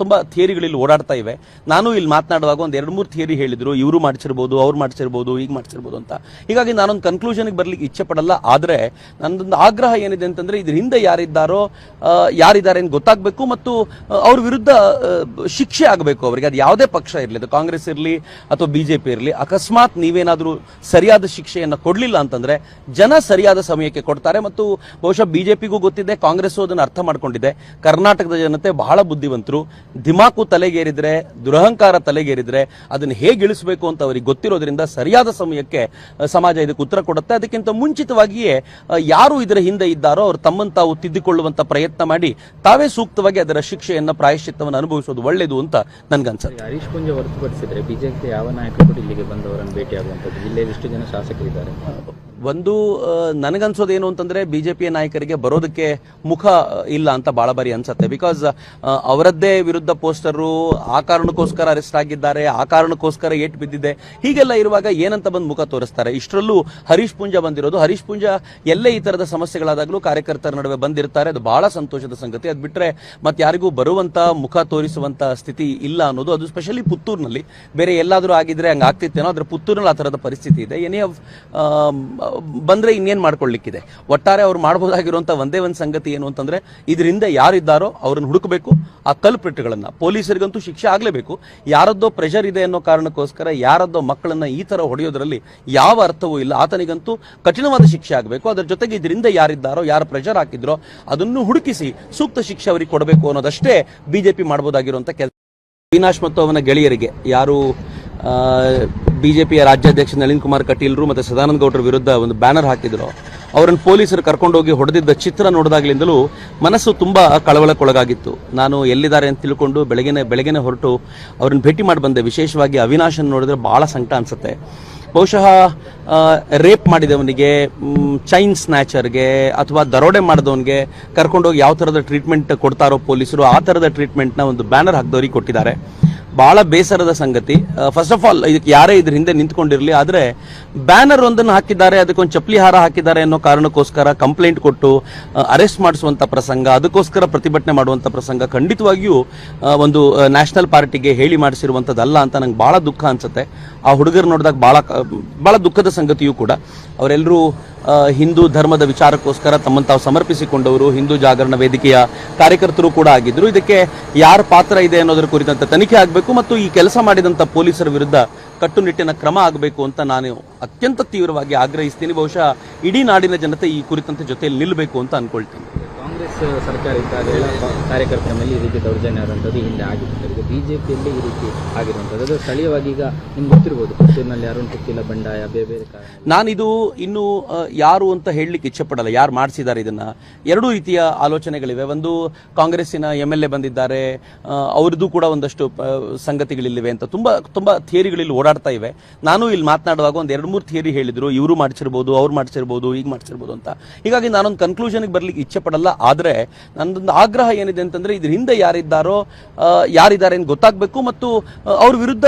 ತುಂಬಾ ಥಿಯರಿಗಳಲ್ಲಿ ಓಡಾಡ್ತಾ ಇವೆ. ನಾನು ಇಲ್ಲಿ ಮಾತನಾಡುವಾಗ ಒಂದು 2-3 ಥಿಯರಿ ಹೇಳಿದ್ರು, ಇವರು ಮಾಡಿಸಿರ್ಬೋದು, ಅವ್ರು ಮಾಡಿಸಿರ್ಬೋದು, ಈಗ ಮಾಡಿಸಿರ್ಬೋದು ಅಂತ. ಹೀಗಾಗಿ ನಾನೊಂದು ಕನ್ಕ್ಲೂಷನ್ಗೆ ಬರ್ಲಿಕ್ಕೆ ಇಚ್ಛೆ ಪಡಲ್ಲ. ಆದ್ರೆ ನನ್ನದೊಂದು ಆಗ್ರಹ ಏನಿದೆ ಅಂತಂದ್ರೆ, ಇದ್ರ ಹಿಂದೆ ಯಾರಿದ್ದಾರೆ ಅಂತ ಗೊತ್ತಾಗಬೇಕು ಮತ್ತು ಅವ್ರ ವಿರುದ್ಧ ಶಿಕ್ಷೆ ಆಗಬೇಕು ಅವರಿಗೆ. ಅದು ಯಾವುದೇ ಪಕ್ಷ ಇರಲಿ, ಅದು ಕಾಂಗ್ರೆಸ್ ಇರಲಿ ಅಥವಾ ಬಿಜೆಪಿ ಇರಲಿ. ಅಕಸ್ಮಾತ್ ನೀವೇನಾದ್ರೂ ಸರಿಯಾದ ಶಿಕ್ಷೆಯನ್ನು ಕೊಡಲಿಲ್ಲ ಅಂತಂದ್ರೆ ಜನ ಸರಿಯಾದ ಸಮಯಕ್ಕೆ ಕೊಡ್ತಾರೆ. ಮತ್ತು ಬಹುಶಃ ಬಿಜೆಪಿಗೂ ಗೊತ್ತಿದೆ, ಕಾಂಗ್ರೆಸ್ ಅದನ್ನು ಅರ್ಥ ಮಾಡ್ಕೊಂಡಿದೆ. ಕರ್ನಾಟಕದ ಜನತೆ ಬಹಳ ಬುದ್ಧಿವಂತರು. ದಿಮಾಕು ತಲೆಗೇರಿದ್ರೆ, ದುರಹಂಕಾರ ತಲೆಗೇರಿದ್ರೆ ಅದನ್ನು ಹೇಗೆ ಇಳಿಸಬೇಕು ಅಂತ ಅವರಿಗೆ ಗೊತ್ತಿರೋದ್ರಿಂದ ಸರಿಯಾದ ಸಮಯಕ್ಕೆ ಸಮಾಜ ಇದಕ್ಕೆ ಉತ್ತರ ಕೊಡುತ್ತೆ. ಅದಕ್ಕಿಂತ ಮುಂಚಿತವಾಗಿಯೇ ಯಾರು ಇದರ ಹಿಂದೆ ಇದ್ದಾರೋ ಅವರು ತಮ್ಮನ್ನು ತಾವು ತಿದ್ದಿಕೊಳ್ಳುವಂತ ಪ್ರಯತ್ನ ಮಾಡಿ ತಾವೇ ಸೂಕ್ತವಾಗಿ ಅದರ ಶಿಕ್ಷೆಯನ್ನ, ಪ್ರಾಯಶ್ಚಿತ್ತವನ್ನು ಅನುಭವಿಸೋದು ಒಳ್ಳೆಯದು ಅಂತ ನನ್ಗನ್ಸುತ್ತೆ. ಹರೀಶ್ ಪುಂಜ ಹೊರತುಪಡಿಸಿದ್ರೆ ಬಿಜೆಪಿ ಯಾವ ನಾಯಕರು ಇಲ್ಲಿಗೆ ಬಂದವರನ್ನು ಭೇಟಿಯಾಗುವಂಥದ್ದು? ಜಿಲ್ಲೆಯಲ್ಲಿ ಎಷ್ಟು ಜನ ಶಾಸಕರಿದ್ದಾರೆ? ಒಂದು ನನಗನ್ಸೋದೇನು ಅಂತಂದ್ರೆ, ಬಿಜೆಪಿಯ ನಾಯಕರಿಗೆ ಬರೋದಕ್ಕೆ ಮುಖ ಇಲ್ಲ ಅಂತ ಬಹಳ ಬಾರಿ ಅನ್ಸುತ್ತೆ. ಬಿಕಾಸ್ ಅವರದ್ದೇ ವಿರುದ್ಧ ಪೋಸ್ಟರು, ಆ ಕಾರಣಕ್ಕೋಸ್ಕರ ಅರೆಸ್ಟ್ ಆಗಿದ್ದಾರೆ, ಆ ಕಾರಣಕ್ಕೋಸ್ಕರ ಏಟು ಬಿದ್ದಿದೆ, ಹೀಗೆಲ್ಲ ಇರುವಾಗ ಏನಂತ ಬಂದು ಮುಖ ತೋರಿಸ್ತಾರೆ? ಇಷ್ಟರಲ್ಲೂ ಹರೀಶ್ ಪುಂಜ ಬಂದಿರೋದು. ಹರೀಶ್ ಪುಂಜ ಎಲ್ಲೇ ಈ ತರದ ಸಮಸ್ಯೆಗಳಾದಾಗಲೂ ಕಾರ್ಯಕರ್ತರ ನಡುವೆ ಬಂದಿರ್ತಾರೆ. ಅದು ಬಹಳ ಸಂತೋಷದ ಸಂಗತಿ. ಅದು ಬಿಟ್ರೆ ಮತ್ತೆ ಯಾರಿಗೂ ಬರುವಂತ, ಮುಖ ತೋರಿಸುವಂತ ಸ್ಥಿತಿ ಇಲ್ಲ ಅನ್ನೋದು. ಅದು ಸ್ಪೆಷಲಿ ಪುತ್ತೂರಿನಲ್ಲಿ. ಬೇರೆ ಎಲ್ಲಾದ್ರೂ ಆಗಿದ್ರೆ ಹಂಗ ಆಗ್ತಿತ್ತೇನೋ, ಆದ್ರೆ ಪುತ್ತೂರಿನಲ್ಲಿ ಆ ತರದ ಪರಿಸ್ಥಿತಿ ಇದೆ. ಏನೇ ಬಂದ್ರೆ ಇನ್ನೇನ್ ಮಾಡ್ಕೊಳ್ಳಿಕ್ಕಿದೆ. ಒಟ್ಟಾರೆ ಅವ್ರು ಮಾಡಬಹುದಾಗಿರುವಂತ ಒಂದೇ ಒಂದು ಸಂಗತಿ ಏನು ಅಂತಂದ್ರೆ, ಇದರಿಂದ ಯಾರಿದ್ದಾರೋ ಅವ್ರನ್ನ ಹುಡುಕಬೇಕು. ಆ ಕಲ್ಪ್ರಿಟ್ಗಳನ್ನ, ಪೊಲೀಸರಿಗಂತೂ ಶಿಕ್ಷೆ ಆಗ್ಲೇಬೇಕು. ಯಾರದ್ದೋ ಪ್ರೆಷರ್ ಇದೆ ಅನ್ನೋ ಕಾರಣಕ್ಕೋಸ್ಕರ ಯಾರದ್ದೋ ಮಕ್ಕಳನ್ನ ಈ ತರ ಹೊಡೆಯೋದ್ರಲ್ಲಿ ಯಾವ ಅರ್ಥವೂ ಇಲ್ಲ. ಆತನಿಗಂತೂ ಕಠಿಣವಾದ ಶಿಕ್ಷೆ ಆಗಬೇಕು. ಅದರ ಜೊತೆಗೆ ಇದರಿಂದ ಯಾರಿದ್ದಾರೋ, ಯಾರು ಪ್ರೆಷರ್ ಹಾಕಿದ್ರೋ ಅದನ್ನು ಹುಡುಕಿಸಿ ಸೂಕ್ತ ಶಿಕ್ಷೆ ಅವರಿಗೆ ಕೊಡಬೇಕು ಅನ್ನೋದಷ್ಟೇ ಬಿಜೆಪಿ ಮಾಡಬಹುದಾಗಿರುವಂತ ಕೆಲಸ. ಅವಿನಾಶ್ ಮತ್ತು ಅವನ ಗೆಳೆಯರಿಗೆ, ಯಾರು ಬಿಜೆಪಿಯ ರಾಜ್ಯಾಧ್ಯಕ್ಷ ನಳಿನ್ ಕುಮಾರ್ ಕಟೀಲ್ರು ಮತ್ತು ಸದಾನಂದ ಗೌಡರ ವಿರುದ್ಧ ಒಂದು ಬ್ಯಾನರ್ ಹಾಕಿದ್ರು, ಅವರನ್ನು ಪೊಲೀಸರು ಕರ್ಕೊಂಡೋಗಿ ಹೊಡೆದಿದ್ದ ಚಿತ್ರ ನೋಡಿದಾಗಲಿಂದಲೂ ಮನಸ್ಸು ತುಂಬಾ ಕಳವಳಕ್ಕೊಳಗಾಗಿತ್ತು. ನಾನು ಎಲ್ಲಿದ್ದಾರೆ ಅಂತ ತಿಳ್ಕೊಂಡು ಬೆಳಗ್ಗೆನೆ ಹೊರಟು ಅವ್ರನ್ನ ಭೇಟಿ ಮಾಡಿ ಬಂದೆ. ವಿಶೇಷವಾಗಿ ಅವಿನಾಶನ್ ನೋಡಿದ್ರೆ ಬಹಳ ಸಂಕಟ ಅನ್ಸುತ್ತೆ. ಬಹುಶಃ ರೇಪ್ ಮಾಡಿದವನಿಗೆ, ಚೈನ್ ಸ್ನ್ಯಾಚರ್ಗೆ ಅಥವಾ ದರೋಡೆ ಮಾಡಿದವನಿಗೆ ಕರ್ಕೊಂಡೋಗಿ ಯಾವ ಥರದ ಟ್ರೀಟ್ಮೆಂಟ್ ಕೊಡ್ತಾರೋ ಪೊಲೀಸರು, ಆ ಥರದ ಟ್ರೀಟ್ಮೆಂಟ್ನ ಒಂದು ಬ್ಯಾನರ್ ಹಾಕಿದವರಿಗೆ ಕೊಟ್ಟಿದ್ದಾರೆ. ಬಹಳ ಬೇಸರದ ಸಂಗತಿ. ಫಸ್ಟ್ ಆಫ್ ಆಲ್ ಇದಕ್ಕೆ ಯಾರೇ ಇದ್ರ ಹಿಂದೆ ನಿಂತ್ಕೊಂಡಿರಲಿ, ಆದರೆ ಬ್ಯಾನರ್ ಒಂದನ್ನು ಹಾಕಿದ್ದಾರೆ, ಅದಕ್ಕೊಂದು ಚಪ್ಪಲಿ ಹಾರ ಹಾಕಿದ್ದಾರೆ ಅನ್ನೋ ಕಾರಣಕ್ಕೋಸ್ಕರ ಕಂಪ್ಲೇಂಟ್ ಕೊಟ್ಟು ಅರೆಸ್ಟ್ ಮಾಡಿಸುವಂತ ಪ್ರಸಂಗ, ಅದಕ್ಕೋಸ್ಕರ ಪ್ರತಿಭಟನೆ ಮಾಡುವಂತ ಪ್ರಸಂಗ ಖಂಡಿತವಾಗಿಯೂ ಒಂದು ನ್ಯಾಷನಲ್ ಪಾರ್ಟಿಗೆ ಹೇಳಿ ಮಾಡಿಸಿರುವಂಥದ್ದಲ್ಲ ಅಂತ ನಂಗೆ ಬಹಳ ದುಃಖ ಅನ್ಸುತ್ತೆ. ಆ ಹುಡುಗರು ನೋಡಿದಾಗ ಬಹಳ ದುಃಖದ ಸಂಗತಿಯೂ ಕೂಡ. ಅವರೆಲ್ಲರೂ ಹಿಂದೂ ಧರ್ಮದ ವಿಚಾರಕ್ಕೋಸ್ಕರ ತಮ್ಮನ್ನು ತಾವು ಸಮರ್ಪಿಸಿಕೊಂಡವರು, ಹಿಂದೂ ಜಾಗರಣ ವೇದಿಕೆಯ ಕಾರ್ಯಕರ್ತರು ಕೂಡ ಆಗಿದ್ರು. ಇದಕ್ಕೆ ಯಾರ ಪಾತ್ರ ಇದೆ ಅನ್ನೋದರ ಕುರಿತಂತೆ ತನಿಖೆ ಆಗಬೇಕು ಮತ್ತು ಈ ಕೆಲಸ ಮಾಡಿದಂಥ ಪೊಲೀಸರ ವಿರುದ್ಧ ಕಟ್ಟುನಿಟ್ಟಿನ ಕ್ರಮ ಆಗಬೇಕು ಅಂತ ನಾನು ಅತ್ಯಂತ ತೀವ್ರವಾಗಿ ಆಗ್ರಹಿಸ್ತೀನಿ. ಬಹುಶಃ ಇಡೀ ನಾಡಿನ ಜನತೆ ಈ ಕುರಿತಂತೆ ಜೊತೆಯಲ್ಲಿ ನಿಲ್ಲಬೇಕು ಅಂತ ಅನ್ಕೊಳ್ತೀನಿ. ಕಾಂಗ್ರೆಸ್ ಸರ್ಕಾರ ಇದ್ದಾಗ ಎಲ್ಲ ಕಾರ್ಯಕರ್ತರ ಮೇಲೆ ಈ ರೀತಿ ದೌರ್ಜನ್ಯ ಆದಂಥದ್ದು ಹಿಂದೆ ಆಗಿತ್ತು. ಈಗ ಬಿಜೆಪಿಯಲ್ಲಿ ಈ ರೀತಿ ಆಗಿರುವಂಥದ್ದು ಆಗಿರುವಂಥದ್ದು. ಅದು ಸ್ಥಳೀಯವಾಗಿ ಈಗ ನಿಮ್ಗೆ ಗೊತ್ತಿರ್ಬೋದು, ಪುತ್ತೂರಿನಲ್ಲಿ ಅರುಣ್ ಪುತ್ತಿಲ ಬಂಡಾಯ ಬೇರೆ ಬೇರೆ ಕಾರಣ. ನಾನಿದು ಇನ್ನು ಯಾರು ಅಂತ ಹೇಳಲಿಕ್ಕೆ ಇಚ್ಛೆ ಪಡಲ್ಲ, ಯಾರು ಮಾಡಿಸಿದ್ದಾರೆ ಇದನ್ನ. ಎರಡೂ ರೀತಿಯ ಆಲೋಚನೆಗಳಿವೆ. ಒಂದು ಕಾಂಗ್ರೆಸ್ಸಿನ MLA ಬಂದಿದ್ದಾರೆ, ಅವ್ರದ್ದು ಕೂಡ ಒಂದಷ್ಟು ಸಂಗತಿಗಳಿವೆ ಅಂತ ತುಂಬಾ ಥಿಯರಿಗಳಲ್ಲಿ ಓಡಾಡ್ತಾ ಇವೆ. ನಾನು ಇಲ್ಲಿ ಮಾತನಾಡುವಾಗ ಒಂದು 2-3 ಥಿಯರಿ ಹೇಳಿದ್ರು, ಇವರು ಮಾಡಿಸಿರ್ಬೋದು, ಅವ್ರು ಮಾಡಿಸಿರ್ಬೋದು, ಈಗ ಮಾಡಿಸಿರ್ಬೋದು ಅಂತ. ಹೀಗಾಗಿ ನಾನೊಂದು ಕನ್ಕ್ಲೂಷನ್ಗೆ ಬರ್ಲಿಕ್ಕೆ ಇಚ್ಛೆ ಪಡಲ್ಲ. ಆದ್ರೆ ನನ್ನದೊಂದು ಆಗ್ರಹ ಏನಿದೆ ಅಂತಂದ್ರೆ, ಇದ್ರ ಹಿಂದೆ ಯಾರಿದ್ದಾರೋ ಯಾರಿದ್ದಾರೆ ಅಂತ ಗೊತ್ತಾಗಬೇಕು ಮತ್ತು ಅವ್ರ ವಿರುದ್ಧ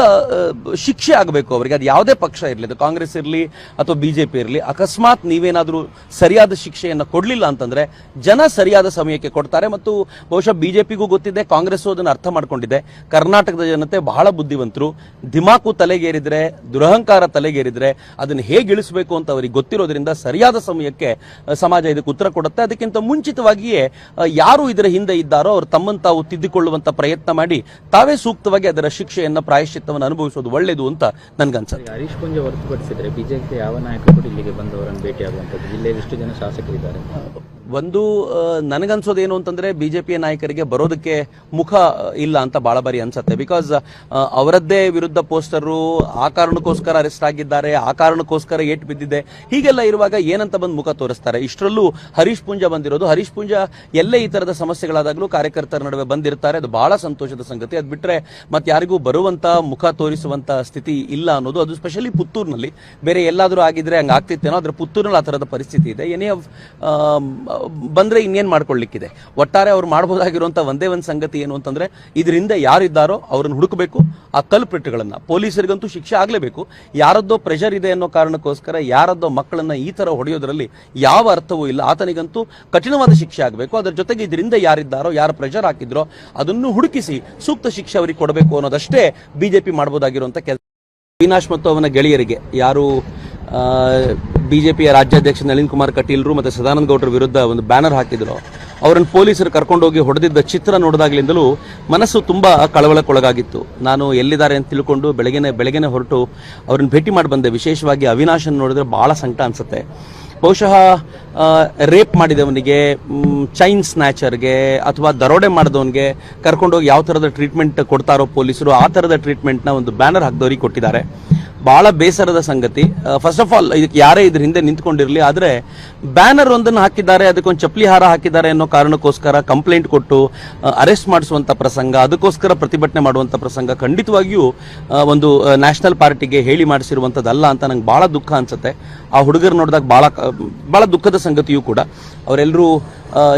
ಶಿಕ್ಷೆ ಆಗಬೇಕು ಅವರಿಗೆ. ಅದು ಯಾವುದೇ ಪಕ್ಷ ಇರಲಿ, ಅದು ಕಾಂಗ್ರೆಸ್ ಇರಲಿ ಅಥವಾ ಬಿಜೆಪಿ ಇರಲಿ. ಅಕಸ್ಮಾತ್ ನೀವೇನಾದರೂ ಸರಿಯಾದ ಶಿಕ್ಷೆಯನ್ನು ಕೊಡಲಿಲ್ಲ ಅಂತಂದ್ರೆ ಜನ ಸರಿಯಾದ ಸಮಯಕ್ಕೆ ಕೊಡ್ತಾರೆ. ಮತ್ತು ಬಹುಶಃ ಬಿಜೆಪಿಗೂ ಗೊತ್ತಿದೆ, ಕಾಂಗ್ರೆಸ್ ಅದನ್ನು ಅರ್ಥ ಮಾಡ್ಕೊಂಡಿದೆ. ಕರ್ನಾಟಕದ ಜನತೆ ಬಹಳ ಬುದ್ಧಿವಂತರು. ದಿಮಾಕು ತಲೆಗೇರಿದ್ರೆ, ದುರಹಂಕಾರ ತಲೆಗೇರಿದ್ರೆ ಅದನ್ನು ಹೇಗೆ ಇಳಿಸಬೇಕು ಅಂತ ಅವರಿಗೆ ಗೊತ್ತಿರೋದ್ರಿಂದ ಸರಿಯಾದ ಸಮಯಕ್ಕೆ ಸಮಾಜ ಇದಕ್ಕೆ ಉತ್ತರ ಕೊಡುತ್ತೆ. ಅದಕ್ಕಿಂತ ಮುಂಚಿತವಾಗಿಯೇ ಯಾರು ಇದರ ಹಿಂದೆ ಇದ್ದಾರೋ ಅವರು ತಮ್ಮನ್ನು ತಾವು ತಿದ್ದಿಕೊಳ್ಳುವಂತ ಪ್ರಯತ್ನ ಮಾಡಿ ತಾವೇ ಸೂಕ್ತವಾಗಿ ಅದರ ಶಿಕ್ಷೆಯನ್ನು, ಪ್ರಾಯಶ್ಚಿತ್ತವನ್ನು ಅನುಭವಿಸೋದು ಒಳ್ಳೆಯದು ಅಂತ ನನ್ಗನ್ಸುತ್ತೆ. ಹರೀಶ್ ಪೂಂಜಾ ಹೊರತುಪಡಿಸಿದ್ರೆ ಬಿಜೆಪಿ ಯಾವ ನಾಯಕರು ಕೂಡ ಇಲ್ಲಿಗೆ ಬಂದವರನ್ನು ಭೇಟಿಯಾಗುವಂಥದ್ದು? ಜಿಲ್ಲೆಯಲ್ಲಿ ಎಷ್ಟು ಜನ ಶಾಸಕರಿದ್ದಾರೆ? ಒಂದು ನನಗನ್ಸೋದೇನು ಅಂತಂದ್ರೆ, ಬಿಜೆಪಿಯ ನಾಯಕರಿಗೆ ಬರೋದಕ್ಕೆ ಮುಖ ಇಲ್ಲ ಅಂತ ಬಹಳ ಬಾರಿ ಅನ್ಸುತ್ತೆ. ಬಿಕಾಸ್ ಅವರದ್ದೇ ವಿರುದ್ಧ ಪೋಸ್ಟರು, ಆ ಕಾರಣಕ್ಕೋಸ್ಕರ ಅರೆಸ್ಟ್ ಆಗಿದ್ದಾರೆ, ಆ ಕಾರಣಕ್ಕೋಸ್ಕರ ಏಟ್ ಬಿದ್ದಿದೆ, ಹೀಗೆಲ್ಲ ಇರುವಾಗ ಏನಂತ ಬಂದು ಮುಖ ತೋರಿಸ್ತಾರೆ? ಇಷ್ಟರಲ್ಲೂ ಹರೀಶ್ ಪೂಂಜಾ ಬಂದಿರೋದು. ಹರೀಶ್ ಪೂಂಜಾ ಎಲ್ಲೇ ಈ ತರದ ಸಮಸ್ಯೆಗಳಾದಾಗಲೂ ಕಾರ್ಯಕರ್ತರ ನಡುವೆ ಬಂದಿರ್ತಾರೆ. ಅದು ಬಹಳ ಸಂತೋಷದ ಸಂಗತಿ. ಅದು ಬಿಟ್ರೆ ಮತ್ತೆ ಯಾರಿಗೂ ಬರುವಂತ, ಮುಖ ತೋರಿಸುವಂತ ಸ್ಥಿತಿ ಇಲ್ಲ ಅನ್ನೋದು. ಅದು ಸ್ಪೆಷಲಿ ಪುತ್ತೂರಿನಲ್ಲಿ. ಬೇರೆ ಎಲ್ಲಾದ್ರೂ ಆಗಿದ್ರೆ ಹಂಗ ಆಗ್ತಿತ್ತೇನೋ, ಆದ್ರೆ ಪುತ್ತೂರಿನಲ್ಲಿ ಆ ತರದ ಪರಿಸ್ಥಿತಿ ಇದೆ. ಏನೇ ಬಂದ್ರೆ ಇನ್ನೇನ್ ಮಾಡ್ಕೊಳ್ಳಿಕ್ಕಿದೆ. ಒಟ್ಟಾರೆ ಅವ್ರು ಮಾಡಬಹುದಾಗಿರುವಂತ ಒಂದೇ ಒಂದು ಸಂಗತಿ ಏನು ಅಂತಂದ್ರೆ, ಇದರಿಂದ ಯಾರಿದ್ದಾರೋ ಅವ್ರನ್ನ ಹುಡುಕಬೇಕು. ಆ ಕಲ್ಪ್ರಿಟ್ಗಳನ್ನ, ಪೊಲೀಸರಿಗಂತೂ ಶಿಕ್ಷೆ ಆಗ್ಲೇಬೇಕು. ಯಾರದ್ದೋ ಪ್ರೆಷರ್ ಇದೆ ಅನ್ನೋ ಕಾರಣಕ್ಕೋಸ್ಕರ ಯಾರದ್ದೋ ಮಕ್ಕಳನ್ನ ಈ ತರ ಹೊಡೆಯೋದ್ರಲ್ಲಿ ಯಾವ ಅರ್ಥವೂ ಇಲ್ಲ. ಆತನಿಗಂತೂ ಕಠಿಣವಾದ ಶಿಕ್ಷೆ ಆಗಬೇಕು. ಅದರ ಜೊತೆಗೆ ಇದರಿಂದ ಯಾರಿದ್ದಾರೋ, ಯಾರು ಪ್ರೆಷರ್ ಹಾಕಿದ್ರೋ ಅದನ್ನು ಹುಡುಕಿಸಿ ಸೂಕ್ತ ಶಿಕ್ಷೆ ಅವರಿಗೆ ಕೊಡಬೇಕು ಅನ್ನೋದಷ್ಟೇ ಬಿಜೆಪಿ ಮಾಡಬಹುದಾಗಿರುವಂತ ಕೆಲಸ. ಅವಿನಾಶ್ ಮತ್ತು ಅವನ ಗೆಳೆಯರಿಗೆ, ಯಾರು ಬಿಜೆಪಿಯ ರಾಜ್ಯಾಧ್ಯಕ್ಷ ನಳಿನ್ ಕುಮಾರ್ ಕಟೀಲ್ರು ಮತ್ತೆ ಸದಾನಂದ ಗೌಡರ ವಿರುದ್ಧ ಒಂದು ಬ್ಯಾನರ್ ಹಾಕಿದ್ರು, ಅವರನ್ನು ಪೊಲೀಸರು ಕರ್ಕೊಂಡೋಗಿ ಹೊಡೆದಿದ್ದ ಚಿತ್ರ ನೋಡಿದಾಗ್ಲಿಂದಲೂ ಮನಸ್ಸು ತುಂಬಾ ಕಳವಳಕ್ಕೊಳಗಾಗಿತ್ತು. ನಾನು ಎಲ್ಲಿದ್ದಾರೆ ಅಂತ ತಿಳ್ಕೊಂಡು ಬೆಳಗ್ಗೆನೆ ಹೊರಟು ಅವ್ರನ್ನ ಭೇಟಿ ಮಾಡಿ ಬಂದೆ. ವಿಶೇಷವಾಗಿ ಅವಿನಾಶನ್ ನೋಡಿದ್ರೆ ಬಹಳ ಸಂಕಟ ಅನ್ಸುತ್ತೆ. ಬಹುಶಃ ರೇಪ್ ಮಾಡಿದವನಿಗೆ, ಚೈನ್ ಸ್ನ್ಯಾಚರ್ಗೆ ಅಥವಾ ದರೋಡೆ ಮಾಡಿದವನಿಗೆ ಕರ್ಕೊಂಡೋಗಿ ಯಾವ ಥರದ ಟ್ರೀಟ್ಮೆಂಟ್ ಕೊಡ್ತಾರೋ ಪೊಲೀಸರು, ಆ ಥರದ ಟ್ರೀಟ್ಮೆಂಟ್ನ ಒಂದು ಬ್ಯಾನರ್ ಹಾಕಿದವರಿಗೆ ಕೊಟ್ಟಿದ್ದಾರೆ. ಬಹಳ ಬೇಸರದ ಸಂಗತಿ. ಫಸ್ಟ್ ಆಫ್ ಆಲ್ ಇದಕ್ಕೆ ಯಾರೇ ಇದ್ರ ಹಿಂದೆ ನಿಂತ್ಕೊಂಡಿರಲಿ, ಆದ್ರೆ ಬ್ಯಾನರ್ ಒಂದನ್ನು ಹಾಕಿದ್ದಾರೆ, ಅದಕ್ಕೊಂದು ಚಪ್ಪಲಿ ಹಾರ ಹಾಕಿದ್ದಾರೆ ಅನ್ನೋ ಕಾರಣಕ್ಕೋಸ್ಕರ ಕಂಪ್ಲೇಂಟ್ ಕೊಟ್ಟು ಅರೆಸ್ಟ್ ಮಾಡಿಸುವಂತ ಪ್ರಸಂಗ, ಅದಕ್ಕೋಸ್ಕರ ಪ್ರತಿಭಟನೆ ಮಾಡುವಂತ ಪ್ರಸಂಗ ಖಂಡಿತವಾಗಿಯೂ ಒಂದು ನ್ಯಾಷನಲ್ ಪಾರ್ಟಿಗೆ ಹೇಳಿ ಮಾಡಿಸಿರುವಂತದ್ದಲ್ಲ ಅಂತ ನಂಗೆ ಬಹಳ ದುಃಖ ಅನ್ಸುತ್ತೆ. ಆ ಹುಡುಗರು ನೋಡಿದಾಗ ಬಹಳ ದುಃಖದ ಸಂಗತಿಯೂ ಕೂಡ. ಅವರೆಲ್ಲರೂ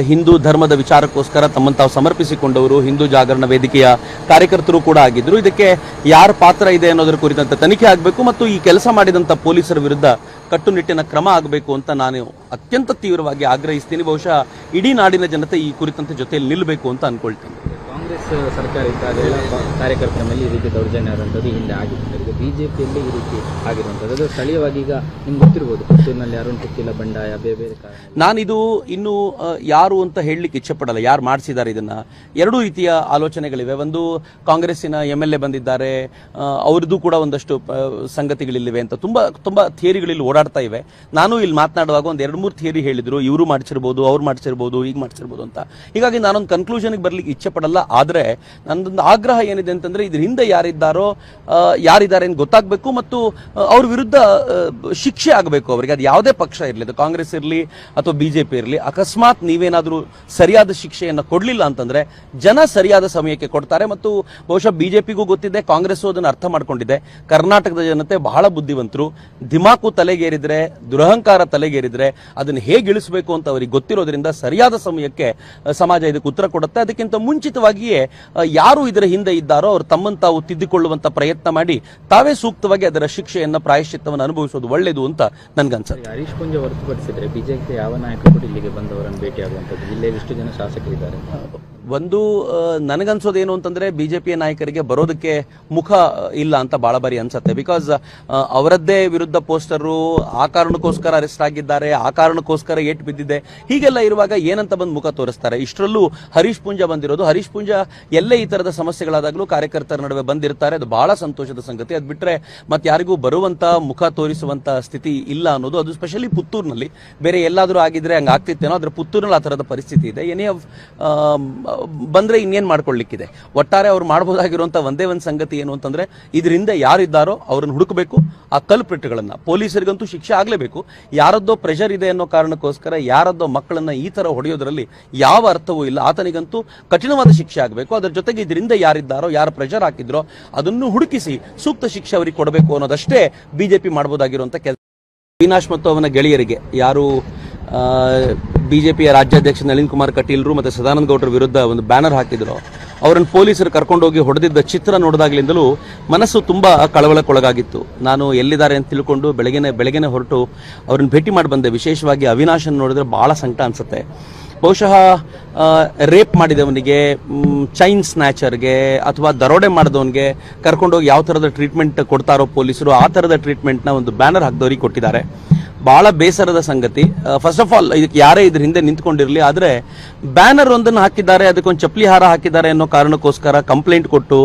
ಹಿಂದೂ ಧರ್ಮದ ವಿಚಾರಕ್ಕೋಸ್ಕರ ತಮ್ಮನ್ನು ತಾವು ಸಮರ್ಪಿಸಿಕೊಂಡವರು, ಹಿಂದೂ ಜಾಗರಣ ವೇದಿಕೆಯ ಕಾರ್ಯಕರ್ತರು ಕೂಡ ಆಗಿದ್ರು. ಇದಕ್ಕೆ ಯಾರ ಪಾತ್ರ ಇದೆ ಅನ್ನೋದರ ಕುರಿತಂತೆ ತನಿಖೆ ಆಗಬೇಕು ಮತ್ತು ಈ ಕೆಲಸ ಮಾಡಿದಂತ ಪೊಲೀಸರ ವಿರುದ್ಧ ಕಟ್ಟುನಿಟ್ಟಿನ ಕ್ರಮ ಆಗಬೇಕು ಅಂತ ನಾನು ಅತ್ಯಂತ ತೀವ್ರವಾಗಿ ಆಗ್ರಹಿಸ್ತೀನಿ. ಬಹುಶಃ ಇಡೀ ನಾಡಿನ ಜನತೆ ಈ ಕುರಿತಂತೆ ಜೊತೆಯಲ್ಲಿ ನಿಲ್ಲಬೇಕು ಅಂತ ಅನ್ಕೊಳ್ತೀನಿ. ಕಾಂಗ್ರೆಸ್ ಸರ್ಕಾರ ಇದ್ದಾಗೆಲ್ಲ ಕಾರ್ಯಕರ್ತರ ಮೇಲೆ ಈ ರೀತಿ ದೌರ್ಜನ್ಯ ಆದಂಥದ್ದು ಹಿಂದೆ ಆಗಿತ್ತು. ಈಗ ಬಿಜೆಪಿಯಲ್ಲಿ ಈ ರೀತಿ ಆಗಿರುವಂಥದ್ದು. ಅದು ಸ್ಥಳೀಯವಾಗಿ ಈಗ ನಿಮ್ಗೆ ಗೊತ್ತಿರ್ಬೋದು, ಪುತ್ತೂರಿನಲ್ಲಿ ಅರುಣ್ ಪುತ್ತಿಲ ಬಂಡಾಯ ಬೇರೆ ಬೇರೆ ಕಾರಣ. ನಾನಿದು ಇನ್ನು ಯಾರು ಅಂತ ಹೇಳಲಿಕ್ಕೆ ಇಚ್ಛೆ ಪಡಲ್ಲ, ಯಾರು ಮಾಡಿಸಿದ್ದಾರೆ ಇದನ್ನ. ಎರಡೂ ರೀತಿಯ ಆಲೋಚನೆಗಳಿವೆ. ಒಂದು ಕಾಂಗ್ರೆಸ್ಸಿನ MLA ಬಂದಿದ್ದಾರೆ, ಅವ್ರದ್ದು ಕೂಡ ಒಂದಷ್ಟು ಸಂಗತಿಗಳಿವೆ ಅಂತ ತುಂಬಾ ಥಿಯರಿಗಳಲ್ಲಿ ಓಡಾಡ್ತಾ ಇವೆ. ನಾನು ಇಲ್ಲಿ ಮಾತನಾಡುವಾಗ ಒಂದು 2-3 ಥಿಯರಿ ಹೇಳಿದ್ರು, ಇವರು ಮಾಡಿಸಿರ್ಬೋದು, ಅವ್ರು ಮಾಡಿಸಿರ್ಬೋದು, ಈಗ ಮಾಡಿಸಿರ್ಬೋದು ಅಂತ. ಹೀಗಾಗಿ ನಾನೊಂದು ಕನ್ಕ್ಲೂಷನ್ಗೆ ಬರ್ಲಿಕ್ಕೆ ಇಚ್ಛೆ ಪಡಲ್ಲ. ಆದ್ರೆ ನನ್ನದೊಂದು ಆಗ್ರಹ ಏನಿದೆ ಅಂತಂದ್ರೆ, ಇದ್ರ ಹಿಂದೆ ಯಾರಿದ್ದಾರೋ ಯಾರಿದ್ದಾರೆ ಅಂತ ಗೊತ್ತಾಗಬೇಕು ಮತ್ತು ಅವ್ರ ವಿರುದ್ಧ ಶಿಕ್ಷೆ ಆಗಬೇಕು ಅವರಿಗೆ. ಅದು ಯಾವುದೇ ಪಕ್ಷ ಇರಲಿ, ಅದು ಕಾಂಗ್ರೆಸ್ ಇರಲಿ ಅಥವಾ ಬಿಜೆಪಿ ಇರಲಿ. ಅಕಸ್ಮಾತ್ ನೀವೇನಾದರೂ ಸರಿಯಾದ ಶಿಕ್ಷೆಯನ್ನು ಕೊಡಲಿಲ್ಲ ಅಂತಂದ್ರೆ ಜನ ಸರಿಯಾದ ಸಮಯಕ್ಕೆ ಕೊಡ್ತಾರೆ. ಮತ್ತು ಬಹುಶಃ ಬಿಜೆಪಿಗೂ ಗೊತ್ತಿದೆ, ಕಾಂಗ್ರೆಸ್ ಅದನ್ನು ಅರ್ಥ ಮಾಡ್ಕೊಂಡಿದೆ. ಕರ್ನಾಟಕದ ಜನತೆ ಬಹಳ ಬುದ್ಧಿವಂತರು. ದಿಮಾಕು ತಲೆಗೇರಿದ್ರೆ, ದುರಹಂಕಾರ ತಲೆಗೇರಿದ್ರೆ ಅದನ್ನು ಹೇಗೆ ಇಳಿಸಬೇಕು ಅಂತ ಅವರಿಗೆ ಗೊತ್ತಿರೋದ್ರಿಂದ ಸರಿಯಾದ ಸಮಯಕ್ಕೆ ಸಮಾಜ ಇದಕ್ಕೆ ಉತ್ತರ ಕೊಡುತ್ತೆ. ಅದಕ್ಕಿಂತ ಮುಂಚಿತವಾಗಿಯೇ ಯಾರು ಇದರ ಹಿಂದೆ ಇದ್ದಾರೋ ಅವರು ತಮ್ಮನ್ನು ತಾವು ತಿದ್ದಿಕೊಳ್ಳುವಂತ ಪ್ರಯತ್ನ ಮಾಡಿ ತಾವೇ ಸೂಕ್ತವಾಗಿ ಅದರ ಶಿಕ್ಷೆಯನ್ನು, ಪ್ರಾಯಶ್ಚಿತ್ತವನ್ನು ಅನುಭವಿಸೋದು ಒಳ್ಳೆಯದು ಅಂತ ನನ್ಗನ್ಸುತ್ತೆ. ಹರೀಶ್ ಪೂಂಜಾ ಹೊರತುಪಡಿಸಿದ್ರೆ ಬಿಜೆಪಿ ಯಾವ ನಾಯಕರು ಕೂಡ ಇಲ್ಲಿಗೆ ಬಂದವರನ್ನು ಭೇಟಿಯಾಗುವಂಥದ್ದು? ಜಿಲ್ಲೆಯಲ್ಲಿ ಎಷ್ಟು ಜನ ಶಾಸಕರಿದ್ದಾರೆ? ಒಂದು ನನಗನ್ಸೋದೇನು ಅಂತಂದ್ರೆ, ಬಿಜೆಪಿಯ ನಾಯಕರಿಗೆ ಬರೋದಕ್ಕೆ ಮುಖ ಇಲ್ಲ ಅಂತ ಬಹಳ ಬಾರಿ ಅನ್ಸುತ್ತೆ. ಬಿಕಾಸ್ ಅವರದ್ದೇ ವಿರುದ್ಧ ಪೋಸ್ಟರು, ಆ ಕಾರಣಕ್ಕೋಸ್ಕರ ಅರೆಸ್ಟ್ ಆಗಿದ್ದಾರೆ, ಆ ಕಾರಣಕ್ಕೋಸ್ಕರ ಏಟ್ ಬಿದ್ದಿದೆ, ಹೀಗೆಲ್ಲ ಇರುವಾಗ ಏನಂತ ಬಂದು ಮುಖ ತೋರಿಸ್ತಾರೆ? ಇಷ್ಟರಲ್ಲೂ ಹರೀಶ್ ಪೂಂಜಾ ಬಂದಿರೋದು. ಹರೀಶ್ ಪೂಂಜಾ ಎಲ್ಲೇ ಈ ತರದ ಸಮಸ್ಯೆಗಳಾದಾಗಲೂ ಕಾರ್ಯಕರ್ತರ ನಡುವೆ ಬಂದಿರ್ತಾರೆ. ಅದು ಬಹಳ ಸಂತೋಷದ ಸಂಗತಿ. ಅದು ಬಿಟ್ರೆ ಮತ್ತೆ ಯಾರಿಗೂ ಬರುವಂತ, ಮುಖ ತೋರಿಸುವಂತ ಸ್ಥಿತಿ ಇಲ್ಲ ಅನ್ನೋದು. ಅದು ಸ್ಪೆಷಲಿ ಪುತ್ತೂರಿನಲ್ಲಿ. ಬೇರೆ ಎಲ್ಲಾದ್ರೂ ಆಗಿದ್ರೆ ಹಂಗ ಆಗ್ತಿತ್ತೇನೋ, ಆದ್ರೆ ಪುತ್ತೂರಿನಲ್ಲಿ ಆ ತರದ ಪರಿಸ್ಥಿತಿ ಇದೆ. ಏನೇ ಬಂದ್ರೆ ಇನ್ನೇನ್ ಮಾಡ್ಕೊಳ್ಳಿಕ್ಕಿದೆ. ಒಟ್ಟಾರೆ ಅವ್ರು ಮಾಡಬಹುದಾಗಿರುವಂತ ಒಂದೇ ಒಂದು ಸಂಗತಿ ಏನು ಅಂತಂದ್ರೆ ಇದರಿಂದ ಯಾರಿದ್ದಾರೋ ಅವ್ರನ್ನ ಹುಡುಕಬೇಕು, ಆ ಕಲ್ಪ್ರಿಟ್ಗಳನ್ನ. ಪೊಲೀಸರಿಗಂತೂ ಶಿಕ್ಷೆ ಆಗ್ಲೇಬೇಕು. ಯಾರದ್ದೋ ಪ್ರೆಷರ್ ಇದೆ ಅನ್ನೋ ಕಾರಣಕ್ಕೋಸ್ಕರ ಯಾರದ್ದೋ ಮಕ್ಕಳನ್ನ ಈ ತರ ಹೊಡೆಯೋದ್ರಲ್ಲಿ ಯಾವ ಅರ್ಥವೂ ಇಲ್ಲ. ಆತನಿಗಂತೂ ಕಠಿಣವಾದ ಶಿಕ್ಷೆ ಆಗಬೇಕು. ಅದರ ಜೊತೆಗೆ ಇದರಿಂದ ಯಾರಿದ್ದಾರೋ, ಯಾರು ಪ್ರೆಷರ್ ಹಾಕಿದ್ರೋ ಅದನ್ನು ಹುಡುಕಿಸಿ ಸೂಕ್ತ ಶಿಕ್ಷೆ ಅವರಿಗೆ ಕೊಡಬೇಕು ಅನ್ನೋದಷ್ಟೇ ಬಿಜೆಪಿ ಮಾಡಬಹುದಾಗಿರುವಂತ ಕೆಲಸ. ಅವಿನಾಶ್ ಮತ್ತು ಅವನ ಗೆಳೆಯರಿಗೆ ಯಾರು ಬಿಜೆಪಿಯ ರಾಜ್ಯಾಧ್ಯಕ್ಷ ನಳಿನ್ ಕುಮಾರ್ ಕಟೀಲ್ರು ಮತ್ತು ಸದಾನಂದ ಗೌಡರ ವಿರುದ್ಧ ಒಂದು ಬ್ಯಾನರ್ ಹಾಕಿದ್ರು, ಅವರನ್ನು ಪೊಲೀಸರು ಕರ್ಕೊಂಡೋಗಿ ಹೊಡೆದಿದ್ದ ಚಿತ್ರ ನೋಡಿದಾಗಲಿಂದಲೂ ಮನಸ್ಸು ತುಂಬಾ ಕಳವಳಕ್ಕೊಳಗಾಗಿತ್ತು. ನಾನು ಎಲ್ಲಿದ್ದಾರೆ ಅಂತ ತಿಳ್ಕೊಂಡು ಬೆಳಗ್ಗೆನೆ ಹೊರಟು ಅವ್ರನ್ನ ಭೇಟಿ ಮಾಡಿ ಬಂದೆ. ವಿಶೇಷವಾಗಿ ಅವಿನಾಶನ್ ನೋಡಿದ್ರೆ ಬಹಳ ಸಂಕಟ ಅನ್ಸುತ್ತೆ. ಬಹುಶಃ ರೇಪ್ ಮಾಡಿದವನಿಗೆ, ಚೈನ್ ಸ್ನ್ಯಾಚರ್ಗೆ ಅಥವಾ ದರೋಡೆ ಮಾಡಿದವನಿಗೆ ಕರ್ಕೊಂಡೋಗಿ ಯಾವ ಥರದ ಟ್ರೀಟ್ಮೆಂಟ್ ಕೊಡ್ತಾರೋ ಪೊಲೀಸರು, ಆ ಥರದ ಟ್ರೀಟ್ಮೆಂಟ್ನ ಒಂದು ಬ್ಯಾನರ್ ಹಾಕಿದವರಿಗೆ ಕೊಟ್ಟಿದ್ದಾರೆ. ಬಹಳ ಬೇಸರದ ಸಂಗತಿ. ಫಸ್ಟ್ ಆಫ್ ಆಲ್ ಇದಕ್ಕೆ ಯಾರೇ ಇದ್ರ ಹಿಂದೆ ನಿಂತ್ಕೊಂಡಿರಲಿ, ಆದರೆ ಬ್ಯಾನರ್ ಒಂದನ್ನು ಹಾಕಿದ್ದಾರೆ, ಅದಕ್ಕೊಂದು ಚಪ್ಪಲಿ ಹಾರ ಹಾಕಿದ್ದಾರೆ ಅನ್ನೋ ಕಾರಣಕ್ಕೋಸ್ಕರ ಕಂಪ್ಲೇಂಟ್ ಕೊಟ್ಟು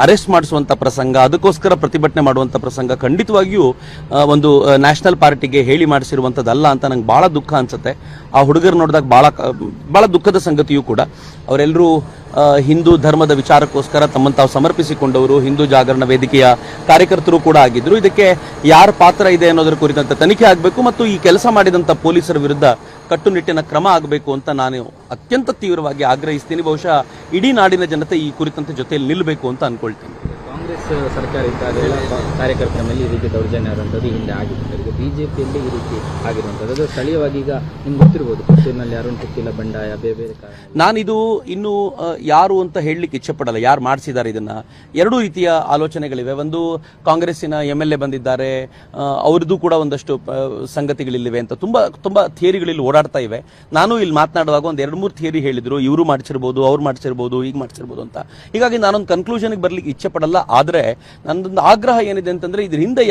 ಅರೆಸ್ಟ್ ಮಾಡಿಸುವಂತ ಪ್ರಸಂಗ, ಅದಕ್ಕೋಸ್ಕರ ಪ್ರತಿಭಟನೆ ಮಾಡುವಂತ ಪ್ರಸಂಗ ಖಂಡಿತವಾಗಿಯೂ ಒಂದು ನ್ಯಾಷನಲ್ ಪಾರ್ಟಿಗೆ ಹೇಳಿ ಮಾಡಿಸಿರುವಂತದ್ದಲ್ಲ ಅಂತ ನಂಗೆ ಬಹಳ ದುಃಖ ಅನ್ಸುತ್ತೆ. ಆ ಹುಡುಗರು ನೋಡಿದಾಗ ಬಹಳ ದುಃಖದ ಸಂಗತಿಯೂ ಕೂಡ. ಅವರೆಲ್ಲರೂ ಹಿಂದೂ ಧರ್ಮದ ವಿಚಾರಕ್ಕೋಸ್ಕರ ತಮ್ಮನ್ನು ತಾವು ಸಮರ್ಪಿಸಿಕೊಂಡವರು, ಹಿಂದೂ ಜಾಗರಣ ವೇದಿಕೆಯ ಕಾರ್ಯಕರ್ತರು ಕೂಡ ಆಗಿದ್ರು. ಇದಕ್ಕೆ ಯಾರ ಪಾತ್ರ ಇದೆ ಅನ್ನೋದರ ಕುರಿತಂತೆ ತನಿಖೆ ಆಗಬೇಕು ಮತ್ತು ಈ ಕೆಲಸ ಮಾಡಿದಂತ ಪೊಲೀಸರ ವಿರುದ್ಧ ಕಟ್ಟುನಿಟ್ಟಿನ ಕ್ರಮ ಆಗಬೇಕು ಅಂತ ನಾನು ಅತ್ಯಂತ ತೀವ್ರವಾಗಿ ಆಗ್ರಹಿಸ್ತೀನಿ. ಬಹುಶಃ ಇಡೀ ನಾಡಿನ ಜನತೆ ಈ ಕುರಿತಂತೆ ಜೊತೆಯಲ್ಲಿ ನಿಲ್ಲಬೇಕು ಅಂತ ಅನ್ಕೊಳ್ತೀನಿ. ಕಾಂಗ್ರೆಸ್ ಸರ್ಕಾರ ಇದ್ದಾಗ ಎಲ್ಲ ಕಾರ್ಯಕರ್ತರ ಮೇಲೆ ಈ ರೀತಿ ದೌರ್ಜನ್ಯ ಆದಂಥದ್ದು ಹಿಂದೆ ಆಗಿತ್ತು. ಈಗ ಬಿಜೆಪಿಯಲ್ಲಿ ಈ ರೀತಿ ಆಗಿರುವಂಥದ್ದು ಅದು ಸ್ಥಳೀಯವಾಗಿ ಈಗ ನಿಮ್ಗೆ ಗೊತ್ತಿರ್ಬೋದು, ಪುತ್ತೂರಿನಲ್ಲಿ ಅರುಣ್ ಪುತ್ತಿಲ ಬಂಡಾಯ ಬೇರೆ ಬೇರೆ ಕಾರಣ. ನಾನಿದು ಇನ್ನು ಯಾರು ಅಂತ ಹೇಳಲಿಕ್ಕೆ ಇಚ್ಛೆಪಡಲ್ಲ, ಯಾರು ಮಾಡಿಸಿದ್ದಾರೆ ಇದನ್ನ. ಎರಡೂ ರೀತಿಯ ಆಲೋಚನೆಗಳಿವೆ. ಒಂದು ಕಾಂಗ್ರೆಸ್ಸಿನ MLA ಬಂದಿದ್ದಾರೆ, ಅವ್ರದ್ದು ಕೂಡ ಒಂದಷ್ಟು ಸಂಗತಿಗಳಿವೆ ಅಂತ ತುಂಬಾ ಥಿಯರಿಗಳಲ್ಲಿ ಓಡಾಡ್ತಾ ಇವೆ. ನಾನು ಇಲ್ಲಿ ಮಾತನಾಡುವಾಗ ಒಂದು 2-3 ಥಿಯರಿ ಹೇಳಿದ್ರು, ಇವರು ಮಾಡಿಸಿರ್ಬೋದು, ಅವ್ರು ಮಾಡಿಸಿರ್ಬೋದು, ಈಗ ಮಾಡಿಸಿರ್ಬೋದು ಅಂತ. ಹೀಗಾಗಿ ನಾನೊಂದು ಕನ್ಕ್ಲೂಷನ್ಗೆ ಬರ್ಲಿಕ್ಕೆ ಇಚ್ಛೆ ಪಡಲ್ಲ. ಆದ್ರೆ ನನ್ನದೊಂದು ಆಗ್ರಹ ಏನಿದೆ ಅಂತಂದ್ರೆ ಇದ್ರ ಹಿಂದೆ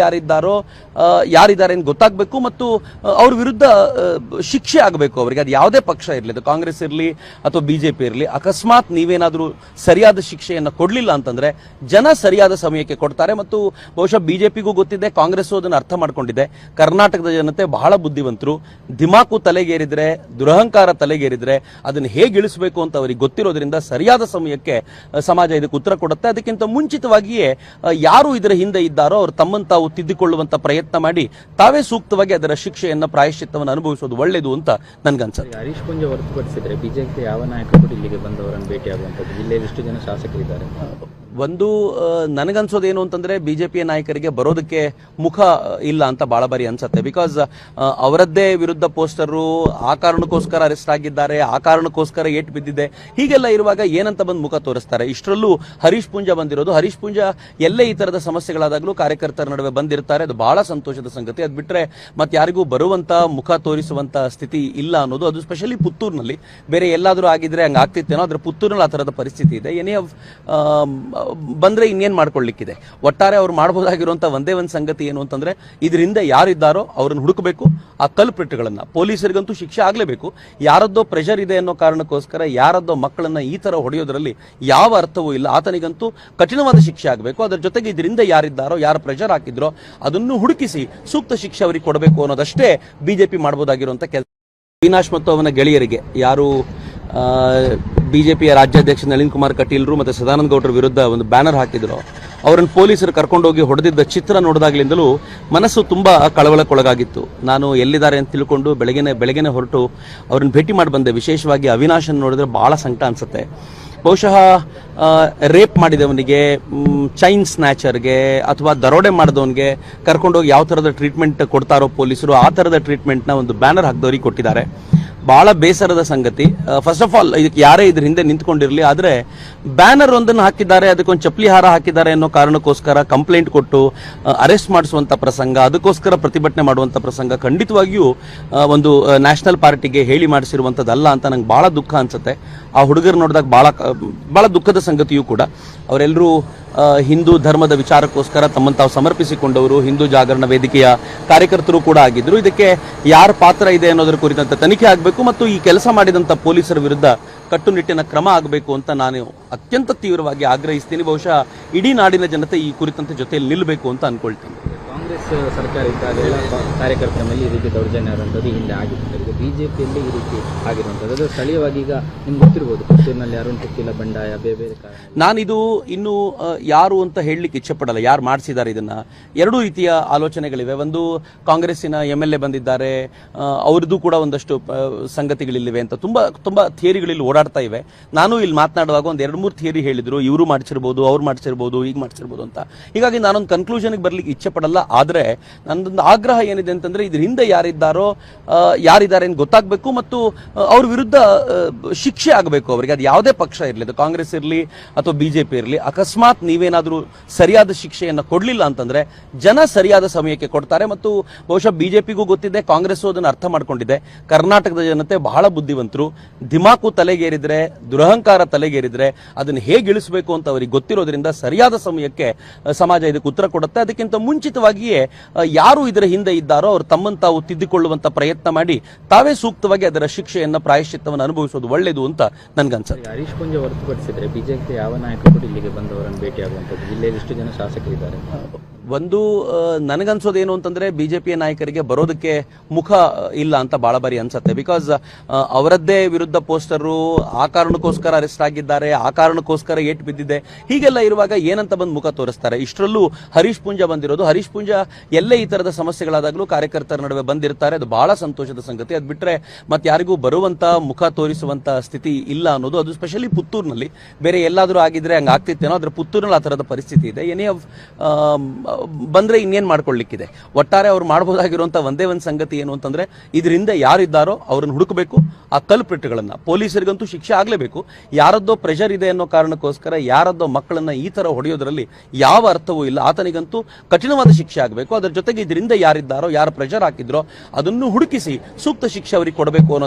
ಯಾರಿದ್ದಾರೆ ಅಂತ ಗೊತ್ತಾಗಬೇಕು ಮತ್ತು ಅವ್ರ ವಿರುದ್ಧ ಶಿಕ್ಷೆ ಆಗಬೇಕು ಅವರಿಗೆ. ಅದು ಯಾವುದೇ ಪಕ್ಷ ಇರಲಿ, ಅದು ಕಾಂಗ್ರೆಸ್ ಇರಲಿ ಅಥವಾ ಬಿಜೆಪಿ ಇರಲಿ. ಅಕಸ್ಮಾತ್ ನೀವೇನಾದ್ರೂ ಸರಿಯಾದ ಶಿಕ್ಷೆಯನ್ನು ಕೊಡ್ಲಿಲ್ಲ ಅಂತಂದ್ರೆ ಜನ ಸರಿಯಾದ ಸಮಯಕ್ಕೆ ಕೊಡ್ತಾರೆ. ಮತ್ತು ಬಹುಶಃ ಬಿಜೆಪಿಗೂ ಗೊತ್ತಿದೆ, ಕಾಂಗ್ರೆಸ್ ಅದನ್ನು ಅರ್ಥ ಮಾಡ್ಕೊಂಡಿದೆ. ಕರ್ನಾಟಕದ ಜನತೆ ಬಹಳ ಬುದ್ಧಿವಂತರು. ದಿಮಾಕು ತಲೆಗೇರಿದ್ರೆ, ದುರಹಂಕಾರ ತಲೆಗೇರಿದ್ರೆ ಅದನ್ನು ಹೇಗೆ ಇಳಿಸಬೇಕು ಅಂತ ಅವರಿಗೆ ಗೊತ್ತಿರೋದ್ರಿಂದ ಸರಿಯಾದ ಸಮಯಕ್ಕೆ ಸಮಾಜ ಇದಕ್ಕೆ ಉತ್ತರ ಕೊಡುತ್ತೆ. ಅದಕ್ಕಿಂತ ಮುಂಚಿತವಾಗಿಯೇ ಯಾರು ಇದರ ಹಿಂದೆ ಇದ್ದಾರೋ ಅವರು ತಮ್ಮನ್ನು ತಾವು ತಿದ್ದಿಕೊಳ್ಳುವಂತ ಪ್ರಯತ್ನ ಮಾಡಿ ತಾವೇ ಸೂಕ್ತವಾಗಿ ಅದರ ಶಿಕ್ಷೆಯನ್ನ, ಪ್ರಾಯಶ್ಚಿತ್ತವನ್ನು ಅನುಭವಿಸೋದು ಒಳ್ಳೆಯದು ಅಂತ ನನ್ಗನ್ಸುತ್ತೆ. ಹರೀಶ್ ಪುಂಜ ಹೊರತುಪಡಿಸಿದ್ರೆ ಬಿಜೆಪಿ ಯಾವ ನಾಯಕರು ಇಲ್ಲಿಗೆ ಬಂದವರನ್ನು ಭೇಟಿಯಾಗುವಂಥದ್ದು, ಜಿಲ್ಲೆಯಲ್ಲಿ ಎಷ್ಟು ಜನ ಶಾಸಕರಿದ್ದಾರೆ? ಒಂದು ನನಗನ್ಸೋದೇನು ಅಂತಂದ್ರೆ ಬಿಜೆಪಿಯ ನಾಯಕರಿಗೆ ಬರೋದಕ್ಕೆ ಮುಖ ಇಲ್ಲ ಅಂತ ಬಹಳ ಬಾರಿ ಅನ್ಸುತ್ತೆ. ಬಿಕಾಸ್ ಅವರದ್ದೇ ವಿರುದ್ಧ ಪೋಸ್ಟರು, ಆ ಕಾರಣಕ್ಕೋಸ್ಕರ ಅರೆಸ್ಟ್ ಆಗಿದ್ದಾರೆ, ಆ ಕಾರಣಕ್ಕೋಸ್ಕರ ಏಟು ಬಿದ್ದಿದೆ, ಹೀಗೆಲ್ಲ ಇರುವಾಗ ಏನಂತ ಬಂದು ಮುಖ ತೋರಿಸ್ತಾರೆ? ಇಷ್ಟರಲ್ಲೂ ಹರೀಶ್ ಪುಂಜ ಬಂದಿರೋದು. ಹರೀಶ್ ಪುಂಜ ಎಲ್ಲೇ ಈ ತರದ ಸಮಸ್ಯೆಗಳಾದಾಗಲೂ ಕಾರ್ಯಕರ್ತರ ನಡುವೆ ಬಂದಿರ್ತಾರೆ. ಅದು ಬಹಳ ಸಂತೋಷದ ಸಂಗತಿ. ಅದು ಬಿಟ್ರೆ ಮತ್ತೆ ಯಾರಿಗೂ ಬರುವಂತ, ಮುಖ ತೋರಿಸುವಂತ ಸ್ಥಿತಿ ಇಲ್ಲ ಅನ್ನೋದು. ಅದು ಸ್ಪೆಷಲಿ ಪುತ್ತೂರಿನಲ್ಲಿ. ಬೇರೆ ಎಲ್ಲಾದ್ರೂ ಆಗಿದ್ರೆ ಹಂಗ ಆಗ್ತಿತ್ತೇನೋ, ಆದ್ರೆ ಪುತ್ತೂರಿನಲ್ಲಿ ಆ ತರದ ಪರಿಸ್ಥಿತಿ ಇದೆ. ಏನೇ ಬಂದ್ರೆ ಇನ್ನೇನ್ ಮಾಡ್ಕೊಳ್ಳಿಕ್ಕಿದೆ. ಒಟ್ಟಾರೆ ಅವ್ರು ಮಾಡಬಹುದಾಗಿರುವಂತ ಒಂದೇ ಒಂದು ಸಂಗತಿ ಏನು ಅಂತಂದ್ರೆ ಇದರಿಂದ ಯಾರಿದ್ದಾರೋ ಅವ್ರನ್ನ ಹುಡುಕಬೇಕು, ಆ ಕಲ್ಪ್ರಿಟ್ಗಳನ್ನ. ಪೊಲೀಸರಿಗಂತೂ ಶಿಕ್ಷೆ ಆಗ್ಲೇಬೇಕು. ಯಾರದ್ದೋ ಪ್ರೆಷರ್ ಇದೆ ಅನ್ನೋ ಕಾರಣಕ್ಕೋಸ್ಕರ ಯಾರದ್ದೋ ಮಕ್ಕಳನ್ನ ಈ ತರ ಹೊಡೆಯೋದ್ರಲ್ಲಿ ಯಾವ ಅರ್ಥವೂ ಇಲ್ಲ. ಆತನಿಗಂತೂ ಕಠಿಣವಾದ ಶಿಕ್ಷೆ ಆಗಬೇಕು. ಅದರ ಜೊತೆಗೆ ಇದರಿಂದ ಯಾರಿದ್ದಾರೋ, ಯಾರು ಪ್ರೆಷರ್ ಹಾಕಿದ್ರೋ ಅದನ್ನು ಹುಡುಕಿಸಿ ಸೂಕ್ತ ಶಿಕ್ಷೆ ಅವರಿಗೆ ಕೊಡಬೇಕು ಅನ್ನೋದಷ್ಟೇ ಬಿಜೆಪಿ ಮಾಡಬಹುದಾಗಿರುವಂತ ಕೆಲಸ. ಅವಿನಾಶ್ ಮತ್ತು ಅವನ ಗೆಳೆಯರಿಗೆ ಯಾರು ಬಿಜೆಪಿಯ ರಾಜ್ಯಾಧ್ಯಕ್ಷ ನಳಿನ್ ಕುಮಾರ್ ಕಟೀಲ್ರು ಮತ್ತು ಸದಾನಂದ ಗೌಡರ ವಿರುದ್ಧ ಒಂದು ಬ್ಯಾನರ್ ಹಾಕಿದ್ರು, ಅವರನ್ನು ಪೊಲೀಸರು ಕರ್ಕೊಂಡೋಗಿ ಹೊಡೆದಿದ್ದ ಚಿತ್ರ ನೋಡಿದಾಗಲಿಂದಲೂ ಮನಸ್ಸು ತುಂಬಾ ಕಳವಳಕ್ಕೊಳಗಾಗಿತ್ತು. ನಾನು ಎಲ್ಲಿದ್ದಾರೆ ಅಂತ ತಿಳ್ಕೊಂಡು ಬೆಳಗ್ಗೆನೆ ಹೊರಟು ಅವ್ರನ್ನ ಭೇಟಿ ಮಾಡಿ ಬಂದೆ. ವಿಶೇಷವಾಗಿ ಅವಿನಾಶನ್ ನೋಡಿದ್ರೆ ಬಹಳ ಸಂಕಟ ಅನ್ಸುತ್ತೆ. ಬಹುಶಃ ರೇಪ್ ಮಾಡಿದವನಿಗೆ, ಚೈನ್ ಸ್ನ್ಯಾಚರ್ಗೆ ಅಥವಾ ದರೋಡೆ ಮಾಡಿದವನಿಗೆ ಕರ್ಕೊಂಡೋಗಿ ಯಾವ ಥರದ ಟ್ರೀಟ್ಮೆಂಟ್ ಕೊಡ್ತಾರೋ ಪೊಲೀಸರು, ಆ ಥರದ ಟ್ರೀಟ್ಮೆಂಟ್ನ ಒಂದು ಬ್ಯಾನರ್ ಹಾಕಿದವರಿಗೆ ಕೊಟ್ಟಿದ್ದಾರೆ. ಬಹಳ ಬೇಸರದ ಸಂಗತಿ. ಫಸ್ಟ್ ಆಫ್ ಆಲ್ ಇದಕ್ಕೆ ಯಾರೇ ಇದ್ರ ಹಿಂದೆ ನಿಂತ್ಕೊಂಡಿರಲಿ, ಆದರೆ ಬ್ಯಾನರ್ ಒಂದನ್ನು ಹಾಕಿದ್ದಾರೆ, ಅದಕ್ಕೊಂದು ಚಪ್ಪಲಿ ಹಾರ ಹಾಕಿದ್ದಾರೆ ಅನ್ನೋ ಕಾರಣಕ್ಕೋಸ್ಕರ ಕಂಪ್ಲೇಂಟ್ ಕೊಟ್ಟು ಅರೆಸ್ಟ್ ಮಾಡಿಸುವಂತ ಪ್ರಸಂಗ, ಅದಕ್ಕೋಸ್ಕರ ಪ್ರತಿಭಟನೆ ಮಾಡುವಂತ ಪ್ರಸಂಗ ಖಂಡಿತವಾಗಿಯೂ ಒಂದು ನ್ಯಾಷನಲ್ ಪಾರ್ಟಿಗೆ ಹೇಳಿ ಮಾಡಿಸಿರುವಂತದ್ದಲ್ಲ ಅಂತ ನಂಗೆ ಬಹಳ ದುಃಖ ಅನ್ಸುತ್ತೆ. ಆ ಹುಡುಗರು ನೋಡಿದಾಗ ಬಹಳ ದುಃಖದ ಸಂಗತಿಯೂ ಕೂಡ. ಅವರೆಲ್ಲರೂ ಹಿಂದೂ ಧರ್ಮದ ವಿಚಾರಕ್ಕೋಸ್ಕರ ತಮ್ಮನ್ನು ತಾವು ಸಮರ್ಪಿಸಿಕೊಂಡವರು, ಹಿಂದೂ ಜಾಗರಣ ವೇದಿಕೆಯ ಕಾರ್ಯಕರ್ತರು ಕೂಡ ಆಗಿದ್ರು. ಇದಕ್ಕೆ ಯಾರ ಪಾತ್ರ ಇದೆ ಅನ್ನೋದರ ಕುರಿತಂತೆ ತನಿಖೆ ಆಗಬೇಕು ಮತ್ತು ಈ ಕೆಲಸ ಮಾಡಿದಂತ ಪೊಲೀಸರ ವಿರುದ್ಧ ಕಟ್ಟುನಿಟ್ಟಿನ ಕ್ರಮ ಆಗಬೇಕು ಅಂತ ನಾನು ಅತ್ಯಂತ ತೀವ್ರವಾಗಿ ಆಗ್ರಹಿಸ್ತೀನಿ. ಬಹುಶಃ ಇಡೀ ನಾಡಿನ ಜನತೆ ಈ ಕುರಿತಂತೆ ಜೊತೆಯಲ್ಲಿ ನಿಲ್ಲಬೇಕು ಅಂತ ಅನ್ಕೊಳ್ತೀನಿ. ಕಾಂಗ್ರೆಸ್ ಸರ್ಕಾರ ಇದ್ದಾಗೆಲ್ಲ ಕಾರ್ಯಕರ್ತರ ಮೇಲೆ ಈ ರೀತಿ ದೌರ್ಜನ್ಯ ಇರುವಂಥದ್ದು ಹಿಂದೆ ಆಗಿತ್ತು. ಈಗ ಬಿಜೆಪಿಯಲ್ಲಿ ಈ ರೀತಿ ಆಗಿರುವಂಥದ್ದು ಅದು ಸ್ಥಳೀಯವಾಗಿ ಈಗ ನಿಮ್ಗೆ ಗೊತ್ತಿರ್ಬೋದು, ಪುತ್ತೂರಿನಲ್ಲಿ ಅರುಣ್ ಪುತ್ತಿಲ ಬಂಡಾಯ ಬೇರೆ ಬೇರೆ ಕಾರಣ. ನಾನಿದು ಇನ್ನು ಯಾರು ಅಂತ ಹೇಳಲಿಕ್ಕೆ ಇಚ್ಛೆ ಪಡಲ್ಲ, ಯಾರು ಮಾಡಿಸಿದ್ದಾರೆ ಇದನ್ನ. ಎರಡೂ ರೀತಿಯ ಆಲೋಚನೆಗಳಿವೆ. ಒಂದು ಕಾಂಗ್ರೆಸ್ಸಿನ MLA ಬಂದಿದ್ದಾರೆ, ಅವ್ರದ್ದು ಕೂಡ ಒಂದಷ್ಟು ಸಂಗತಿಗಳಿವೆ ಅಂತ ತುಂಬಾ ಥಿಯರಿಗಳಲ್ಲಿ ಓಡಾಡ್ತಾ ಇವೆ. ನಾನು ಇಲ್ಲಿ ಮಾತನಾಡುವಾಗ ಒಂದು 2-3 ಥಿಯರಿ ಹೇಳಿದ್ರು, ಇವರು ಮಾಡಿಸಿರ್ಬೋದು, ಅವ್ರು ಮಾಡಿಸಿರ್ಬೋದು, ಈಗ ಮಾಡಿಸಿರ್ಬೋದು ಅಂತ. ಹೀಗಾಗಿ ನಾನೊಂದು ಕನ್ಕ್ಲೂಷನ್ಗೆ ಬರ್ಲಿಕ್ಕೆ ಇಚ್ಛೆ ಪಡಲ್ಲ. ಆದ್ರೆ ನನ್ನದೊಂದು ಆಗ್ರಹ ಏನಿದೆ ಅಂತಂದ್ರೆ, ಇದ್ರ ಹಿಂದೆ ಯಾರಿದ್ದಾರೆ ಅಂತ ಗೊತ್ತಾಗಬೇಕು ಮತ್ತು ಅವ್ರ ವಿರುದ್ಧ ಶಿಕ್ಷೆ ಆಗಬೇಕು ಅವರಿಗೆ. ಅದು ಯಾವುದೇ ಪಕ್ಷ ಇರಲಿ, ಅದು ಕಾಂಗ್ರೆಸ್ ಇರಲಿ ಅಥವಾ ಬಿಜೆಪಿ ಇರಲಿ. ಅಕಸ್ಮಾತ್ ನೀವೇನಾದ್ರೂ ಸರಿಯಾದ ಶಿಕ್ಷೆಯನ್ನು ಕೊಡ್ಲಿಲ್ಲ ಅಂತಂದ್ರೆ ಜನ ಸರಿಯಾದ ಸಮಯಕ್ಕೆ ಕೊಡ್ತಾರೆ. ಮತ್ತು ಬಹುಶಃ ಬಿಜೆಪಿಗೂ ಗೊತ್ತಿದೆ, ಕಾಂಗ್ರೆಸ್ ಅದನ್ನು ಅರ್ಥ ಮಾಡ್ಕೊಂಡಿದೆ. ಕರ್ನಾಟಕದ ಜನತೆ ಬಹಳ ಬುದ್ಧಿವಂತರು. ದಿಮಾಕು ತಲೆಗೇರಿದ್ರೆ, ದುರಹಂಕಾರ ತಲೆಗೇರಿದ್ರೆ ಅದನ್ನು ಹೇಗೆ ಇಳಿಸಬೇಕು ಅಂತ ಅವರಿಗೆ ಗೊತ್ತಿರೋದ್ರಿಂದ ಸರಿಯಾದ ಸಮಯಕ್ಕೆ ಸಮಾಜ ಇದಕ್ಕೆ ಉತ್ತರ ಕೊಡುತ್ತೆ. ಅದಕ್ಕಿಂತ ಮುಂಚಿತವಾಗಿಯೇ ಯಾರು ಇದರ ಹಿಂದೆ ಇದ್ದಾರೋ ಅವರು ತಮ್ಮನ್ನು ತಾವು ತಿದ್ದಿಕೊಳ್ಳುವಂತ ಪ್ರಯತ್ನ ಮಾಡಿ ತಾವೇ ಸೂಕ್ತವಾಗಿ ಅದರ ಶಿಕ್ಷೆಯನ್ನ, ಪ್ರಾಯಶ್ಚಿತ್ತವನ್ನು ಅನುಭವಿಸೋದು ಒಳ್ಳೆಯದು ಅಂತ ನನ್ಗನ್ಸುತ್ತೆ. ಹರೀಶ್ ಪುಂಜ ಹೊರತುಪಡಿಸಿದ್ರೆ ಬಿಜೆಪಿ ಯಾವ ನಾಯಕರು ಇಲ್ಲಿಗೆ ಬಂದವರನ್ನು ಭೇಟಿಯಾಗುವಂಥದ್ದು, ಜಿಲ್ಲೆಯಲ್ಲಿ ಎಷ್ಟು ಜನ ಶಾಸಕರಿದ್ದಾರೆ? ಒಂದು ನನಗನ್ಸೋದೇನು ಅಂತಂದ್ರೆ, ಬಿಜೆಪಿಯ ನಾಯಕರಿಗೆ ಬರೋದಕ್ಕೆ ಮುಖ ಇಲ್ಲ ಅಂತ ಬಹಳ ಬಾರಿ ಅನ್ಸುತ್ತೆ. ಬಿಕಾಸ್ ಅವರದ್ದೇ ವಿರುದ್ಧ ಪೋಸ್ಟರು, ಆ ಕಾರಣಕ್ಕೋಸ್ಕರ ಅರೆಸ್ಟ್ ಆಗಿದ್ದಾರೆ, ಆ ಕಾರಣಕ್ಕೋಸ್ಕರ ಏಟ್ ಬಿದ್ದಿದೆ, ಹೀಗೆಲ್ಲ ಇರುವಾಗ ಏನಂತ ಬಂದು ಮುಖ ತೋರಿಸ್ತಾರೆ? ಇಷ್ಟರಲ್ಲೂ ಹರೀಶ್ ಪುಂಜ ಬಂದಿರೋದು. ಹರೀಶ್ ಪುಂಜ ಎಲ್ಲೇ ಈ ತರದ ಸಮಸ್ಯೆಗಳಾದಾಗಲೂ ಕಾರ್ಯಕರ್ತರ ನಡುವೆ ಬಂದಿರ್ತಾರೆ. ಅದು ಬಹಳ ಸಂತೋಷದ ಸಂಗತಿ. ಅದು ಬಿಟ್ರೆ ಮತ್ತೆ ಯಾರಿಗೂ ಬರುವಂತ, ಮುಖ ತೋರಿಸುವಂತ ಸ್ಥಿತಿ ಇಲ್ಲ ಅನ್ನೋದು. ಅದು ಸ್ಪೆಷಲಿ ಪುತ್ತೂರಿನಲ್ಲಿ. ಬೇರೆ ಎಲ್ಲಾದ್ರೂ ಆಗಿದ್ರೆ ಹಂಗ ಆಗ್ತಿತ್ತೇನೋ, ಆದ್ರೆ ಪುತ್ತೂರಿನಲ್ಲಿ ಆ ತರದ ಪರಿಸ್ಥಿತಿ ಇದೆ. ಏನೇ ಬಂದ್ರೆ ಇನ್ನೇನ್ ಮಾಡ್ಕೊಳ್ಳಿಕ್ಕಿದೆ. ಒಟ್ಟಾರೆ ಅವ್ರು ಮಾಡಬಹುದಾಗಿರುವಂತ ಒಂದೇ ಒಂದು ಸಂಗತಿ ಏನು ಅಂತಂದ್ರೆ, ಇದರಿಂದ ಯಾರಿದ್ದಾರೋ ಅವ್ರನ್ನ ಹುಡುಕಬೇಕು. ಆ ಕಲ್ಪ್ರಿಟ್ಗಳನ್ನ, ಪೊಲೀಸರಿಗಂತೂ ಶಿಕ್ಷೆ ಆಗ್ಲೇಬೇಕು. ಯಾರದ್ದೋ ಪ್ರೆಷರ್ ಇದೆ ಅನ್ನೋ ಕಾರಣಕ್ಕೋಸ್ಕರ ಯಾರದ್ದೋ ಮಕ್ಕಳನ್ನ ಈ ತರ ಹೊಡೆಯೋದ್ರಲ್ಲಿ ಯಾವ ಅರ್ಥವೂ ಇಲ್ಲ. ಆತನಿಗಂತೂ ಕಠಿಣವಾದ ಶಿಕ್ಷೆ ಆಗಬೇಕು. ಅದರ ಜೊತೆಗೆ ಇದರಿಂದ ಯಾರಿದ್ದಾರೋ, ಯಾರು ಪ್ರೆಷರ್ ಹಾಕಿದ್ರೋ ಅದನ್ನು ಹುಡುಕಿಸಿ ಸೂಕ್ತ ಶಿಕ್ಷೆ ಅವರಿಗೆ ಕೊಡಬೇಕು ಅನ್ನೋದು